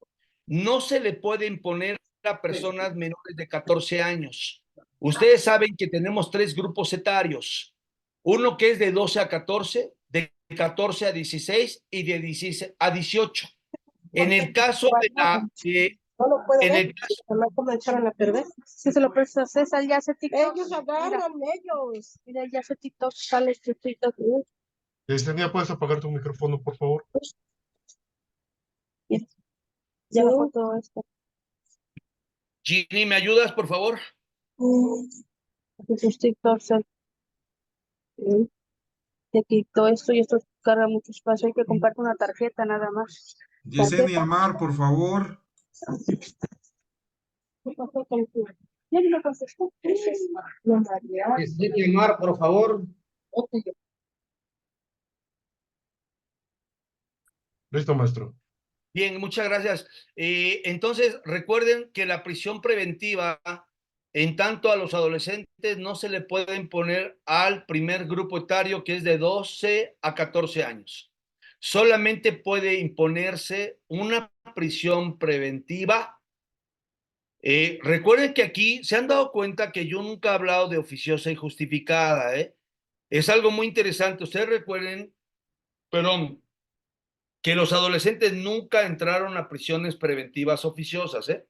Speaker 2: no se le puede imponer a personas menores de 14 años. Ustedes saben que tenemos 3 grupos etarios, uno que es de 12 a 14, de 14 a 16 y de 16 a 18. En el caso de la...
Speaker 3: No lo puede
Speaker 2: en
Speaker 3: ver,
Speaker 2: el caso,
Speaker 3: no comenzaron a perder. Si se lo presta a César, ya hace TikTok. Ellos agarran, ellos. Mira, ya hace TikTok, sale este TikTok.
Speaker 4: Yesenia, ¿puedes apagar tu micrófono, por favor?
Speaker 3: Ya bajó todo esto.
Speaker 2: Ginny, ¿me ayudas, por favor?
Speaker 3: Sus TikToks te quitó esto y esto carga mucho espacio. Hay que compartir una tarjeta nada más.
Speaker 5: Yesenia Mar, por favor.
Speaker 3: ¿Qué pasó con tu? Ya ni me contestó. No, María.
Speaker 5: Yesenia Mar, por favor.
Speaker 3: Ok.
Speaker 4: Listo, maestro.
Speaker 2: Bien, muchas gracias. Entonces, recuerden que la prisión preventiva, en tanto a los adolescentes, no se le puede imponer al primer grupo etario, que es de 12 a 14 años. Solamente puede imponerse una prisión preventiva. Recuerden que aquí se han dado cuenta que yo nunca he hablado de oficiosa y justificada, ¿eh? Es algo muy interesante. Ustedes recuerden, perdón, que los adolescentes nunca entraron a prisiones preventivas oficiosas, ¿eh?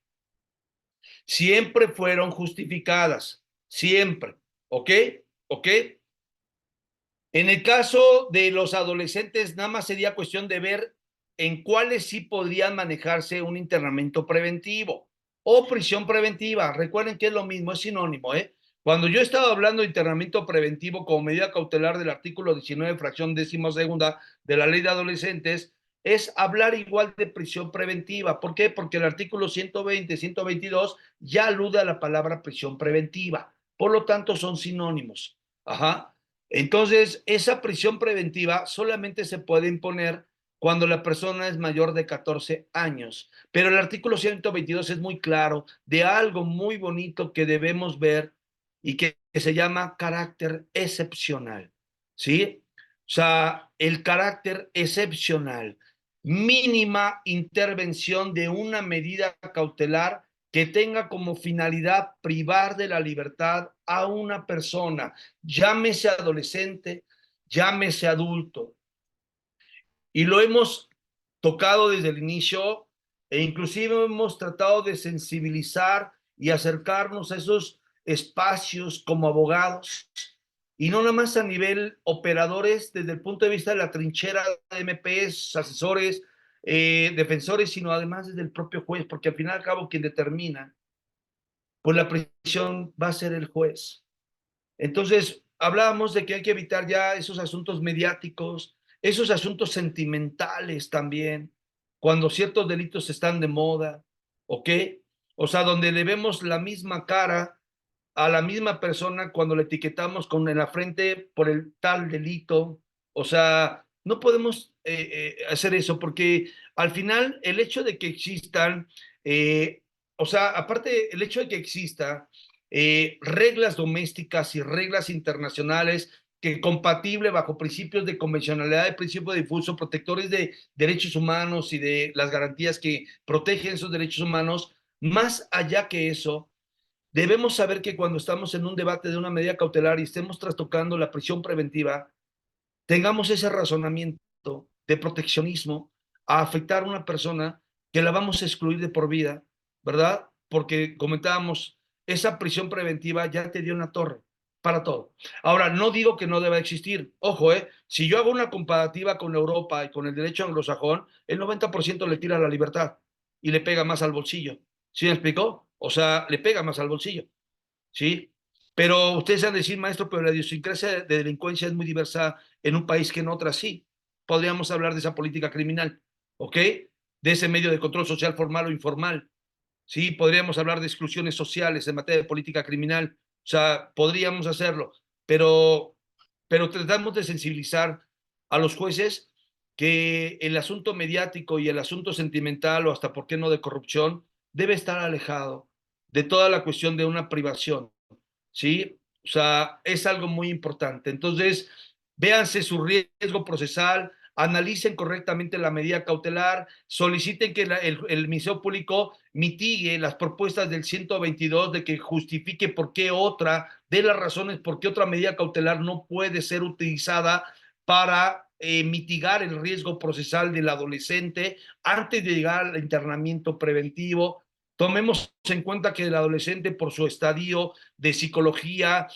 Speaker 2: Siempre fueron justificadas, siempre, ¿ok? ¿Ok? En el caso de los adolescentes, nada más sería cuestión de ver en cuáles sí podrían manejarse un internamiento preventivo o prisión preventiva. Recuerden que es lo mismo, es sinónimo, ¿eh? Cuando yo he estado hablando de internamiento preventivo como medida cautelar del artículo 19, fracción 12ª de la Ley de Adolescentes, es hablar igual de prisión preventiva. ¿Por qué? Porque el artículo 120, 122 ya alude a la palabra prisión preventiva. Por lo tanto, son sinónimos. Ajá. Entonces, esa prisión preventiva solamente se puede imponer cuando la persona es mayor de 14 años. Pero el artículo 122 es muy claro de algo muy bonito que debemos ver y que se llama carácter excepcional, ¿sí? O sea, el carácter excepcional, mínima intervención de una medida cautelar que tenga como finalidad privar de la libertad a una persona, llámese adolescente, llámese adulto. Y lo hemos tocado desde el inicio e inclusive hemos tratado de sensibilizar y acercarnos a esos espacios como abogados y no nada más a nivel operadores desde el punto de vista de la trinchera de MPs, asesores, defensores, sino además desde el propio juez, porque al final y al cabo quien determina, pues la prisión va a ser el juez. Entonces, hablábamos de que hay que evitar ya esos asuntos mediáticos, esos asuntos sentimentales también, cuando ciertos delitos están de moda, ¿ok? O sea, donde le vemos la misma cara a la misma persona cuando le etiquetamos con en la frente por el tal delito. O sea, no podemos hacer eso porque al final el hecho de que existan, o sea, aparte el hecho de que exista reglas domésticas y reglas internacionales que compatible bajo principios de convencionalidad, de principio difuso, protectores de derechos humanos y de las garantías que protegen esos derechos humanos, más allá que eso, debemos saber que cuando estamos en un debate de una medida cautelar y estemos trastocando la prisión preventiva, tengamos ese razonamiento de proteccionismo a afectar a una persona que la vamos a excluir de por vida, ¿verdad? Porque comentábamos, esa prisión preventiva ya te dio una torre para todo. Ahora, no digo que no deba existir. Ojo, si yo hago una comparativa con Europa y con el derecho anglosajón, el 90% le tira la libertad y le pega más al bolsillo. ¿Sí me explicó? O sea, le pega más al bolsillo. ¿Sí? Pero ustedes han de decir, maestro, pero la idiosincrasia de delincuencia es muy diversa en un país que en otra, sí. Podríamos hablar de esa política criminal, ¿ok? De ese medio de control social formal o informal, ¿sí? Podríamos hablar de exclusiones sociales en materia de política criminal, o sea, podríamos hacerlo, pero tratamos de sensibilizar a los jueces que el asunto mediático y el asunto sentimental o hasta, ¿por qué no?, de corrupción, debe estar alejado de toda la cuestión de una privación, ¿sí? O sea, es algo muy importante. Entonces, véanse su riesgo procesal, analicen correctamente la medida cautelar, soliciten que el Ministerio Público mitigue las propuestas del 122 de que justifique por qué otra, de las razones por qué otra medida cautelar no puede ser utilizada para mitigar el riesgo procesal del adolescente antes de llegar al internamiento preventivo. Tomemos en cuenta que el adolescente, por su estadio de psicología,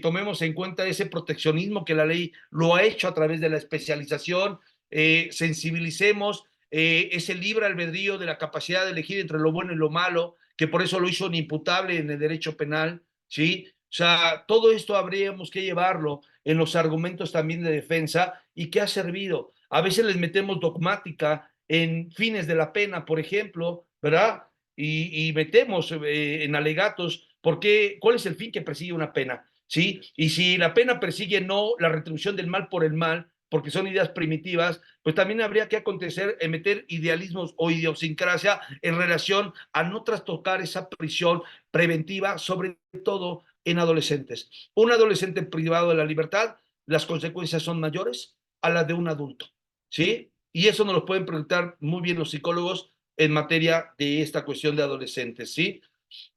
Speaker 2: tomemos en cuenta ese proteccionismo que la ley lo ha hecho a través de la especialización, sensibilicemos ese libre albedrío de la capacidad de elegir entre lo bueno y lo malo, que por eso lo hizo inimputable en el derecho penal, ¿sí? O sea, todo esto habríamos que llevarlo en los argumentos también de defensa y que ha servido. A veces les metemos dogmática en fines de la pena, por ejemplo, ¿verdad? Y metemos en alegatos cuál es el fin que persigue una pena, ¿sí? Y si la pena persigue no la retribución del mal por el mal, porque son ideas primitivas, pues también habría que acontecer en meter idealismos o idiosincrasia en relación a no trastocar esa prisión preventiva, sobre todo en adolescentes. Un adolescente privado de la libertad, las consecuencias son mayores a las de un adulto, ¿sí? Y eso nos lo pueden preguntar muy bien los psicólogos en materia de esta cuestión de adolescentes, ¿sí?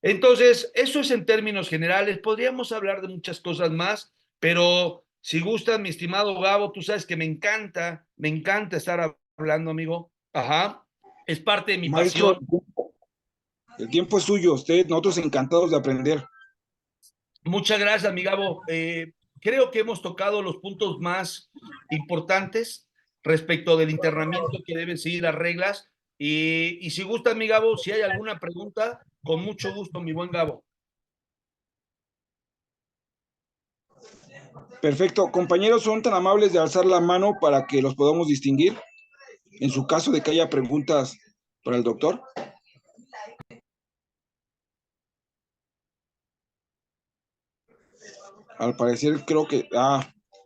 Speaker 2: Entonces, eso es en términos generales. Podríamos hablar de muchas cosas más, pero si gustas, mi estimado Gabo, tú sabes que me encanta estar hablando, amigo. Ajá, es parte de mi
Speaker 6: Maestro,
Speaker 2: pasión.
Speaker 6: el tiempo es suyo, usted, nosotros encantados de aprender.
Speaker 2: Muchas gracias, mi Gabo. Creo que hemos tocado los puntos más importantes respecto del internamiento que deben seguir las reglas. Y si gustas, mi Gabo, si hay alguna pregunta, con mucho gusto, mi buen Gabo.
Speaker 6: Perfecto. Compañeros, ¿son tan amables de alzar la mano para que los podamos distinguir? En su caso de que haya preguntas para el doctor. Al parecer creo que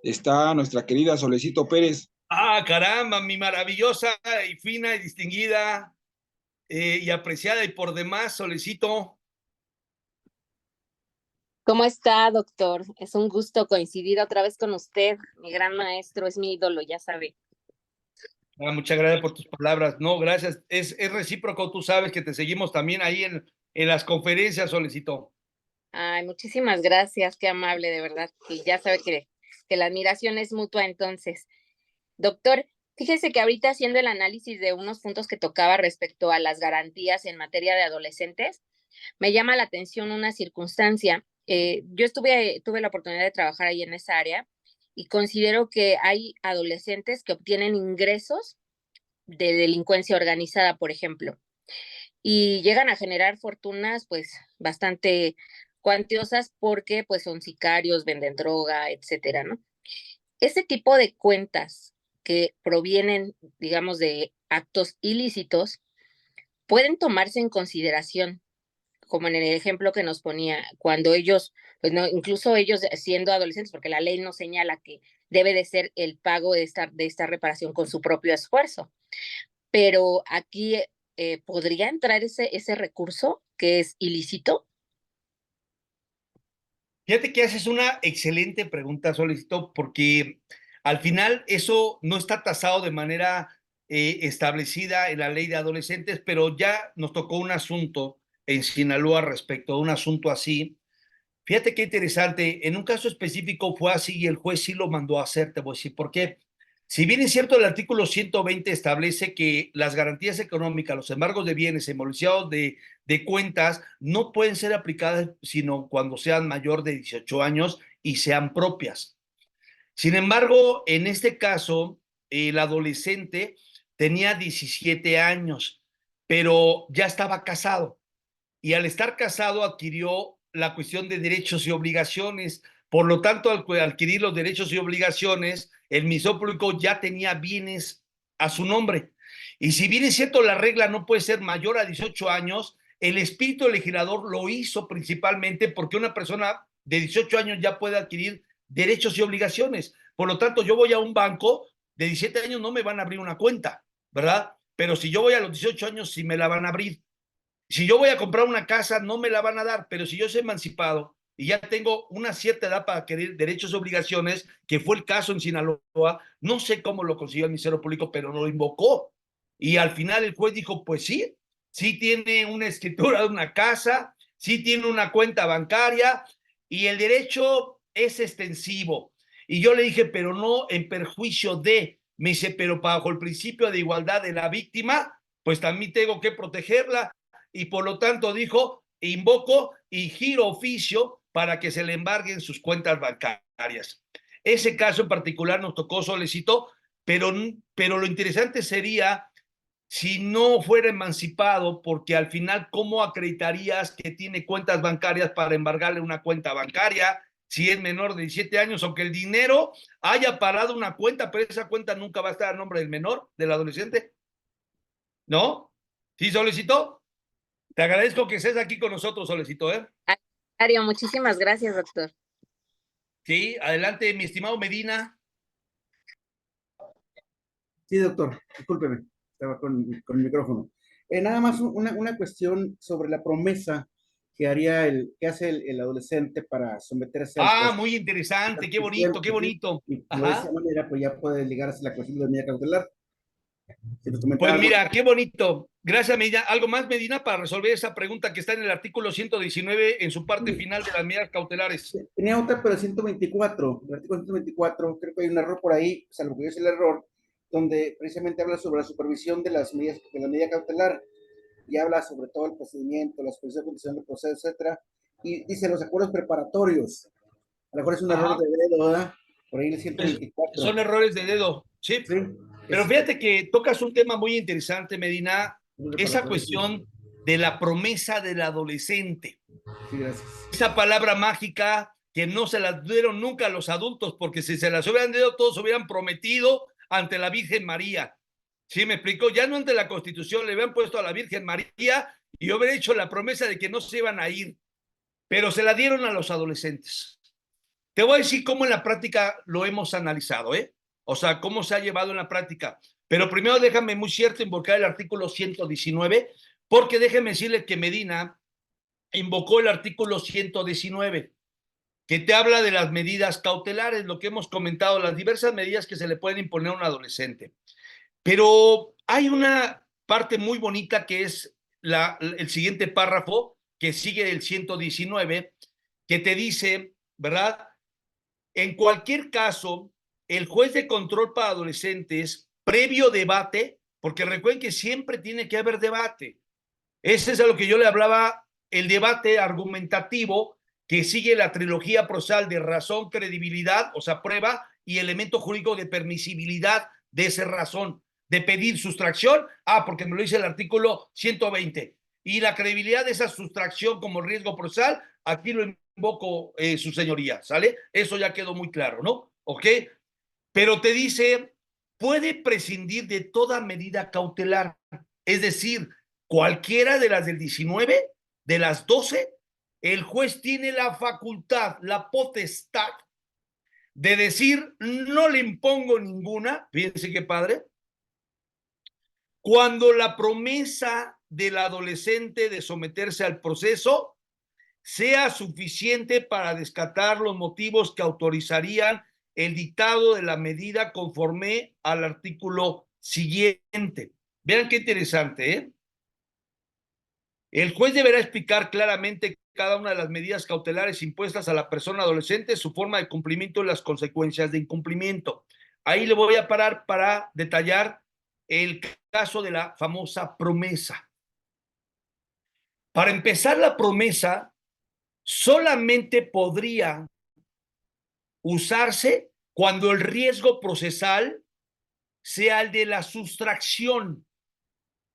Speaker 6: está nuestra querida Solecito Pérez.
Speaker 2: Ah, caramba, mi maravillosa y fina y distinguida y apreciada y por demás, Solecito.
Speaker 7: ¿Cómo está, doctor? Es un gusto coincidir otra vez con usted, mi gran maestro, es mi ídolo, ya sabe.
Speaker 2: Muchas gracias por tus palabras. No, gracias. Es recíproco, tú sabes que te seguimos también ahí en las conferencias, Solecito.
Speaker 7: Ay, muchísimas gracias, qué amable, de verdad. Y ya sabe que la admiración es mutua entonces. Doctor, fíjese que ahorita haciendo el análisis de unos puntos que tocaba respecto a las garantías en materia de adolescentes, me llama la atención una circunstancia. Yo tuve la oportunidad de trabajar ahí en esa área y considero que hay adolescentes que obtienen ingresos de delincuencia organizada, por ejemplo, y llegan a generar fortunas pues bastante cuantiosas porque pues son sicarios, venden droga, etcétera, ¿no? Ese tipo de cuentas que provienen, digamos, de actos ilícitos pueden tomarse en consideración, como en el ejemplo que nos ponía, cuando ellos, pues no, incluso ellos siendo adolescentes, porque la ley no señala que debe de ser el pago de esta reparación con su propio esfuerzo. Pero aquí podría entrar ese recurso que es ilícito.
Speaker 2: Fíjate que haces una excelente pregunta, Solicito, porque al final eso no está tasado de manera establecida en la ley de adolescentes, pero ya nos tocó un asunto en Sinaloa respecto a un asunto así. Fíjate qué interesante, en un caso específico fue así y el juez sí lo mandó a hacer, te voy a decir por qué. Si bien es cierto, el artículo 120 establece que las garantías económicas, los embargos de bienes, embolsados de cuentas, no pueden ser aplicadas sino cuando sean mayor de 18 años y sean propias. Sin embargo, en este caso, el adolescente tenía 17 años, pero ya estaba casado y al estar casado adquirió la cuestión de derechos y obligaciones. Por lo tanto, al adquirir los derechos y obligaciones, el Ministerio Público ya tenía bienes a su nombre. Y si bien es cierto, la regla no puede ser mayor a 18 años, el espíritu del legislador lo hizo principalmente porque una persona de 18 años ya puede adquirir derechos y obligaciones. Por lo tanto, yo voy a un banco, de 17 años no me van a abrir una cuenta, ¿verdad? Pero si yo voy a los 18 años, sí me la van a abrir. Si yo voy a comprar una casa, no me la van a dar, pero si yo soy emancipado y ya tengo una cierta edad para adquirir derechos y obligaciones, que fue el caso en Sinaloa, no sé cómo lo consiguió el Ministerio Público, pero lo invocó. Y al final el juez dijo, pues sí, sí tiene una escritura de una casa, sí tiene una cuenta bancaria y el derecho es extensivo. Y yo le dije, pero no en perjuicio de, me dice, pero bajo el principio de igualdad de la víctima, pues también tengo que protegerla. y por lo tanto dijo, invoco y giro oficio para que se le embarguen sus cuentas bancarias. Ese caso en particular nos tocó, Solecito, pero lo interesante sería si no fuera emancipado, porque al final, ¿cómo acreditarías que tiene cuentas bancarias para embargarle una cuenta bancaria si es menor de 17 años, aunque el dinero haya parado una cuenta, pero esa cuenta nunca va a estar a nombre del menor, del adolescente? ¿No? ¿Sí, Solecito? Te agradezco que estés aquí con nosotros, Solecito, ¿eh?
Speaker 7: Mario, muchísimas gracias, doctor.
Speaker 2: Sí, adelante, mi estimado Medina.
Speaker 8: Sí, doctor, discúlpeme, estaba con el micrófono. Nada más una cuestión sobre la promesa que hace el adolescente para someterse al
Speaker 2: Ah,
Speaker 8: proceso
Speaker 2: muy interesante, qué bonito, qué
Speaker 8: constituyente, ¿sí?
Speaker 2: bonito.
Speaker 8: Y de esa
Speaker 2: Ajá.
Speaker 8: manera, pues ya puede ligarse la cuestión de la medida cautelar. Si nos
Speaker 2: Pues
Speaker 8: comentaba algo.
Speaker 2: mira, qué bonito. Gracias, Medina. ¿Algo más, Medina, para resolver esa pregunta que está en el artículo 119 en su parte final de las medidas cautelares?
Speaker 8: Tenía otra, pero el 124, el artículo 124, creo que hay un error por ahí, salvo que yo sé el error, donde precisamente habla sobre la supervisión de las medidas, de la medida cautelar, y habla sobre todo el procedimiento, la supervisión de condición del proceso, etcétera, y dice los acuerdos preparatorios. A lo mejor es un error
Speaker 2: Ajá.
Speaker 8: de dedo, ¿verdad? Por ahí el
Speaker 2: Son
Speaker 8: 124.
Speaker 2: errores de dedo, sí.
Speaker 8: Sí,
Speaker 2: Pero fíjate que tocas un tema muy interesante, Medina, esa cuestión de la promesa del adolescente.
Speaker 8: sí, gracias.
Speaker 2: Esa palabra mágica que no se la dieron nunca a los adultos, porque si se las hubieran dado, todos hubieran prometido ante la Virgen María. ¿Sí me explico? Ya no ante la Constitución, le habían puesto a la Virgen María y hubiera hecho la promesa de que no se iban a ir, pero se la dieron a los adolescentes. Te voy a decir cómo en la práctica lo hemos analizado, ¿eh? O sea, cómo se ha llevado en la práctica. Pero primero déjame muy cierto invocar el artículo 119, porque déjeme decirle que Medina invocó el artículo 119, que te habla de las medidas cautelares, lo que hemos comentado, las diversas medidas que se le pueden imponer a un adolescente. Pero hay una parte muy bonita que es el siguiente párrafo, que sigue del 119, que te dice, ¿verdad? En cualquier caso, el juez de control para adolescentes, previo debate, porque recuerden que siempre tiene que haber debate. Ese es a lo que yo le hablaba, el debate argumentativo que sigue la trilogía procesal de razón, credibilidad, o sea, prueba, y elemento jurídico de permisibilidad de esa razón, de pedir sustracción, porque me lo dice el artículo 120, y la credibilidad de esa sustracción como riesgo procesal, aquí lo invoco, su señoría, ¿sale? Eso ya quedó muy claro, ¿no? ¿Ok? Pero te dice, puede prescindir de toda medida cautelar, es decir, cualquiera de las del 19, de las 12, el juez tiene la facultad, la potestad de decir, no le impongo ninguna, fíjense qué padre, cuando la promesa del adolescente de someterse al proceso sea suficiente para descartar los motivos que autorizarían el dictado de la medida conforme al artículo siguiente. Vean qué interesante, ¿eh? El juez deberá explicar claramente cada una de las medidas cautelares impuestas a la persona adolescente, su forma de cumplimiento y las consecuencias de incumplimiento. Ahí le voy a parar para detallar el caso de la famosa promesa. Para empezar, la promesa solamente podría usarse cuando el riesgo procesal sea el de la sustracción,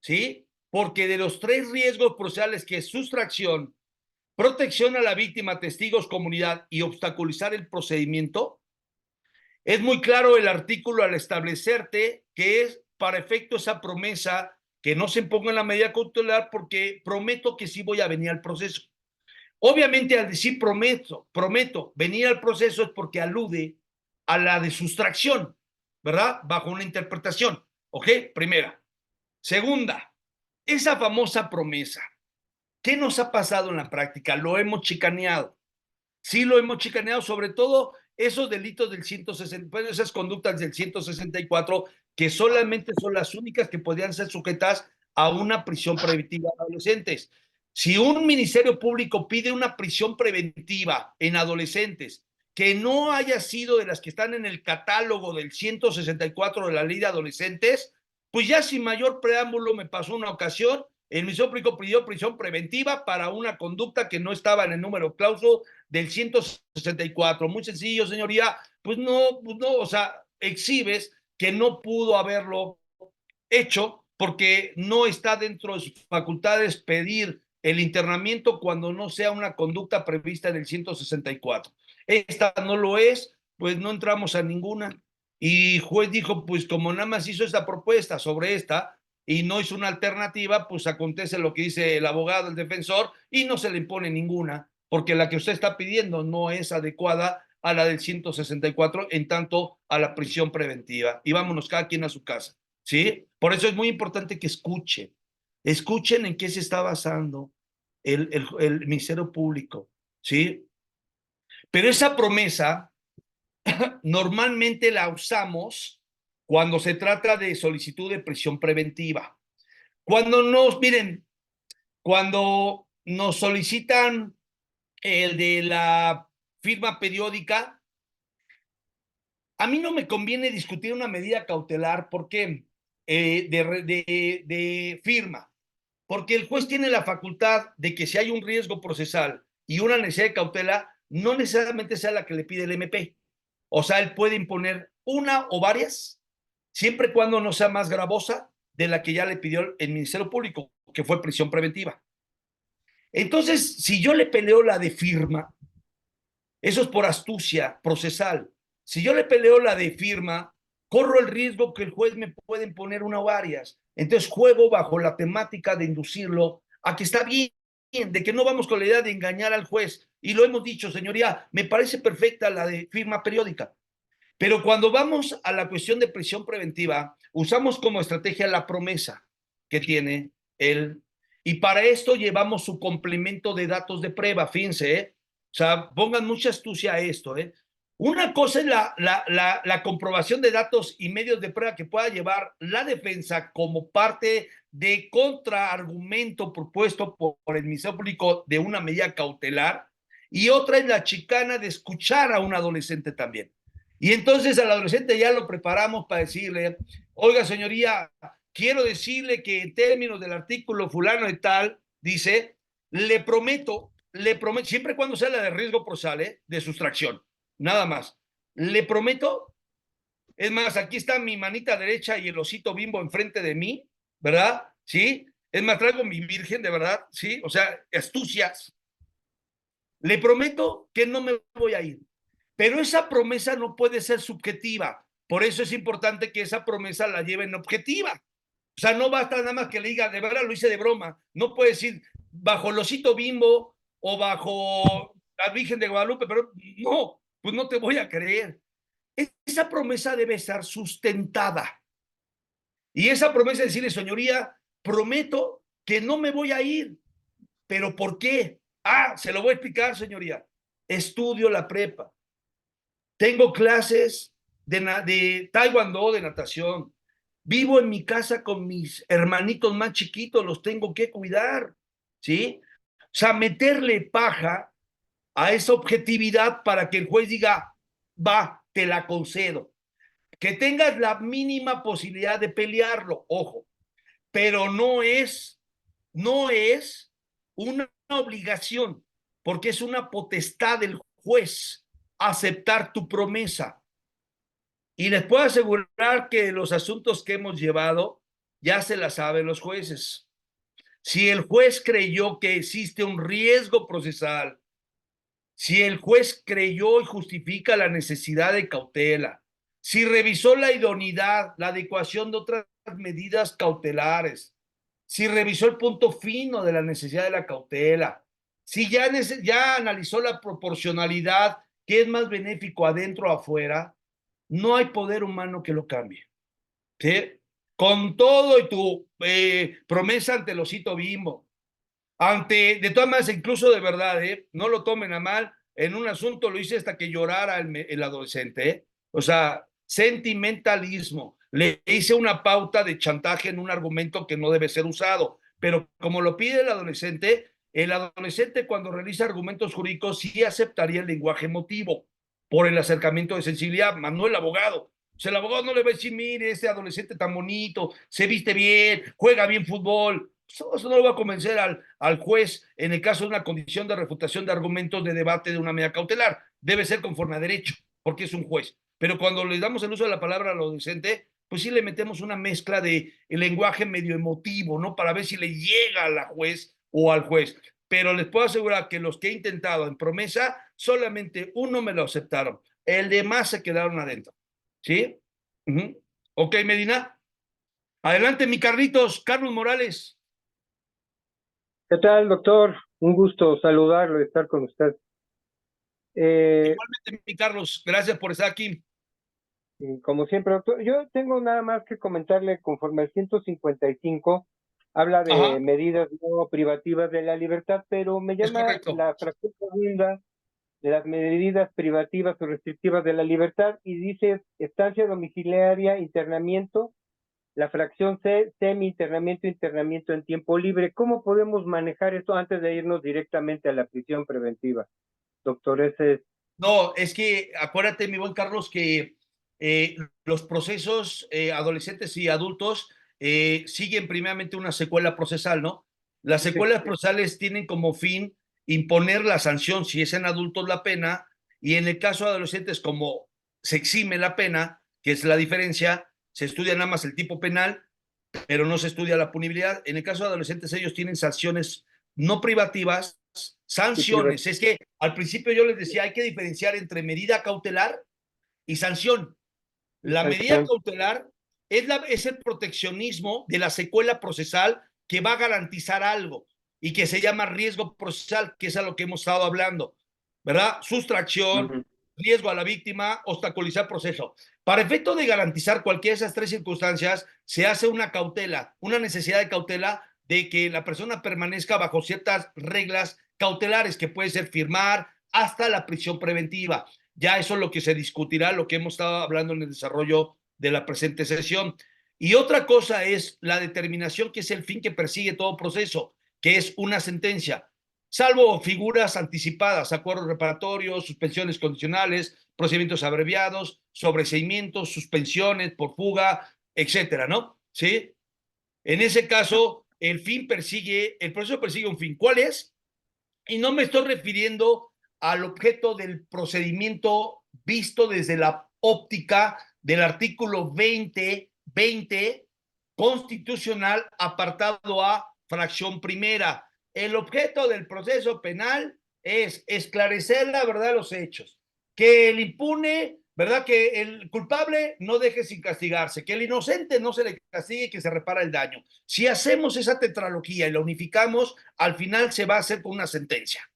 Speaker 2: ¿sí? Porque de los tres riesgos procesales, que es sustracción, protección a la víctima, testigos, comunidad y obstaculizar el procedimiento, es muy claro el artículo al establecerte que es para efecto esa promesa que no se imponga en la medida cautelar, porque prometo que sí voy a venir al proceso. Obviamente, al decir prometo venir al proceso, es porque alude a la de sustracción, ¿verdad? Bajo una interpretación, ¿ok? Primera. Segunda, esa famosa promesa, ¿qué nos ha pasado en la práctica? Lo hemos chicaneado. Sí, lo hemos chicaneado, sobre todo esos delitos del 160, bueno, esas conductas del 164, que solamente son las únicas que podrían ser sujetas a una prisión preventiva de adolescentes. Si un ministerio público pide una prisión preventiva en adolescentes que no haya sido de las que están en el catálogo del 164 de la ley de adolescentes, pues ya sin mayor preámbulo me pasó una ocasión el Ministerio Público pidió prisión preventiva para una conducta que no estaba en el número clauso del 164. Muy sencillo, señoría. Pues no, o sea, exhibes que no pudo haberlo hecho porque no está dentro de sus facultades pedir el internamiento cuando no sea una conducta prevista en el 164. Esta no lo es, pues no entramos a ninguna. Y juez dijo, pues como nada más hizo esta propuesta sobre esta y no hizo una alternativa, pues acontece lo que dice el abogado, el defensor, y no se le impone ninguna, porque la que usted está pidiendo no es adecuada a la del 164 en tanto a la prisión preventiva. Y vámonos cada quien a su casa, ¿sí? Por eso es muy importante que escuchen en qué se está basando el Ministerio Público, ¿sí? Pero esa promesa normalmente la usamos cuando se trata de solicitud de prisión preventiva. Cuando nos solicitan el de la firma periódica, a mí no me conviene discutir una medida cautelar porque de firma, porque el juez tiene la facultad de que si hay un riesgo procesal y una necesidad de cautela, no necesariamente sea la que le pide el MP. O sea, él puede imponer una o varias, siempre y cuando no sea más gravosa de la que ya le pidió el Ministerio Público, que fue prisión preventiva. Entonces, si yo le peleo la de firma, eso es por astucia procesal. Si yo le peleo la de firma, corro el riesgo que el juez me puede imponer una o varias. Entonces juego bajo la temática de inducirlo a que está bien, de que no vamos con la idea de engañar al juez. Y lo hemos dicho, señoría, me parece perfecta la de firma periódica. Pero cuando vamos a la cuestión de prisión preventiva, usamos como estrategia la promesa que tiene él. Y para esto llevamos su complemento de datos de prueba, fíjense, ¿eh? O sea, pongan mucha astucia a esto, ¿eh? Una cosa es la comprobación de datos y medios de prueba que pueda llevar la defensa como parte de contraargumento propuesto por el Ministerio Público de una medida cautelar, y otra es la chicana de escuchar a un adolescente también. Y entonces al adolescente ya lo preparamos para decirle, oiga, señoría, quiero decirle que en términos del artículo fulano y tal, dice, le prometo, siempre y cuando sea la de riesgo procesal, de sustracción, nada más. Le prometo, es más, aquí está mi manita derecha y el osito Bimbo enfrente de mí, ¿verdad? ¿Sí? Es más, traigo mi virgen, de verdad, ¿sí? O sea, astucias. Le prometo que no me voy a ir. Pero esa promesa no puede ser subjetiva. Por eso es importante que esa promesa la lleven objetiva. O sea, no basta nada más que le diga, de verdad lo hice de broma. No puede decir bajo el osito Bimbo o bajo la Virgen de Guadalupe, pero no, pues no te voy a creer. Esa promesa debe estar sustentada. Y esa promesa es decirle, señoría, prometo que no me voy a ir. ¿Pero por qué? Se lo voy a explicar, señoría. Estudio la prepa. Tengo clases de taekwondo, de natación. Vivo en mi casa con mis hermanitos más chiquitos, los tengo que cuidar, ¿sí? O sea, meterle paja a esa objetividad para que el juez diga, va, te la concedo. Que tengas la mínima posibilidad de pelearlo, ojo, pero no es una obligación, porque es una potestad del juez aceptar tu promesa. Y les puedo asegurar que los asuntos que hemos llevado ya se la saben los jueces. Si el juez creyó que existe un riesgo procesal, si el juez creyó y justifica la necesidad de cautela, si revisó la idoneidad, la adecuación de otras medidas cautelares, si revisó el punto fino de la necesidad de la cautela, si ya analizó la proporcionalidad, que es más benéfico adentro o afuera, no hay poder humano que lo cambie, ¿sí? Con todo y tu promesa ante el osito Bimbo, de todas maneras, incluso de verdad, no lo tomen a mal, en un asunto lo hice hasta que llorara el adolescente, o sea, sentimentalismo, le hice una pauta de chantaje en un argumento que no debe ser usado, pero como lo pide el adolescente cuando realiza argumentos jurídicos sí aceptaría el lenguaje emotivo por el acercamiento de sensibilidad, más no el abogado. O sea, el abogado no le va a decir, mire, este adolescente tan bonito, se viste bien, juega bien fútbol. O Eso no lo va a convencer al juez en el caso de una condición de refutación de argumentos de debate de una medida cautelar. Debe ser conforme a derecho, porque es un juez. Pero cuando le damos el uso de la palabra a lo docente, pues sí le metemos una mezcla de el lenguaje medio emotivo, ¿no? Para ver si le llega a la juez o al juez. Pero les puedo asegurar que los que he intentado en promesa, solamente uno me lo aceptaron. El demás se quedaron adentro. ¿Sí? Ok, Medina. Adelante, mi Carlitos, Carlos Morales.
Speaker 9: ¿Qué tal, doctor? Un gusto saludarlo y estar con usted.
Speaker 2: Igualmente, mi Carlos, gracias por estar aquí.
Speaker 9: Como siempre, doctor, yo tengo nada más que comentarle conforme al 155, habla de
Speaker 2: Ajá.
Speaker 9: medidas no privativas de la libertad, pero me
Speaker 2: Es
Speaker 9: llama
Speaker 2: correcto.
Speaker 9: la fracción segunda de las medidas privativas o restrictivas de la libertad y dice estancia domiciliaria, internamiento, la fracción C, semi-internamiento, internamiento en tiempo libre. ¿Cómo podemos manejar esto antes de irnos directamente a la prisión preventiva? Doctor, ese es...
Speaker 2: No, es que acuérdate, mi buen Carlos, que los procesos adolescentes y adultos siguen primeramente una secuela procesal, ¿no? Las secuelas procesales tienen como fin imponer la sanción, si es en adultos la pena, y en el caso de adolescentes, como se exime la pena, que es la diferencia, se estudia nada más el tipo penal, pero no se estudia la punibilidad. En el caso de adolescentes, ellos tienen sanciones no privativas, sanciones. Es que al principio yo les decía, hay que diferenciar entre medida cautelar y sanción. La medida cautelar es el proteccionismo de la secuela procesal que va a garantizar algo y que se llama riesgo procesal, que es a lo que hemos estado hablando, ¿verdad? Sustracción, riesgo a la víctima, obstaculizar proceso. Para efecto de garantizar cualquiera de esas tres circunstancias, se hace una cautela, una necesidad de cautela de que la persona permanezca bajo ciertas reglas cautelares, que puede ser firmar hasta la prisión preventiva. Ya eso es lo que se discutirá, lo que hemos estado hablando en el desarrollo de la presente sesión. Y otra cosa es la determinación, que es el fin que persigue todo proceso, que es una sentencia, salvo figuras anticipadas, acuerdos reparatorios, suspensiones condicionales, procedimientos abreviados, sobreseimientos, suspensiones por fuga, etcétera, ¿no? ¿Sí? En ese caso, el proceso persigue un fin. ¿Cuál es? Y no me estoy refiriendo al objeto del procedimiento visto desde la óptica del artículo 20 constitucional, apartado A, fracción primera. El objeto del proceso penal es esclarecer la verdad de los hechos, que el impune, ¿verdad? Que el culpable no deje sin castigarse, que el inocente no se le castigue y que se repara el daño. Si hacemos esa tetralogía y la unificamos, al final se va a hacer con una sentencia.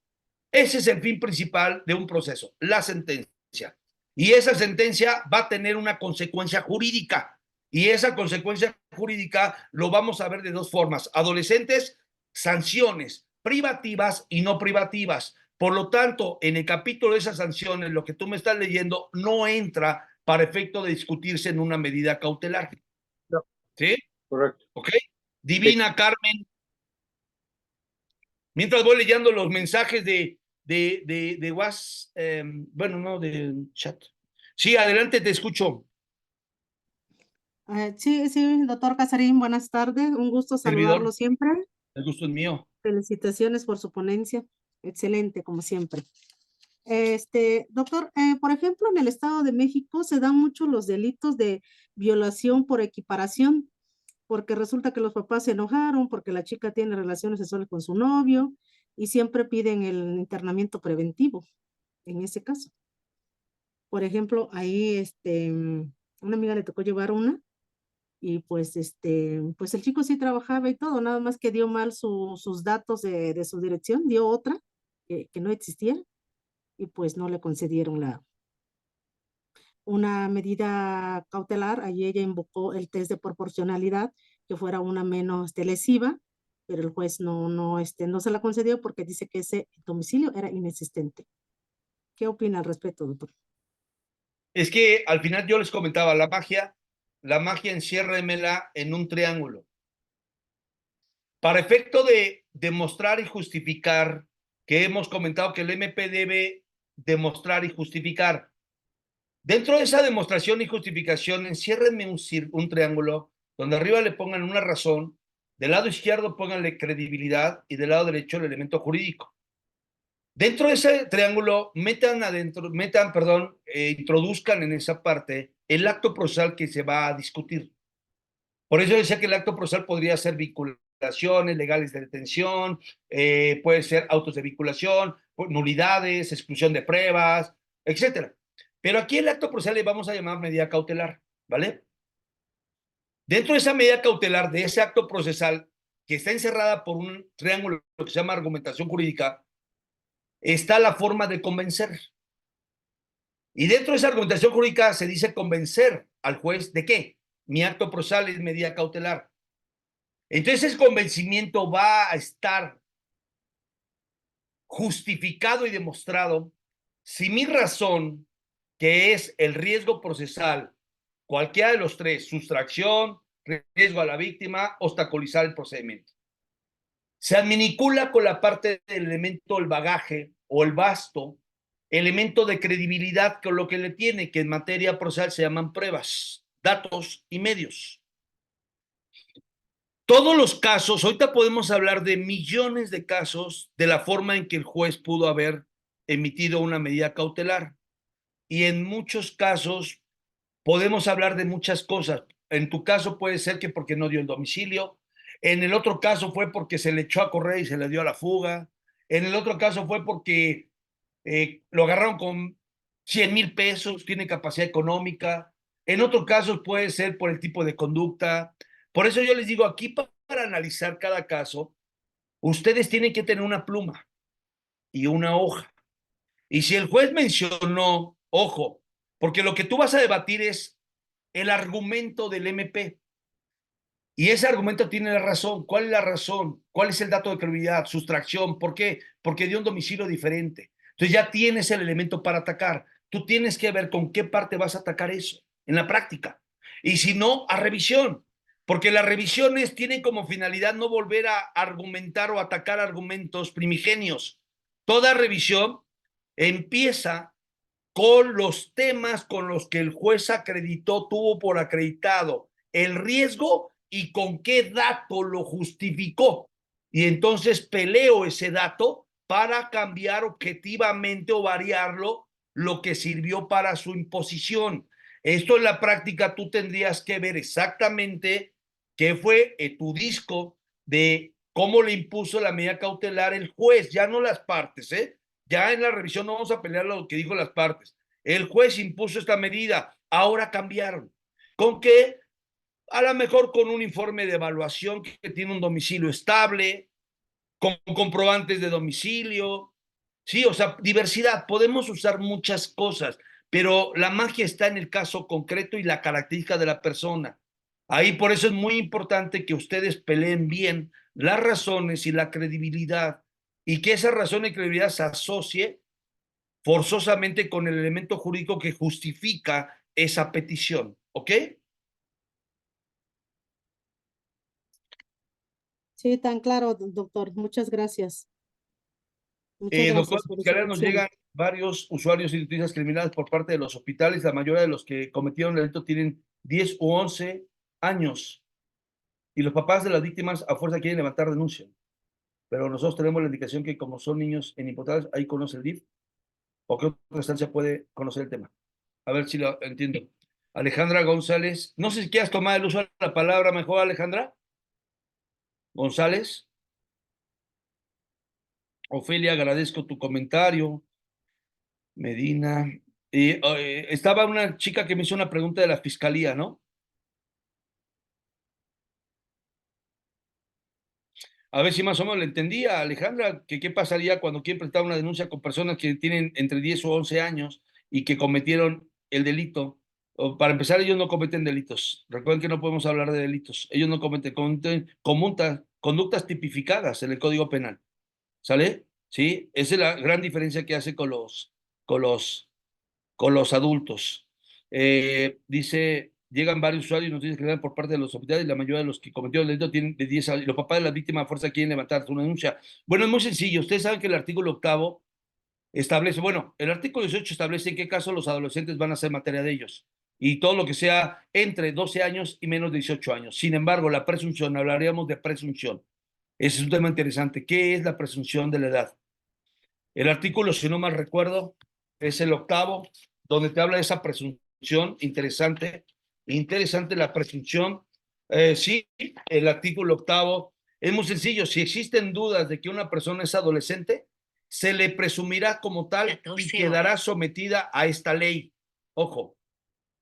Speaker 2: Ese es el fin principal de un proceso, la sentencia. Y esa sentencia va a tener una consecuencia jurídica. Y esa consecuencia jurídica lo vamos a ver de dos formas. Adolescentes, sanciones privativas y no privativas. Por lo tanto, en el capítulo de esas sanciones, lo que tú me estás leyendo no entra para efecto de discutirse en una medida cautelar.
Speaker 9: No.
Speaker 2: ¿Sí?
Speaker 9: Correcto.
Speaker 2: ¿Ok? Divina, sí. Carmen. Mientras voy leyendo los mensajes de WhatsApp, bueno, no, del chat. Sí, adelante, te escucho.
Speaker 10: Sí, doctor Casarín, buenas tardes. Un gusto saludarlo siempre.
Speaker 2: El gusto es mío.
Speaker 10: Felicitaciones por su ponencia. Excelente, como siempre. Doctor, por ejemplo, en el Estado de México se dan mucho los delitos de violación por equiparación, porque resulta que los papás se enojaron porque la chica tiene relaciones sexuales con su novio y siempre piden el internamiento preventivo en ese caso. Por ejemplo, ahí una amiga le tocó llevar una y pues pues el chico sí trabajaba y todo, nada más que dio mal sus datos de su dirección, dio otra que no existía y pues no le concedieron una medida cautelar. Allí ella invocó el test de proporcionalidad, que fuera una menos lesiva, pero el juez no se la concedió porque dice que ese domicilio era inexistente. ¿Qué opina al respecto, doctor?
Speaker 2: Es que al final yo les comentaba, la magia enciérremela en un triángulo. Para efecto de demostrar y justificar, que hemos comentado que el MP debe demostrar y justificar. Dentro de esa demostración y justificación, enciérrenme un triángulo donde arriba le pongan una razón Del lado izquierdo pónganle credibilidad y del lado derecho el elemento jurídico. Dentro de ese triángulo, introduzcan en esa parte el acto procesal que se va a discutir. Por eso decía que el acto procesal podría ser vinculaciones legales de detención, puede ser autos de vinculación, nulidades, exclusión de pruebas, etcétera. Pero aquí el acto procesal le vamos a llamar medida cautelar, ¿vale? Dentro de esa medida cautelar, de ese acto procesal, que está encerrada por un triángulo que se llama argumentación jurídica, está la forma de convencer. Y dentro de esa argumentación jurídica se dice convencer al juez de qué. Mi acto procesal es medida cautelar. Entonces ese convencimiento va a estar justificado y demostrado si mi razón, que es el riesgo procesal, cualquiera de los tres, sustracción, riesgo a la víctima, obstaculizar el procedimiento, se adminicula con la parte del elemento, el bagaje o el basto, elemento de credibilidad con lo que le tiene, que en materia procesal se llaman pruebas, datos y medios. Todos los casos, ahorita podemos hablar de millones de casos de la forma en que el juez pudo haber emitido una medida cautelar. Y en muchos casos podemos hablar de muchas cosas. En tu caso puede ser que porque no dio el domicilio. En el otro caso fue porque se le echó a correr y se le dio a la fuga. En el otro caso fue porque lo agarraron con 100,000 pesos, tiene capacidad económica. En otro caso puede ser por el tipo de conducta. Por eso yo les digo, aquí para analizar cada caso, ustedes tienen que tener una pluma y una hoja. Y si el juez mencionó, ojo, porque lo que tú vas a debatir es el argumento del MP. Y ese argumento tiene la razón. ¿Cuál es la razón? ¿Cuál es el dato de credibilidad? Sustracción. ¿Por qué? Porque dio un domicilio diferente. Entonces ya tienes el elemento para atacar. Tú tienes que ver con qué parte vas a atacar eso en la práctica. Y si no, a revisión. Porque las revisiones tienen como finalidad no volver a argumentar o atacar argumentos primigenios. Toda revisión empieza con los temas con los que el juez acreditó, tuvo por acreditado el riesgo y con qué dato lo justificó. Y entonces peleo ese dato para cambiar objetivamente o variarlo lo que sirvió para su imposición. Esto en la práctica tú tendrías que ver exactamente qué fue tu disco de cómo le impuso la medida cautelar el juez, ya no las partes, ¿eh? Ya en la revisión no vamos a pelear lo que dijo las partes. El juez impuso esta medida, ahora cambiaron. ¿Con qué? A lo mejor con un informe de evaluación que tiene un domicilio estable, con comprobantes de domicilio. Sí, o sea, diversidad. Podemos usar muchas cosas, pero la magia está en el caso concreto y la característica de la persona. Ahí por eso es muy importante que ustedes peleen bien las razones y la credibilidad, y que esa razón y credibilidad se asocie forzosamente con el elemento jurídico que justifica esa petición, ¿ok?
Speaker 10: Sí, tan claro, doctor. Muchas gracias. Muchas
Speaker 2: Doctor
Speaker 10: gracias por esa
Speaker 2: Fiscalía, nos
Speaker 10: atención.
Speaker 2: llegan varios usuarios y noticias criminales por parte de los hospitales. La mayoría de los que cometieron el delito tienen 10 u 11 años. Y los papás de las víctimas a fuerza quieren levantar denuncia. Pero nosotros tenemos la indicación que como son niños inimputables, ahí conoce el DIF. ¿O qué otra instancia puede conocer el tema? A ver si lo entiendo. Alejandra González. No sé si quieras tomar el uso de la palabra mejor, Alejandra. González. Ofelia, agradezco tu comentario. Medina. Estaba una chica que me hizo una pregunta de la fiscalía, ¿no? A ver si más o menos le entendía, Alejandra, que qué pasaría cuando quieren presentar una denuncia con personas que tienen entre 10 o 11 años y que cometieron el delito. Para empezar, ellos no cometen delitos. Recuerden que no podemos hablar de delitos. Ellos no cometen conductas tipificadas en el Código Penal. ¿Sale? Sí, esa es la gran diferencia que hace con los adultos. Dice, llegan varios usuarios y noticias que dan por parte de los hospitales y la mayoría de los que cometieron el delito tienen de 10 años. Y los papás de las víctimas a fuerza quieren levantar una denuncia. Bueno, es muy sencillo. Ustedes saben que el artículo 8 establece, bueno, el artículo 18 establece en qué caso los adolescentes van a ser materia de ellos. y todo lo que sea entre 12 años y menos de 18 años. Sin embargo, la presunción, hablaríamos de presunción. Ese es un tema interesante. ¿Qué es la presunción de la edad? El artículo, si no mal recuerdo, es el 8º, donde te habla de esa presunción. Interesante la presunción. Sí, el artículo 8º es muy sencillo. Si existen dudas de que una persona es adolescente, se le presumirá como tal y quedará sometida a esta ley. Ojo,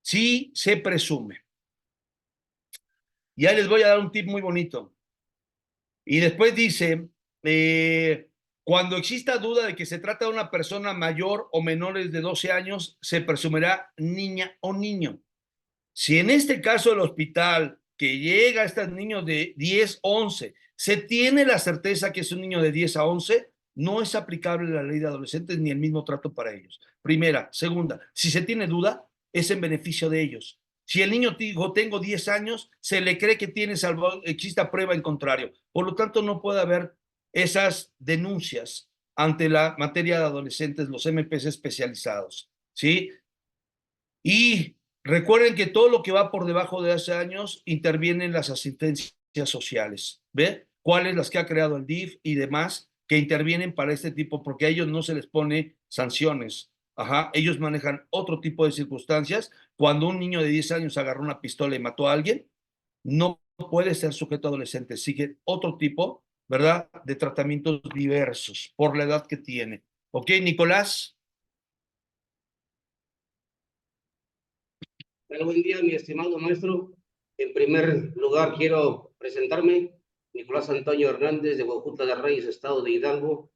Speaker 2: sí se presume. Y ahí les voy a dar un tip muy bonito. Y después dice, cuando exista duda de que se trata de una persona mayor o menores de 12 años, se presumirá niña o niño. Si en este caso el hospital que llega a estos niños de 10, 11, se tiene la certeza que es un niño de 10 a 11, no es aplicable la ley de adolescentes ni el mismo trato para ellos. Primera. Segunda, si se tiene duda, es en beneficio de ellos. Si el niño dijo, tengo 10 años, se le cree que tiene exista prueba en contrario. Por lo tanto, no puede haber esas denuncias ante la materia de adolescentes, los MPs especializados, ¿sí? Y recuerden que todo lo que va por debajo de 12 años intervienen las asistencias sociales, ¿ve? ¿Cuáles? Las que ha creado el DIF y demás, que intervienen para este tipo, porque a ellos no se les pone sanciones. Ajá, ellos manejan otro tipo de circunstancias. Cuando un niño de 10 años agarró una pistola y mató a alguien, no puede ser sujeto adolescente. Sigue otro tipo, ¿verdad?, de tratamientos diversos por la edad que tiene. ¿Ok, Nicolás?
Speaker 11: Buen día, mi estimado maestro. En primer lugar, quiero presentarme, Nicolás Antonio Hernández, de Huejutla de Reyes, Estado de Hidalgo,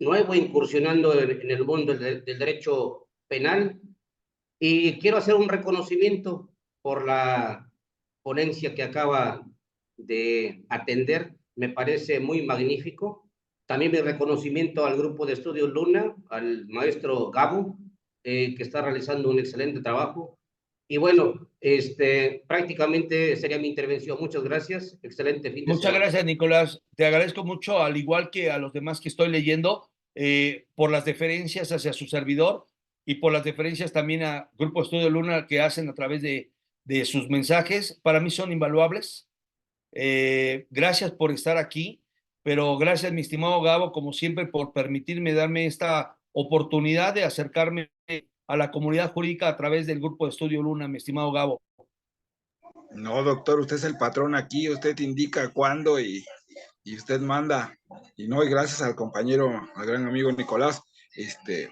Speaker 11: nuevo incursionando en el mundo del derecho penal, y quiero hacer un reconocimiento por la ponencia que acaba de atender. Me parece muy magnífico. También mi reconocimiento al grupo de estudios Luna, al maestro Gabo, que está realizando un excelente trabajo. Y bueno, prácticamente sería mi intervención. Muchas gracias. Excelente fin de
Speaker 2: Muchas
Speaker 11: semana.
Speaker 2: gracias, Nicolás. Te agradezco mucho, al igual que a los demás que estoy leyendo, por las deferencias hacia su servidor y por las deferencias también a Grupo Estudio Luna que hacen a través de sus mensajes. Para mí son invaluables. Gracias por estar aquí, pero gracias, mi estimado Gabo, como siempre, por permitirme darme esta oportunidad de acercarme a la comunidad jurídica a través del Grupo de Estudio Luna, mi estimado Gabo.
Speaker 6: No, doctor, usted es el patrón aquí, usted indica cuándo y usted manda. Y no, y gracias al compañero, al gran amigo Nicolás, este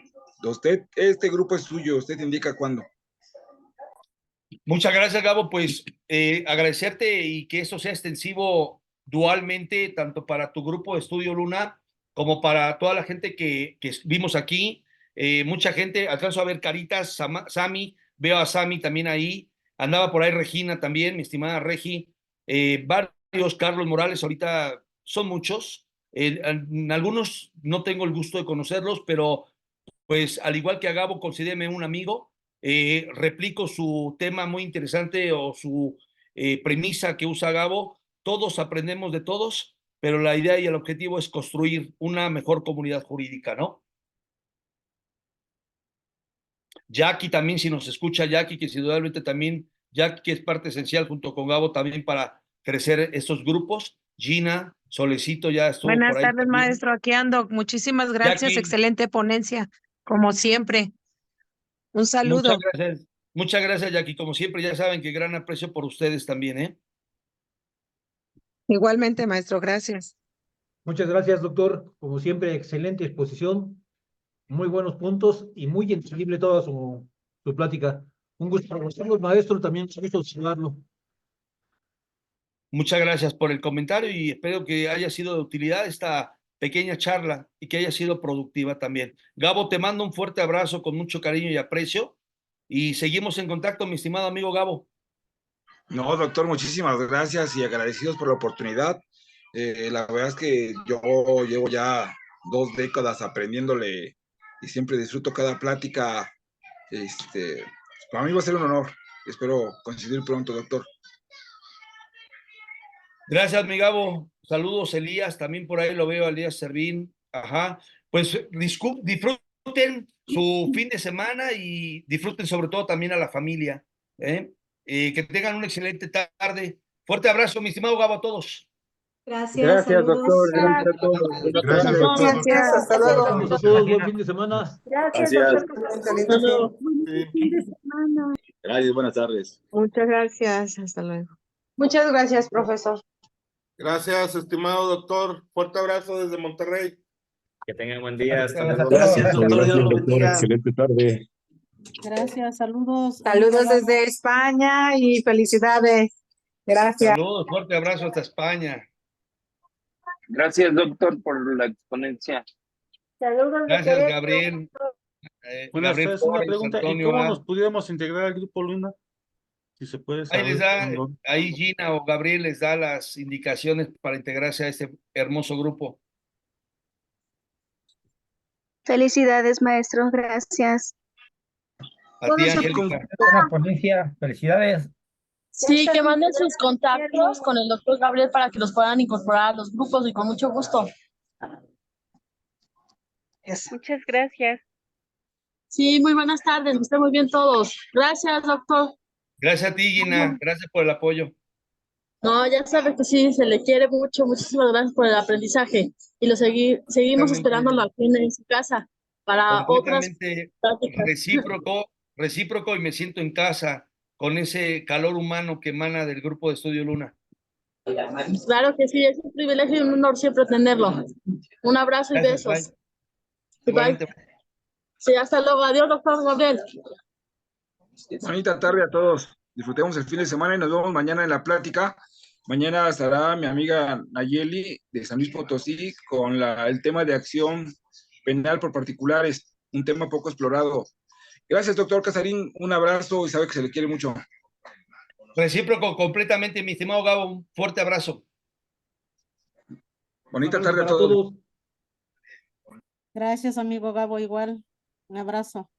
Speaker 6: grupo es suyo, usted indica cuándo.
Speaker 2: Muchas gracias, Gabo. Pues agradecerte y que eso sea extensivo dualmente, tanto para tu grupo de Estudio Luna como para toda la gente que vimos aquí. Mucha gente, alcanzo a ver caritas, Sami, veo a Sami también ahí, andaba por ahí Regina también, mi estimada Regi, varios, Carlos Morales, ahorita son muchos. En algunos no tengo el gusto de conocerlos, pero pues al igual que a Gabo, considéreme un amigo. Replico su tema muy interesante o su premisa que usa Gabo. Todos aprendemos de todos, pero la idea y el objetivo es construir una mejor comunidad jurídica, ¿no? Jackie también, si nos escucha Jackie, que indudablemente también, Jackie que es parte esencial junto con Gabo también para crecer estos grupos. Gina, Solecito ya estuvo
Speaker 12: Buenas
Speaker 2: por ahí
Speaker 12: tardes,
Speaker 2: también.
Speaker 12: maestro. Aquí ando. Muchísimas gracias.
Speaker 2: Jackie,
Speaker 12: Excelente ponencia, como siempre. Un saludo.
Speaker 2: Muchas gracias, Jackie. Como siempre, ya saben que gran aprecio por ustedes también, ¿eh?
Speaker 12: Igualmente, maestro. Gracias.
Speaker 13: Muchas gracias, doctor. Como siempre, excelente exposición, muy buenos puntos y muy entendible toda su plática. Un gusto conocerlo, maestro, también un gusto observarlo.
Speaker 2: Muchas gracias por el comentario y espero que haya sido de utilidad esta pequeña charla y que haya sido productiva también. Gabo, te mando un fuerte abrazo con mucho cariño y aprecio y seguimos en contacto, mi estimado amigo Gabo.
Speaker 6: No, doctor, muchísimas gracias y agradecidos por la oportunidad. La verdad es que yo llevo ya 2 décadas aprendiéndole y siempre disfruto cada plática. Para mí va a ser un honor. Espero coincidir pronto, doctor.
Speaker 2: Gracias, mi Gabo. Saludos, Elías. También por ahí lo veo, Elías Servín. Ajá. Pues disfruten su fin de semana y disfruten sobre todo también a la familia. Que tengan una excelente tarde. Fuerte abrazo, mi estimado Gabo, a todos.
Speaker 9: Gracias,
Speaker 10: saludos.
Speaker 9: doctor. Gracias a todos. Buenas
Speaker 4: Gracias,
Speaker 9: tardes.
Speaker 4: doctor.
Speaker 3: Gracias, hasta luego.
Speaker 13: Gracias a todos, buen fin de semana.
Speaker 3: Gracias, doctor.
Speaker 1: Hasta luego.
Speaker 3: Fin de semana.
Speaker 6: Gracias, buenas tardes.
Speaker 12: Muchas gracias. Hasta luego.
Speaker 3: Muchas gracias, profesor.
Speaker 5: Gracias, estimado doctor. Fuerte abrazo desde Monterrey.
Speaker 14: Que tengan buen día. Hasta
Speaker 13: Gracias,
Speaker 14: luego.
Speaker 2: Gracias, doctor. Dios lo bendiga.
Speaker 15: Excelente tarde.
Speaker 10: Gracias, saludos.
Speaker 12: Saludos desde España y felicidades. Gracias.
Speaker 2: Saludos, fuerte abrazo hasta España.
Speaker 14: Gracias, doctor, por la exponencia.
Speaker 3: Saludos.
Speaker 2: Gracias, Gabriel.
Speaker 15: Buenas
Speaker 2: Gabriel
Speaker 15: tardes, una
Speaker 2: Flores,
Speaker 15: pregunta. ¿Y
Speaker 2: Antonio
Speaker 15: cómo
Speaker 2: A.
Speaker 15: nos pudiéramos integrar al grupo Luna? Si se puede
Speaker 2: Ahí
Speaker 15: saber.
Speaker 2: les da,
Speaker 15: Perdón.
Speaker 2: ahí Gina o Gabriel les da las indicaciones para integrarse a este hermoso grupo.
Speaker 3: Felicidades, maestro. Gracias.
Speaker 2: A ti, Angélica.
Speaker 9: Buena ponencia. Felicidades.
Speaker 1: Sí, que manden sus contactos con el doctor Gabriel para que los puedan incorporar a los grupos y con mucho gusto.
Speaker 7: Muchas gracias.
Speaker 1: Sí, muy buenas tardes, que estén muy bien todos. Gracias, doctor.
Speaker 2: Gracias a ti, Gina. Gracias por el apoyo.
Speaker 1: No, ya sabes que sí, se le quiere mucho. Muchísimas gracias por el aprendizaje. Y seguimos
Speaker 2: Completamente.
Speaker 1: esperándolo aquí en su casa para otras
Speaker 2: Completamente
Speaker 1: prácticas.
Speaker 2: recíproco y me siento en casa con ese calor humano que emana del grupo de Estudio Luna.
Speaker 1: Claro que sí, es un privilegio y un honor siempre tenerlo. Un abrazo y
Speaker 2: Gracias,
Speaker 1: besos.
Speaker 2: bye.
Speaker 1: Bye.
Speaker 2: Igualmente.
Speaker 1: Sí, hasta luego. Adiós, doctor Gabriel.
Speaker 6: Bonita tarde a todos. Disfrutemos el fin de semana y nos vemos mañana en la plática. Mañana estará mi amiga Nayeli de San Luis Potosí con el tema de acción penal por particulares, un tema poco explorado. Gracias, doctor Casarín. Un abrazo y sabe que se le quiere mucho.
Speaker 2: Recíproco completamente, mi estimado Gabo. Un fuerte abrazo.
Speaker 6: Bonita
Speaker 13: Abrazo
Speaker 6: tarde a
Speaker 13: para
Speaker 6: todos.
Speaker 10: Gracias, amigo Gabo, igual. Un abrazo.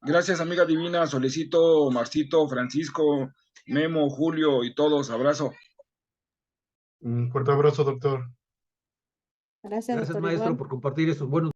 Speaker 6: Gracias, amiga divina, Solecito, Marcito, Francisco, Memo, Julio y todos. Abrazo.
Speaker 4: Un fuerte abrazo, doctor.
Speaker 10: Gracias,
Speaker 13: Gracias,
Speaker 10: doctor.
Speaker 13: maestro,
Speaker 10: Igual.
Speaker 13: por compartir esos buenos